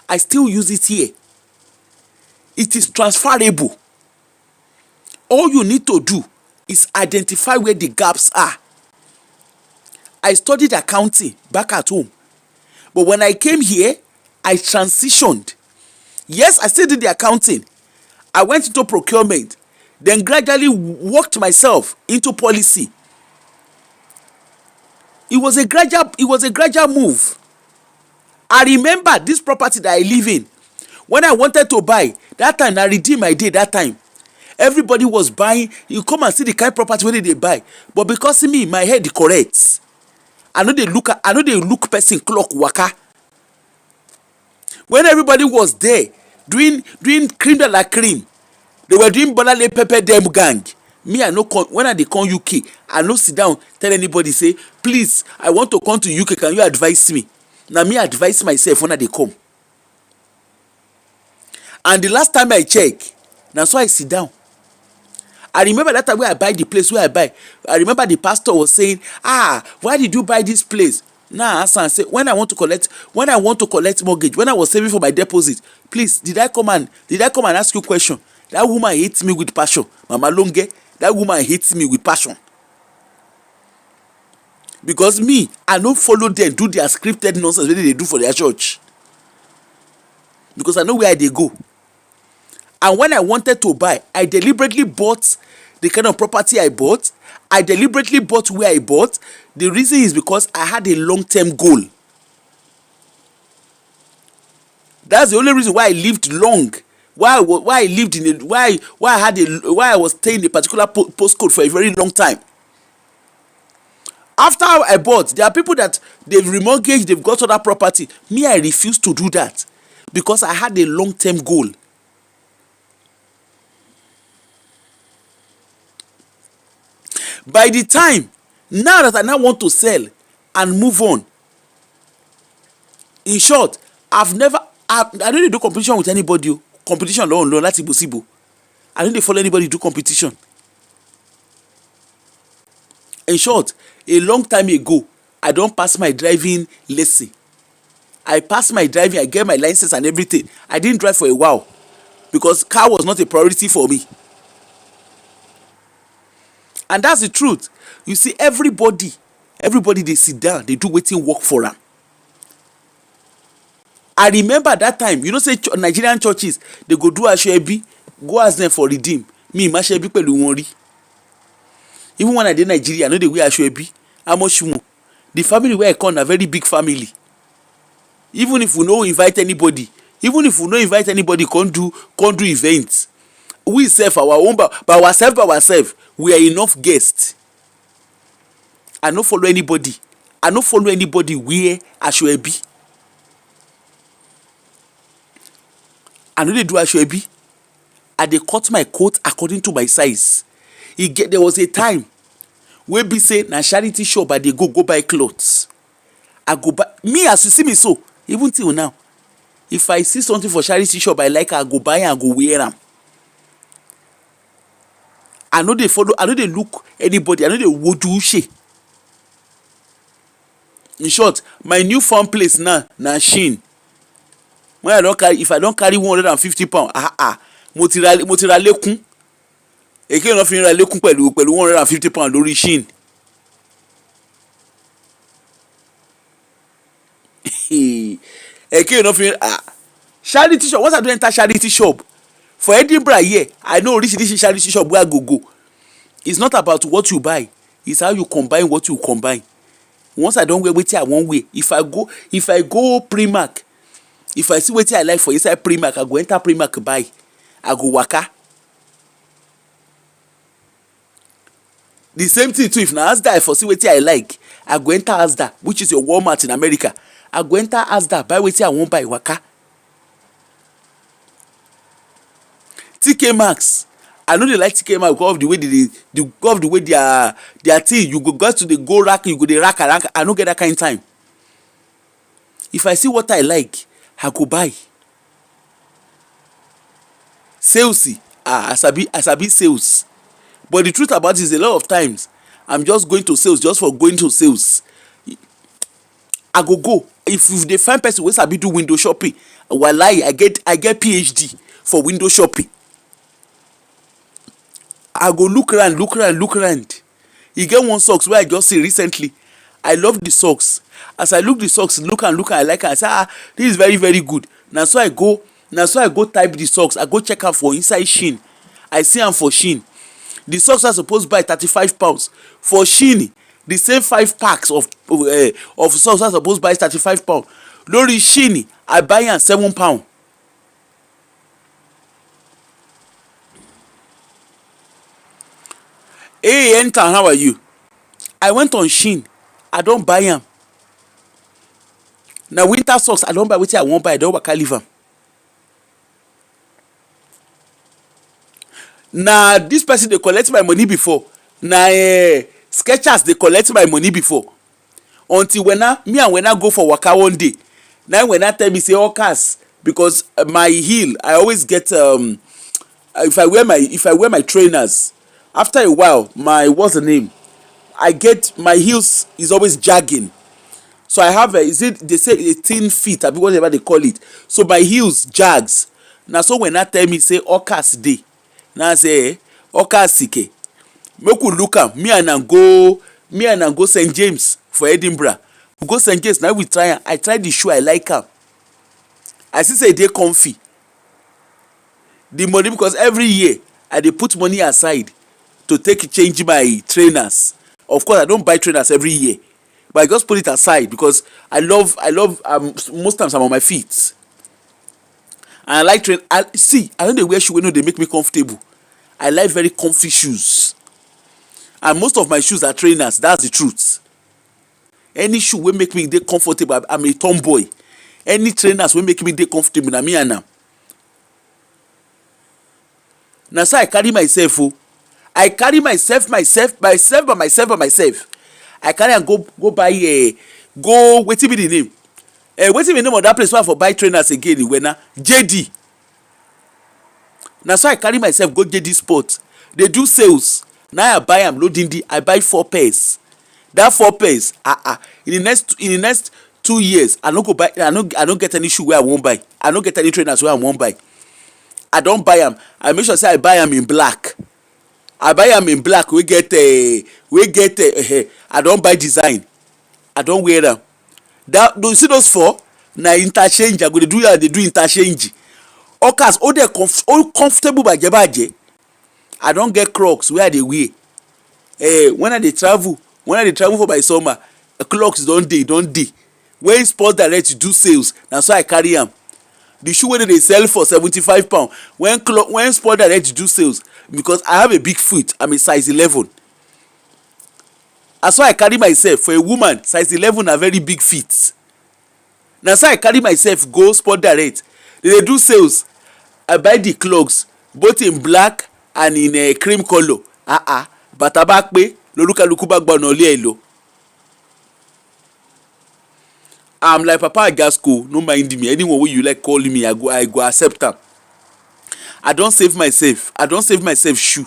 I still use it here. It is transferable. All you need to do is identify where the gaps are. I studied accounting back at home. But when I came here, I transitioned. Yes, I still did the accounting. I went into procurement, then gradually worked myself into policy. It was a gradual move. I remember this property that I live in. When I wanted to buy, that time I redeemed my day that time. Everybody was buying. You come and see the kind of property where they buy. But because me, my head is correct. I know they look person clock waka. When everybody was there doing cream de la cream, they were doing bolale pepper dem gang. Me, I no come, when I dey come UK, I no sit down tell anybody say, please, I want to come to UK, can you advise me? Now me advise myself when I dey come. And the last time I check, na so I sit down. I remember that time where I buy the place where I buy. I remember the pastor was saying, why did you buy this place? Now I answer and say, when I want to collect mortgage, when I was saving for my deposit, please, did I come and ask you a question? That woman hates me with passion. Mama Longe, that woman hates me with passion. Because me, I don't follow them, do their scripted nonsense wey they do for their church. Because I know where they go. And when I wanted to buy, I deliberately bought the kind of property I bought. I deliberately bought where I bought. The reason is because I had a long-term goal. That's the only reason why I lived long. Why I lived in a why I was staying in a particular postcode for a very long time. After I bought, there are people that they've remortgaged, they've got other property. Me, I refused to do that because I had a long-term goal. By the time, now that I now want to sell and move on, in short, I don't do competition with anybody. Competition alone, that's impossible. I don't follow anybody do competition. In short, a long time ago, I don't pass my driving lesson. I passed my driving, I get my license and everything. I didn't drive for a while because car was not a priority for me. And that's the truth. You see, everybody everybody dey sit down dey do wetin work for am. I remember that time, you know say Nigerian churches dey go do asoebi, go ask them for redeem. Me ma ṣe ẹbí pẹ̀lú wọn rí. Even when I dey Nigeria I no dey wear asoebi. Amosumo, the family wey I come na very big family. Even if we no invite anybody come do event, we sef our own by ourselves we are enough guests. I no follow anybody wear asoebi. I no dey do asoebi. I dey cut my coat according to my size. There was a time wey be say na charity shop I dey go buy clothes. I go buy, me as you see me so, even till now, if I see something for charity shop I like, I go buy am, I go wear am. I no dey look anybody, I no dey woju shey. In short, my new farm place now na Shein. When if I don carry £150, mo ti ra lekun. Èké no fi ra lekun pẹ̀lú £150 lórí Shein. Èké no fi charity shop. Once I don enter charity shop for Edinburgh here, I know oríṣiríṣi charity shop wey I go. It's not about what you buy, it's how you combine what you combine. Once I don wear wetin I wan wear, if I go Primark, if I see wetin I like for inside Primark, I go enter Primark buy. I go waka. The same thing too, if na Asda I for see wetin I like, I go enter Asda, which is your Walmart in America. I go enter Asda buy wetin I wan buy, waka. TK Maxx, I no dey like TK Maxx because of the way their thing, you go got to dey go rack, you go dey rack. I no get that kind time. If I see what I like, I go buy. Salesy, I sabi sales. But the truth about it is a lot of times I'm just going to sales just for going to sales. I go. If they find person wey sabi do window shopping, wallahi I get PhD for window shopping. I go look around. E get one socks wey I just see recently. I love the socks. As I look the socks, look, I like it. I say, this is very, very good. Na so I go type the socks. I go check am for inside Shein. I see am for Shein. The socks are supposed to buy £35. For Shein, the same 5 packs of socks are supposed to buy £35. Lórí Shein, I buy am £7. Hey, enter, how are you? I went on Shein. I don buy am. Na winter socks I don buy wetin I wan buy, I don waka leave am. Na this person dey collect my money before. Na Skechers dey collect my money before. Until me and Wena go for waka one day. Na Wena tell me say Okas, because my heel, I always get if I wear my trainers, after a while what's the name? My heels is always jagging. So I have they say 18 feet, abi whatever they call it. So my heels jags. Na so Wena tell me say Okas dey. Now I say Okas sike. Make we look am. Me and am go St. James for Edinburgh. We go St. James, now we try am. I try the shoe, I like am. I see say e dey comfy. The money, because every year I dey put money aside to take change my trainers. Of course I don't buy trainers every year, but I just put it aside because I love most times I'm on my feet. And I like I don't dey wear shoe wey no dey make me comfortable. I like very comfy shoes. And most of my shoes are trainers, that's the truth. Any shoe wey make me dey comfortable, I'm a tomboy. Any trainers wey make me dey comfortable, na me and am. Na so I carry myself I carry myself by myself. I carry am go buy wetin be the name? Wetin be the name of that place where I for buy trainers again? Wena JD. Na so I carry myself go JD Sport. They do sales. Now I buy am loading I buy 4 pairs. That 4 pairs, in the next 2 years, I no go buy. I no get any shoe where I won't buy. I no get any trainers where I won't buy. I don't buy am. I make sure say I buy am in black. I buy am in black. We get I don't buy design. I don wear am. That you see those 4 na interchange I go dey do how dey do interchange. Hawkers o dey comfortable baje. I don get Crocs wey I dey wear. When I dey travel for my summer, clocks don dey. When Sports Direct do sales, na so I carry am. The shoe wey dey sell for £75, when Sports Direct do sales, because I have a big foot, I'm a size 11. Na so I carry myself. For a woman, size 11 na very big feet. Na so I carry myself go Sports Direct. They dey do sales. I buy the clogs both in black and in cream colour. Bàtà bá pé lolúkálùkù bá gba ọ̀nà ilé ẹ̀ lọ. I'm like Papa Ajasko, no mind me. Anyone wey you like call me, I go accept am. I don save myself shoe.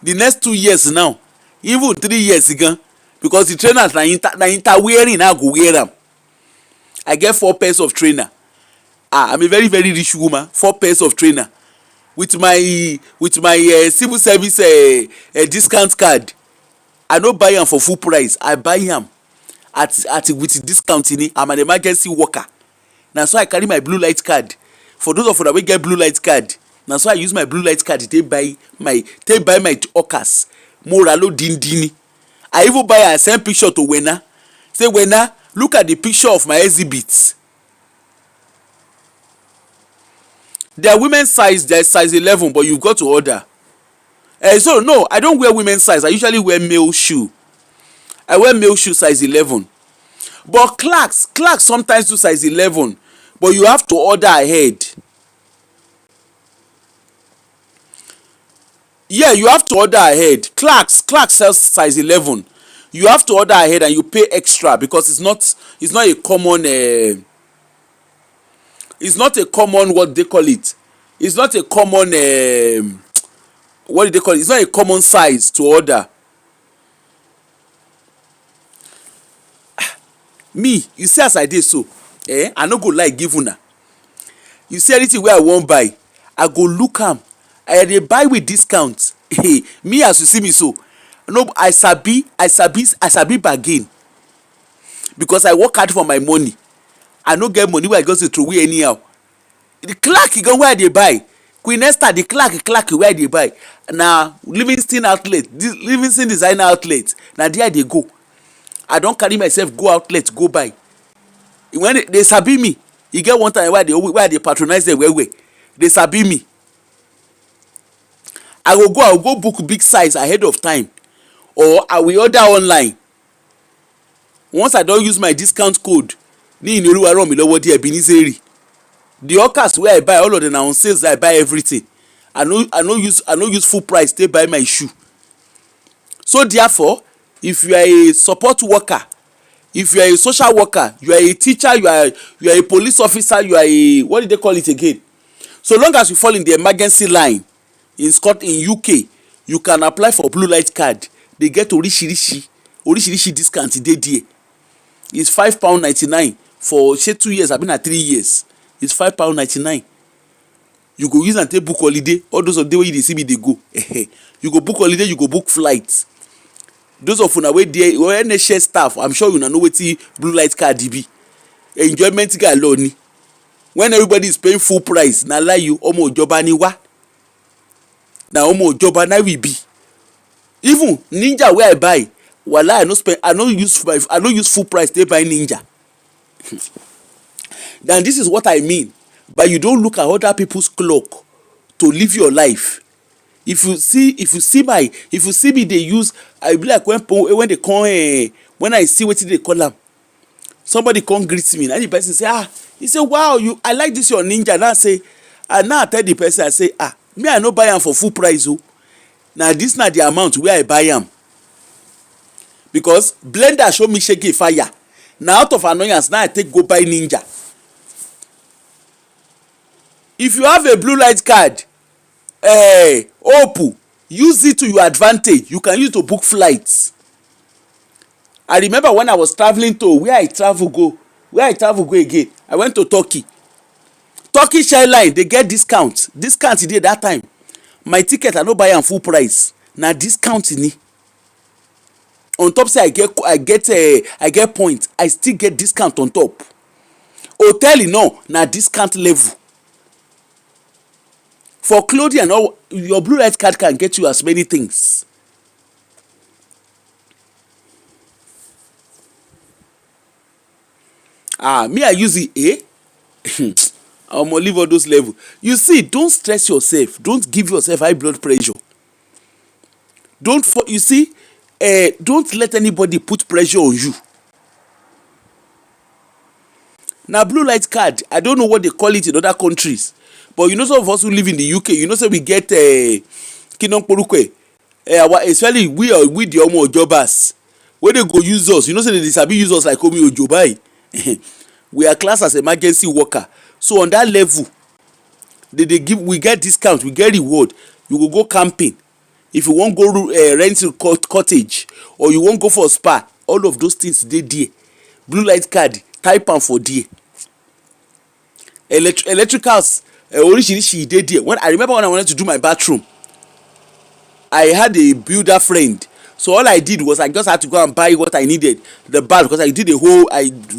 The next 2 years now, even 3 years gan, because the trainers na inter wearing, I go wear am. I get 4 pairs of trainer. I'm a very very rich woman. 4 pairs of trainer with my civil service discount card. I no buy am for full price. I buy am at with discount in it. I'm an emergency worker. Na so I carry my blue light card. For those of una wey get blue light card, na so I use my blue light card take buy my hawkers. Mo ra lo dindini. I even buy and send picture to Wena. Say Wena, look at the picture of my exhibits. Their women's size, they're size 11, but you've got to order. So no, I don't wear women's size. I usually wear male shoe. I wear male shoe size 11. But Clarks sometimes do size 11, but you have to order ahead. Yeah, you have to order ahead. Clarks sells size 11. You have to order ahead and you pay extra because it's not a common what they call it. It's not a common what do they call it? It's not a common size to order. Me, you see as I dey so, I no go like give una. You see anything wey I wan buy, I go look am. I dey buy with discount. Me as you see me so, no, I sabi bargain because I work hard for my money. I no get money wey I just dey throw away anyhow. The Clark gan wey I dey buy, Queen Esther, the Clark wey I dey buy na Livingston designer outlet. Na there I dey go. I don carry myself go outlet go buy. When they sabi me, e get one time wey I dey patronize them well. They sabi me. I will go book big size ahead of time, or I will order online. Once I don use my discount code, ní ìníolúwa ràn mí lọ́wọ́ díẹ̀ Ebenezeri. The hawkers wey I buy, all of them na on sales. I buy everything. I no use full price take buy my shoe. So therefore, if you are a support worker, if you are a social worker, you are a teacher, you are a police officer, you are a, what do they call it again? So long as you fall in the emergency line in UK, you can apply for blue light card. They get oríṣiríṣi discount dey there. It's £5.99 for say 2 years. I been at 3 years. It's £5.99. You go use and take book holiday. All those of the way you dey see me dey go. You go book holiday, you go book flights. Those of una wey dey NHS staff, I'm sure una know wetin blue light card be. Enjoyment galore ni. When everybody is paying full price, na lie you, ọmọ ìjọba ni wá. Na ọmọ ìjọba na we be. Even Ninja wey I buy, wala I no use full price take buy Ninja. Then this is what I mean. But you don't look at other people's clock to live your life. If you see me they use, I be like when they come when I see wetin they call am, somebody come greet me and the person say he say wow, I like this your Ninja. Now I tell the person, I say me I no buy am for full price o. Now this na the amount wey I buy am. Because blender show me shege fire. Now out of annoyance, now I take go buy Ninja. If you have a blue light card, Oppo, use it to your advantage. You can use it to book flights. I remember when I was traveling to where I travel go again. I went to Turkey. Turkish Airlines, they get discount dey that time. My ticket I no buy am full price. Na discount ni. on top say I get point, I still get discount on top. Hotel no na discount level. For clothing and all, your blue light card can get you as many things. Me I use it, I'm gonna leave all those level. You see, don't stress yourself. Don't give yourself high blood pressure. Don't let anybody put pressure on you. Now blue light card, I don't know what they call it in other countries, but you know some of us who live in the UK, you know say we get kinong porukwe, especially we the omo jobbers, where they go use us, you know say they sabi use us like omi ojobai. We are classed as emergency worker, so on that level we get discount, we get reward. You go camping, if you wan go rent a cottage, or you wan go for spa, all of those things dey there. Blue light card, type am for there. Electricals, orishirishi dey there. When I remember when I wanted to do my bathroom, I had a builder friend, so all I did was I just had to go and buy what I needed, the bath, because I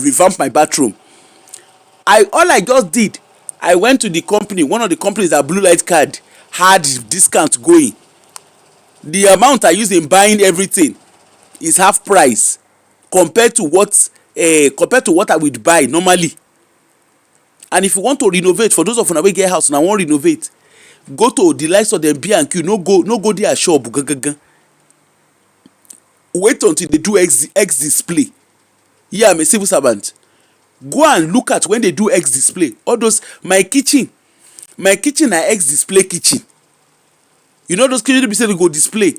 revamped my bathroom. All I just did, I went to the company, one of the companies that blue light card had discount going. The amount I used in buying everything is half price compared to what I would buy normally. And if you want to renovate, for those of una wey get house and wan renovate, go to the likes of dem B&Q, no go there shop gangan. Wait until they do X display. Yeah, I'm a civil servant. Go and look at when they do X display. All those my kitchen na X display kitchen. You know those kitchen be say they go display.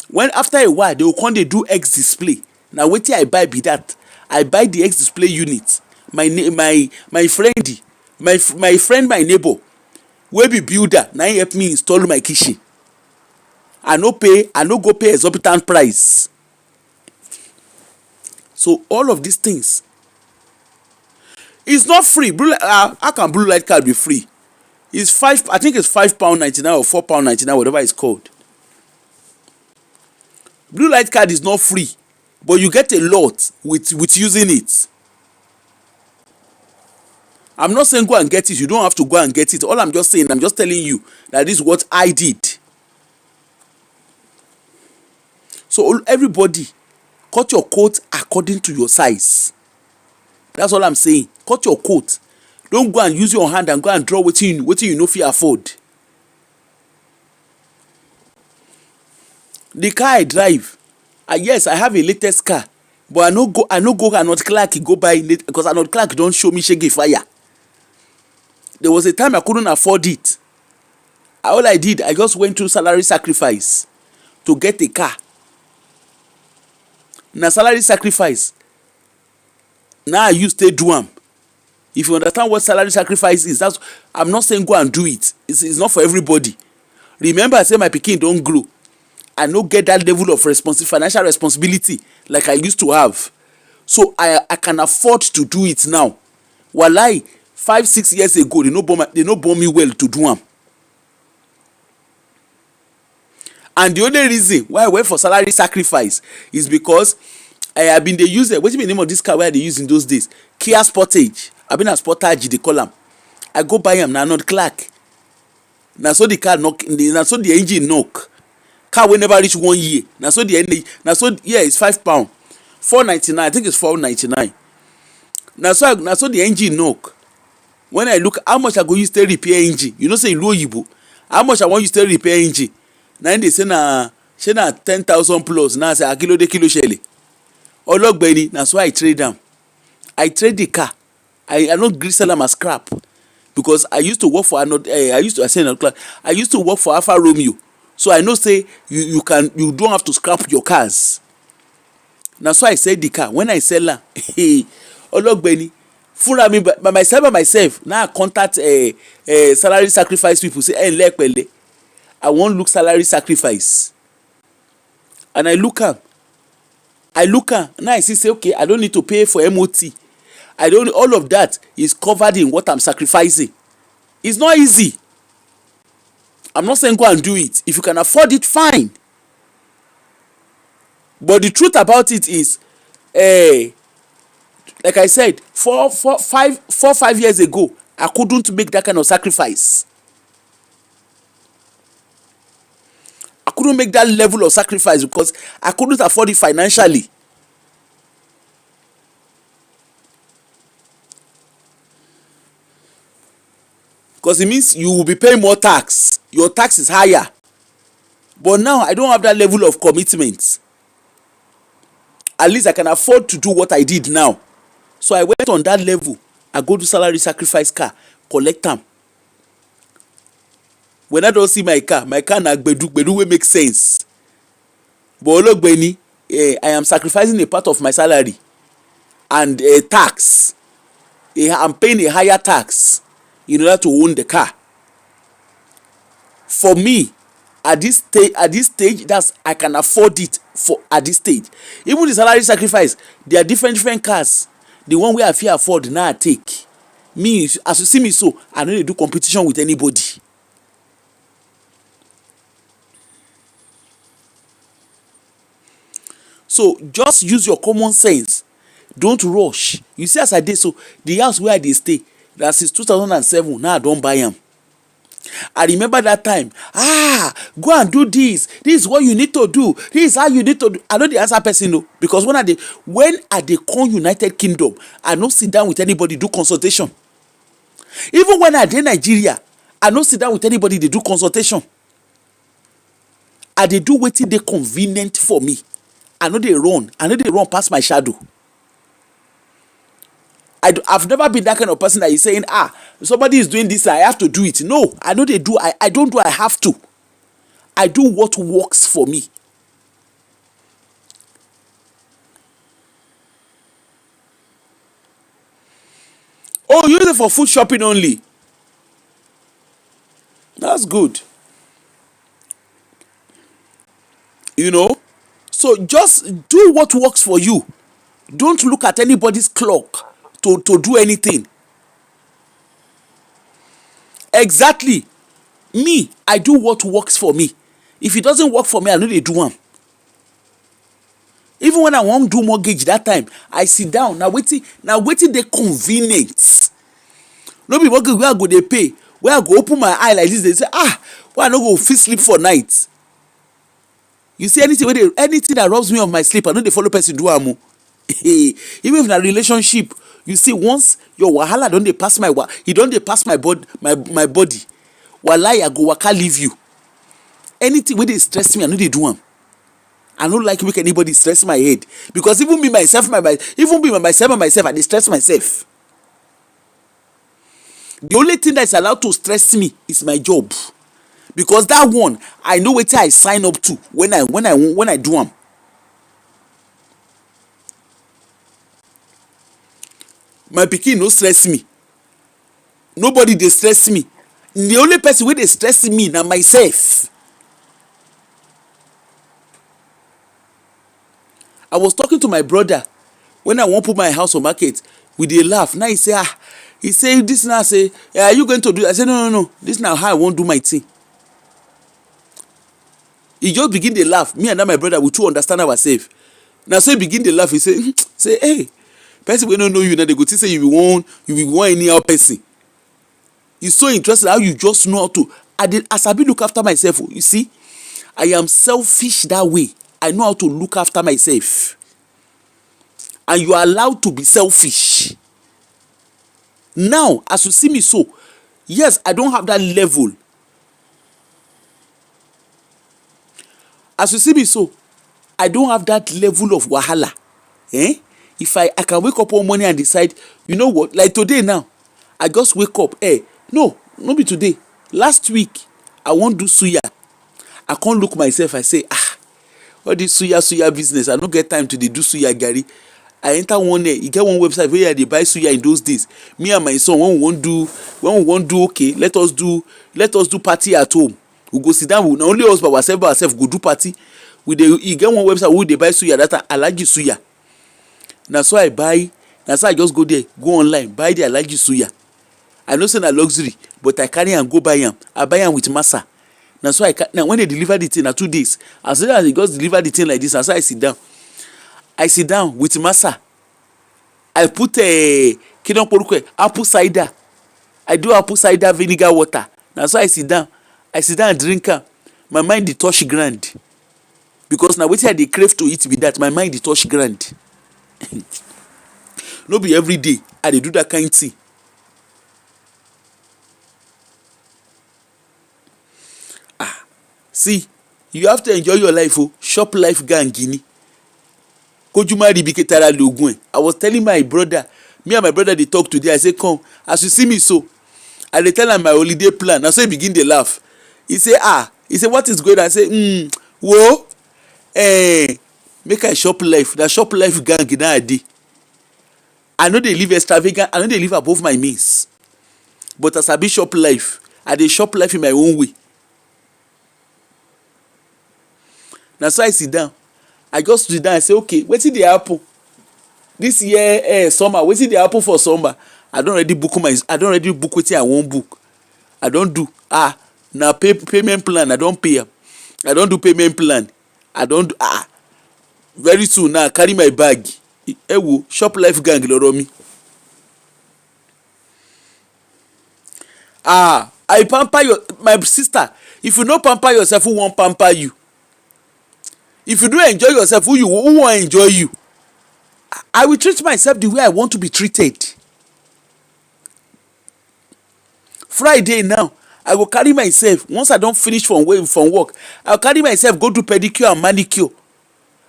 When after a while they will come dey do X display. Na wetin I buy be that. I buy the X display unit. My friend, my neighbor, wey be builder, na him help me install my kitchen. I no go pay exorbitant price. So all of these things, it's not free. How can blue light card be free? It's I think it's £5.99 or £4.99, whatever it's called. Blue light card is not free, but you get a lot with using it. I'm not saying go and get it. You don't have to go and get it. All I'm just saying, I'm just telling you that this is what I did. So everybody, cut your coat according to your size. That's all I'm saying. Cut your coat. Don't go and use your hand and go and draw wetin you no fit afford. The car I drive, yes, I have a latest car, but I no go Arnold Clark go buy it because Arnold Clark don show me shege fire. There was a time I couldn't afford it. All I did, I just went through salary sacrifice to get a car. Na salary sacrifice now I use take do am. If you understand what salary sacrifice is, I'm not saying go and do it. It's not for everybody. Remember, I say my pikin don grow. I no get that level of financial responsibility like I used to have. So I can afford to do it now. Walai, 5-6 years ago, they no born me well to do am. And the only reason why I went for salary sacrifice is because I have been the user. What's the name of this car where they use in those days? Kia Sportage. I've been a Sportage, they call am. I go buy am na Arnold Clark. Na so the car knock, na so the engine knock. Car will never reach 1 year. It's £5. £4.99. I think it's £4.99. Na so the engine knock. When I look how much I go use to repair engine, you know say low yibo. How much I want use to repair engine? Now they say na 10,000 plus. Now I say kilo shele. Ologbeni, that's why I trade them. I trade the car. I not gree sell them as scrap because I used to work for I used to work for Alfa Romeo. So I know say you don't have to scrap your cars. That's why I sell the car. When I sell her, Ologbeni, fura me by myself. Now I contact salary sacrifice people. Say, hey, I won't look salary sacrifice. And I look am. Now I see say okay, I don't need to pay for MOT. All of that is covered in what I'm sacrificing. It's not easy. I'm not saying go and do it. If you can afford it, fine. But the truth about it is, like I said, 5 years ago, I couldn't make that kind of sacrifice. I couldn't make that level of sacrifice because I couldn't afford it financially. Because it means you will be paying more tax. Your tax is higher. But now I don't have that level of commitment. At least I can afford to do what I did now. So I went on that level. I go to salary sacrifice car, collect them. When I don't see my car na gbedu wey make sense. But ologbeni, I am sacrificing a part of my salary and tax. I'm paying a higher tax in order to own the car. For me, at this stage, that's I can afford it for at this stage. Even the salary sacrifice, there are different cars. The one wey I fit afford now I take. Me, as you see me so, I no dey do competition with anybody. So just use your common sense. Don't rush. You see as I dey so, the house where I dey stay, na since 2007 now I don buy am. I remember that time, go and do this. This is what you need to do. This is how you need to do. I no dey answer person o, because when I dey come United Kingdom, I no sit down with anybody do consultation. Even when I dey Nigeria, I no sit down with anybody dey do consultation. I dey do wetin dey convenient for me. I no dey run pass my shadow. I've never been that kind of person that is saying, somebody is doing this, I have to do it. No, I know they do. I don't do, I have to. I do what works for me. Oh, you use it for food shopping only. That's good. You know? So just do what works for you. Don't look at anybody's clock to do anything. Exactly. Me, I do what works for me. If it doesn't work for me, I know they do one. Even when I wan do mortgage that time, I sit down. Now waiting dey convenient. No be mortgage where I go dey pay, where I go open my eye like this, they say, why I no go fit sleep for night? You see anything that robs me of my sleep, I no dey follow person do am o. Even if na relationship, you see once your wahala don dey pass my body, wallahi I go waka leave you. Anything wey dey stress me, I no dey do am. I no like make anybody stress my head, because even me myself and myself, I dey stress myself. The only thing that is allowed to stress me is my job, because that one I know wetin I sign up to when I do am. My pikin no stress me. Nobody dey stress me. The only person wey dey stress me na myself. I was talking to my brother when I wan put my house on market. We dey laugh. Now he say this now, say, are you going to do it? I say no. This now how I wan do my thing. He just begin dey laugh. Me and that my brother, we too understand ourselves. Now so he begin dey laugh. He say hey, person wey no know you now, they go think say you be one anyhow person. It's so interesting how you just know how to. As I be look after myself, you see, I am selfish that way. I know how to look after myself. And you are allowed to be selfish. Now, as you see me so, yes, I don't have that level. As you see me so, I don't have that level of wahala. If I can wake up one morning and decide, you know what, like today now, I just wake up, no be today. Last week, I wan do suya. I can't look myself, I say, all this suya business, I don't get time to do suya garri. I enter one day, you get one website where they buy suya in those days. Me and my son, when we want do okay, let us do party at home. We go sit down, na only us by ourselves go do party. You get one website where they buy suya, that Alhaji suya. Na so I just go there, go online, buy the Alhaji suya. I know say na luxury, but I carry am go buy am. I buy am with masa. Now when they deliver the thing na 2 days, as soon as they just deliver the thing like this, na so I sit down. I sit down with masa. I put a apple cider. I do apple cider vinegar water. Now so I sit down and drink am. My mind dey touch ground. Because na wetin I dey crave to eat be that. My mind dey touch ground. No be every day I dey do that kind thing. See, you have to enjoy your life. Oh, shop life gang guinea. Kojuma ribike tara logun. I was telling my brother, me and my brother dey talk today. I say, come, as you see me so, I dey tell am my holiday plan. Na so he begin dey laugh. He say, what is going on? I say, wo, make I shop life. Na shop life gang na I dey. I no dey live extravagant. I no dey live above my means. But as I be shop life, I dey shop life in my own way. Na so I sit down. I just sit down and say, okay, wetin dey happen this year summer? Wetin dey happen for summer? I don already book wetin I wan book. I don do na payment plan. I don pay am. I don do payment plan. I don do very soon now I carry my bag. Ewo, shop life gang lọ́rọ̀ mi. I pamper my sister. If you no pamper yourself, who wan pamper you? If you don't enjoy yourself, who wan enjoy you? I will treat myself the way I want to be treated. Friday now, I go carry myself. Once I don finish from work, I go carry myself go do pedicure and manicure.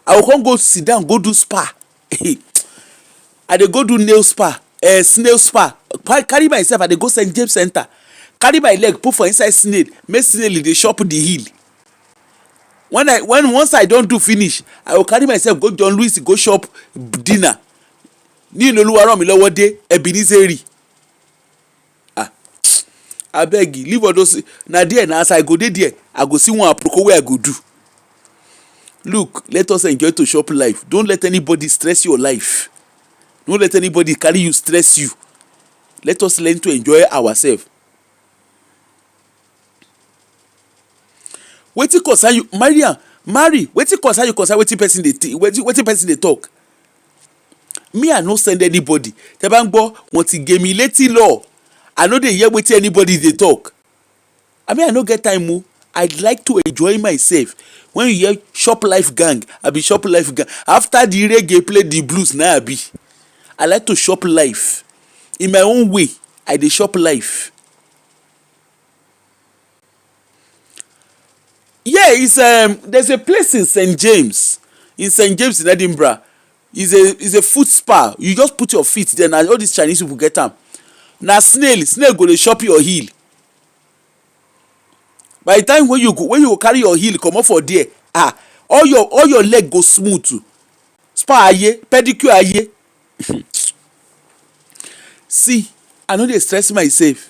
I go come go sit down, go do spa. I dey go do nail spa, snail spa. Carry myself, I dey go St. James Center. Carry my leg, put for inside snail. Make snail dey chop the heel. Once I don do finish, I go carry myself go John Louis go shop dinner. Ní Olúwa ràn mí lọ́wọ́ dé Ebenezer. Abeg, leave all those. Na there na as I go dey there, I go see one aproko wey I go do. Look, let us enjoy to shop life. Don't let anybody stress your life. Don't let anybody carry you, stress you. Let us learn to enjoy ourselves. Wetin concern you, marry. Wetin concern you concern wetin person dey talk. Me, I no send anybody. Tẹ́ bá ń gbọ́, wọ́n ti gé mi létí lọ. I no dey hear wetin anybody dey talk. I mean, I no get time o. I like to enjoy myself. When you hear shop life gang, I be shop life gang. After the reggae play the blues, na I be. I like to shop life. In my own way, I dey shop life. Yeah, it's there's a place in St. James in Edinburgh. It's a foot spa. You just put your feet there, and all these Chinese people get am. Na snail go dey chop your heel. By the time when you go carry your heel comot for there, all your leg go smooth. Spa aye, pedicure aye. See, I no dey stress myself.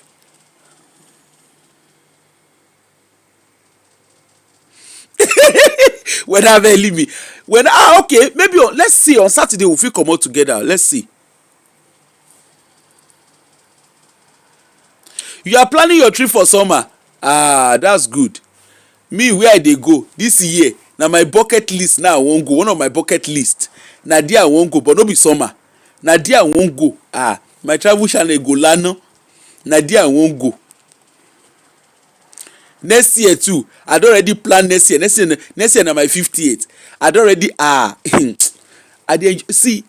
When I leave me, okay, maybe let's see on Saturday we fit comot together. Let's see. You are planning your trip for summer. That's good. Me, where I dey go this year, na my bucket list now I wan go. One of my bucket list na there I wan go, but no be summer. Na there I wan go. My travel channel go lano. Na there I wan go. Next year too, I don already plan next year. Next year na my 58th. I don already I dey see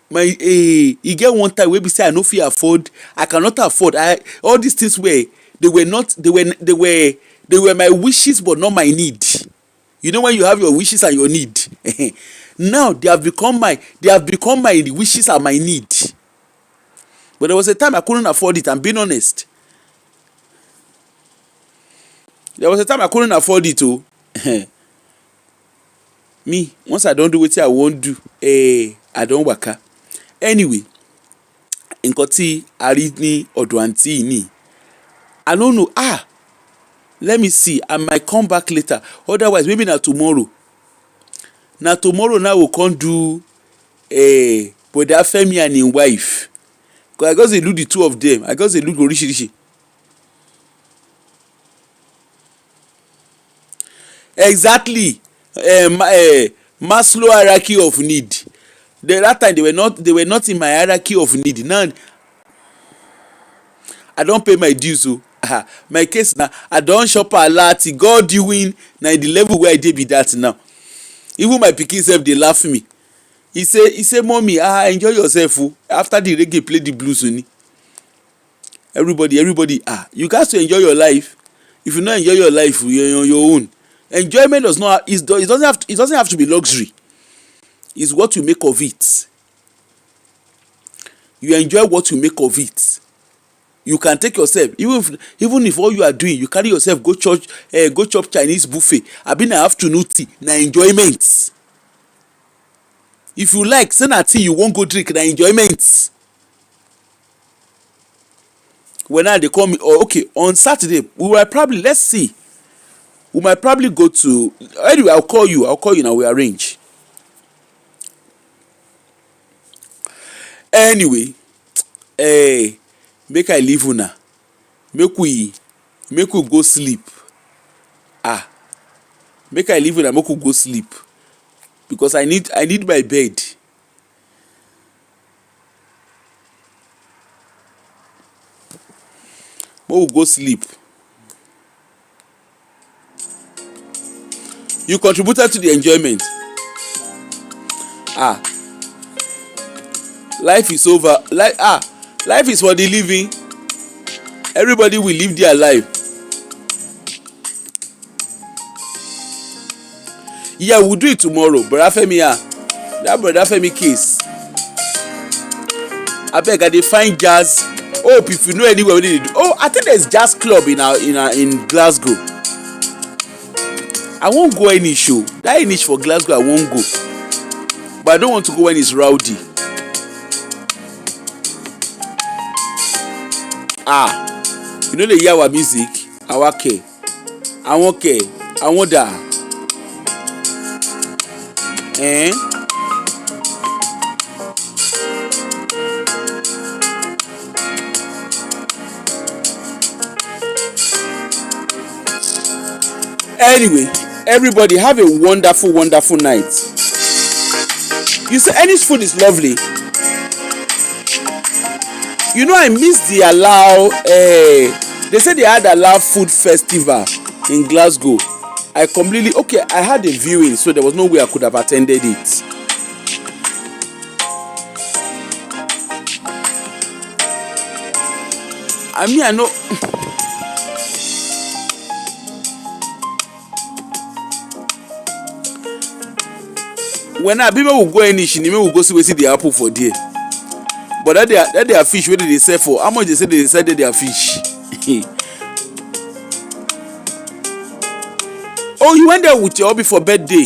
my e get one time wey be say I no fit afford. I cannot afford. All these things they were my wishes but not my need. You know when you have your wishes and your need. Now they have become my wishes and my need. But there was a time I couldn't afford it. I'm being honest. There was a time I couldn't afford it too. Me, once I don't do wetin I wan do, I don waka. Anyway, nǹkan tí a rí ní ọ̀dọ̀ àǹtí ni. I no know. Let me see. I might come back later. Otherwise, maybe na tomorrow. Na tomorrow now we come do Bọ̀dá Fẹ́mi and him wife. Because I just dey look the two of them. I just dey look oríṣiríṣi. Exactly. Maslow hierarchy of need. That time they were not in my hierarchy of need. Now I don pay my dues o. My case na I don chop alert, God doing na the level wey I dey be that now. Even my pikin sef dey laugh me. He say mommy enjoy yourself o, after the reggae play the blues oni. Everybody you gats to enjoy your life. If you no enjoy your life, you're on your own. Enjoyment it doesn't have to be luxury. It's what you make of it. You enjoy what you make of it. You can take yourself, even if all you are doing, you carry yourself go church, go chop Chinese buffet, abi na afternoon tea, na enjoyment. If you like say na tea you wan go drink, na enjoyment. When now they call me, okay, on Saturday we might probably go to, anyway I'll call you now, we arrange. Anyway, make I leave una, make we go sleep. Make I leave una, make we go sleep, because I need my bed. Make we go sleep. You contributed to the enjoyment. Life is over. Life is for the living. Everybody will live their life. Yeah, we'll do it tomorrow. Brother Femi, that Brother Femi case. I beg, I dey find jazz. Oh, if you know anywhere we need to do. Oh, I think there's jazz club in Glasgow. I won't go any show. That niche for Glasgow, I won't go. But I don't want to go when it's rowdy. You know they hear our music, our care, I won't care, I won't die. Anyway, everybody have a wonderful night. You say Ennis food is lovely. You know, I miss the Allow. They said they had Allow Food Festival in Glasgow. I had a viewing, so there was no way I could have attended it. I know. When people will go any shinime, will go see the apple for there. But that they are fish, where did they sell for? How much they said they are fish? Oh, you went there with your hobby for birthday?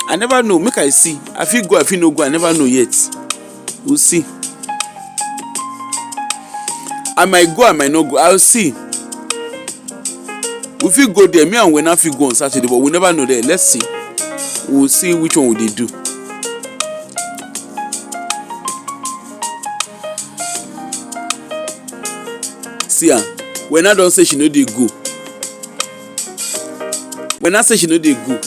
I never know. Make I see. I feel go, I feel no go. I never know yet. We'll see. I might go, I might not go. I'll see. We feel go there. Me and we not feel go on Saturday, but we never know there. Let's see. We'll see which one will they do. See when I don't say she know they go. When I say she know they go.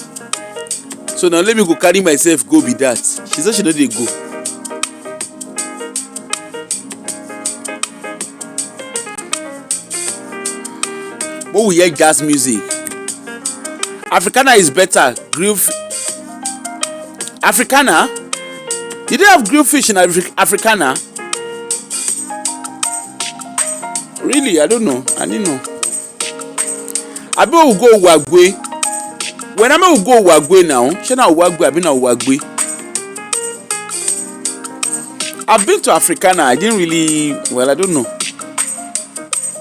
So now let me go carry myself go be that. She said she know they go. But we hear jazz music. Africana is better. Groove. Africana? Did they have grilled fish in Africana? Really? I don't know. I didn't know. I bet we'll go Wagwe. When I will go Wagwe now, she na Wagwe, I've been to Wagwe. I've been to Africana. I didn't really, well, I don't know.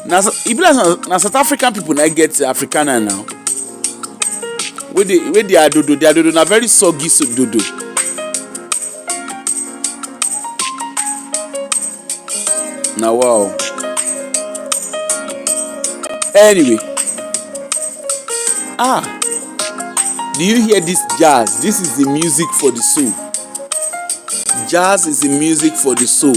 Now South African people now get Africana now. Where they are dodo, na very soggy dodo. Now wow. Anyway, do you hear this jazz? This is the music for the soul. Jazz is the music for the soul.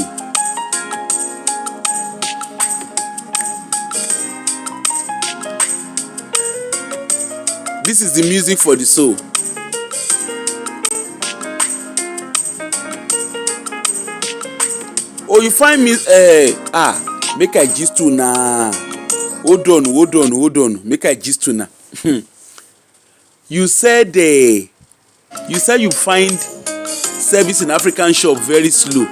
This is the music for the soul. or you find me make I gist to na. Hold on. Make I gist to na. You said you find service in African shop very slow.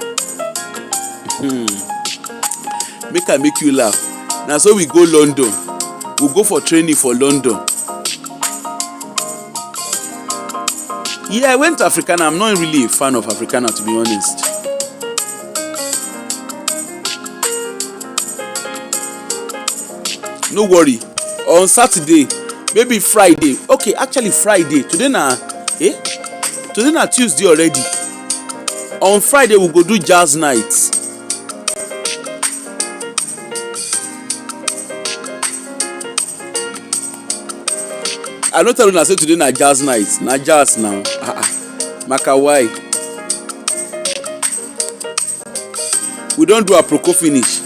Make I make you laugh. Now so we go London. We go for training for London. Yeah, I went to Africana. I'm not really a fan of Africana, to be honest. No worry. On Saturday, maybe Friday. Okay, actually Friday. Today na Tuesday already. On Friday we go do jazz night. I don't tell you say today na jazz night. Na jazz now. Maka why? We don't do a Aproko finish.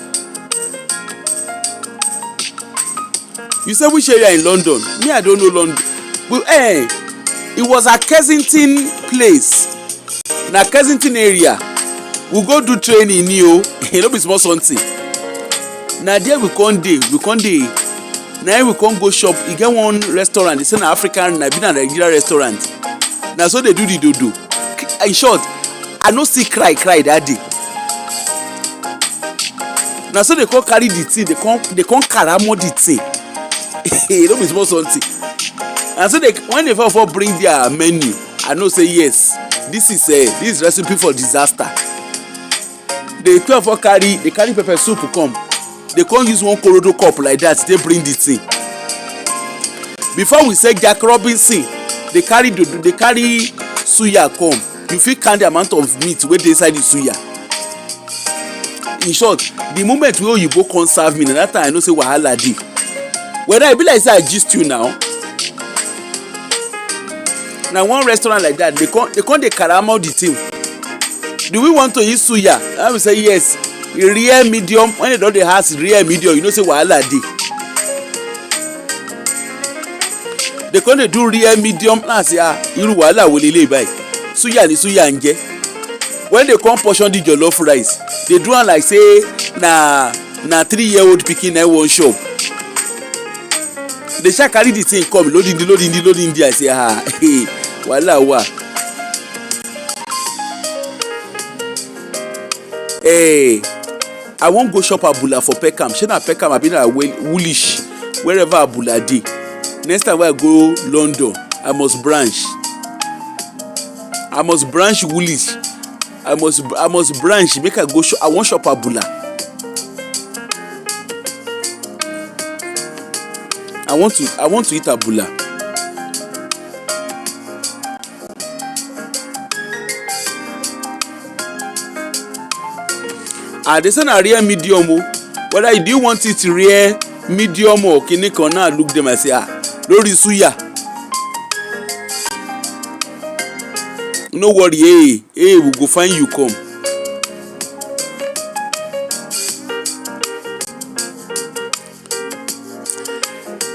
You say which area in London? Me, I don't know London. But it was a Kensington place. Na Kensington area. We go do training you. No be small something. Na there we come dey. Now we can't go shop. You get one restaurant. It's an African, na Nigerian restaurant. Now so they do the do. In short, I no see cry that day. Now so they can't carry the thing. They can't caramo the thing. Don't be small something. And so when they for bring their menu, I know say yes. This is recipe for disaster. They carry pepper soup come. They can't use one Corodo cup like that. They bring the thing. Before we say Jack Robinson, they carry suya come. You feel count the amount of meat where they inside the suya. In short, the moment where you go come serve me, and that time I know say wahala dey. Whether I be like say I gist you now. Now one restaurant like that, they can't caramel the thing. Do we want to eat suya? I will say yes. Real medium. When they don't they has real medium, you know say wahala dey. They can't do real medium. Now say iru wahala wo lele buy. Suya ni suya nje. When they come portion the jollof rice, they do am like say na 3-year-old pikin na one shop. They shall carry the thing come loading there. I say hey wahala wa. Hey, I won't go shop Abula for Peckham. She na Peckham I been a Woolish wherever Abula dey. Next time when I go London, I must branch Woolish. I must branch. Make I go shop. I want shop Abula. I want to eat Abula. They say na real medium o. Whether you do want it real medium or kini kan na look them and say lórí suya. No worry, we go find you come.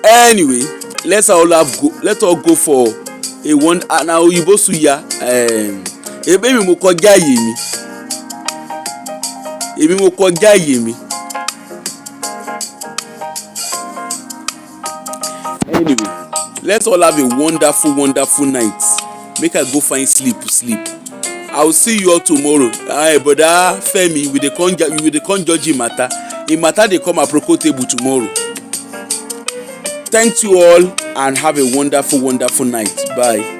Anyway, let all go for a one na oyibo suya. Ebe mi mo kọjá àyè mi. Èmi mo kọjá àyè mi. Anyway, let's all have a wonderful night. Make I go find sleep. I will see you all tomorrow. Brother Femi, we dey come judge him matter. Him matter dey come Aproko table tomorrow. Thank you all and have a wonderful night. Bye.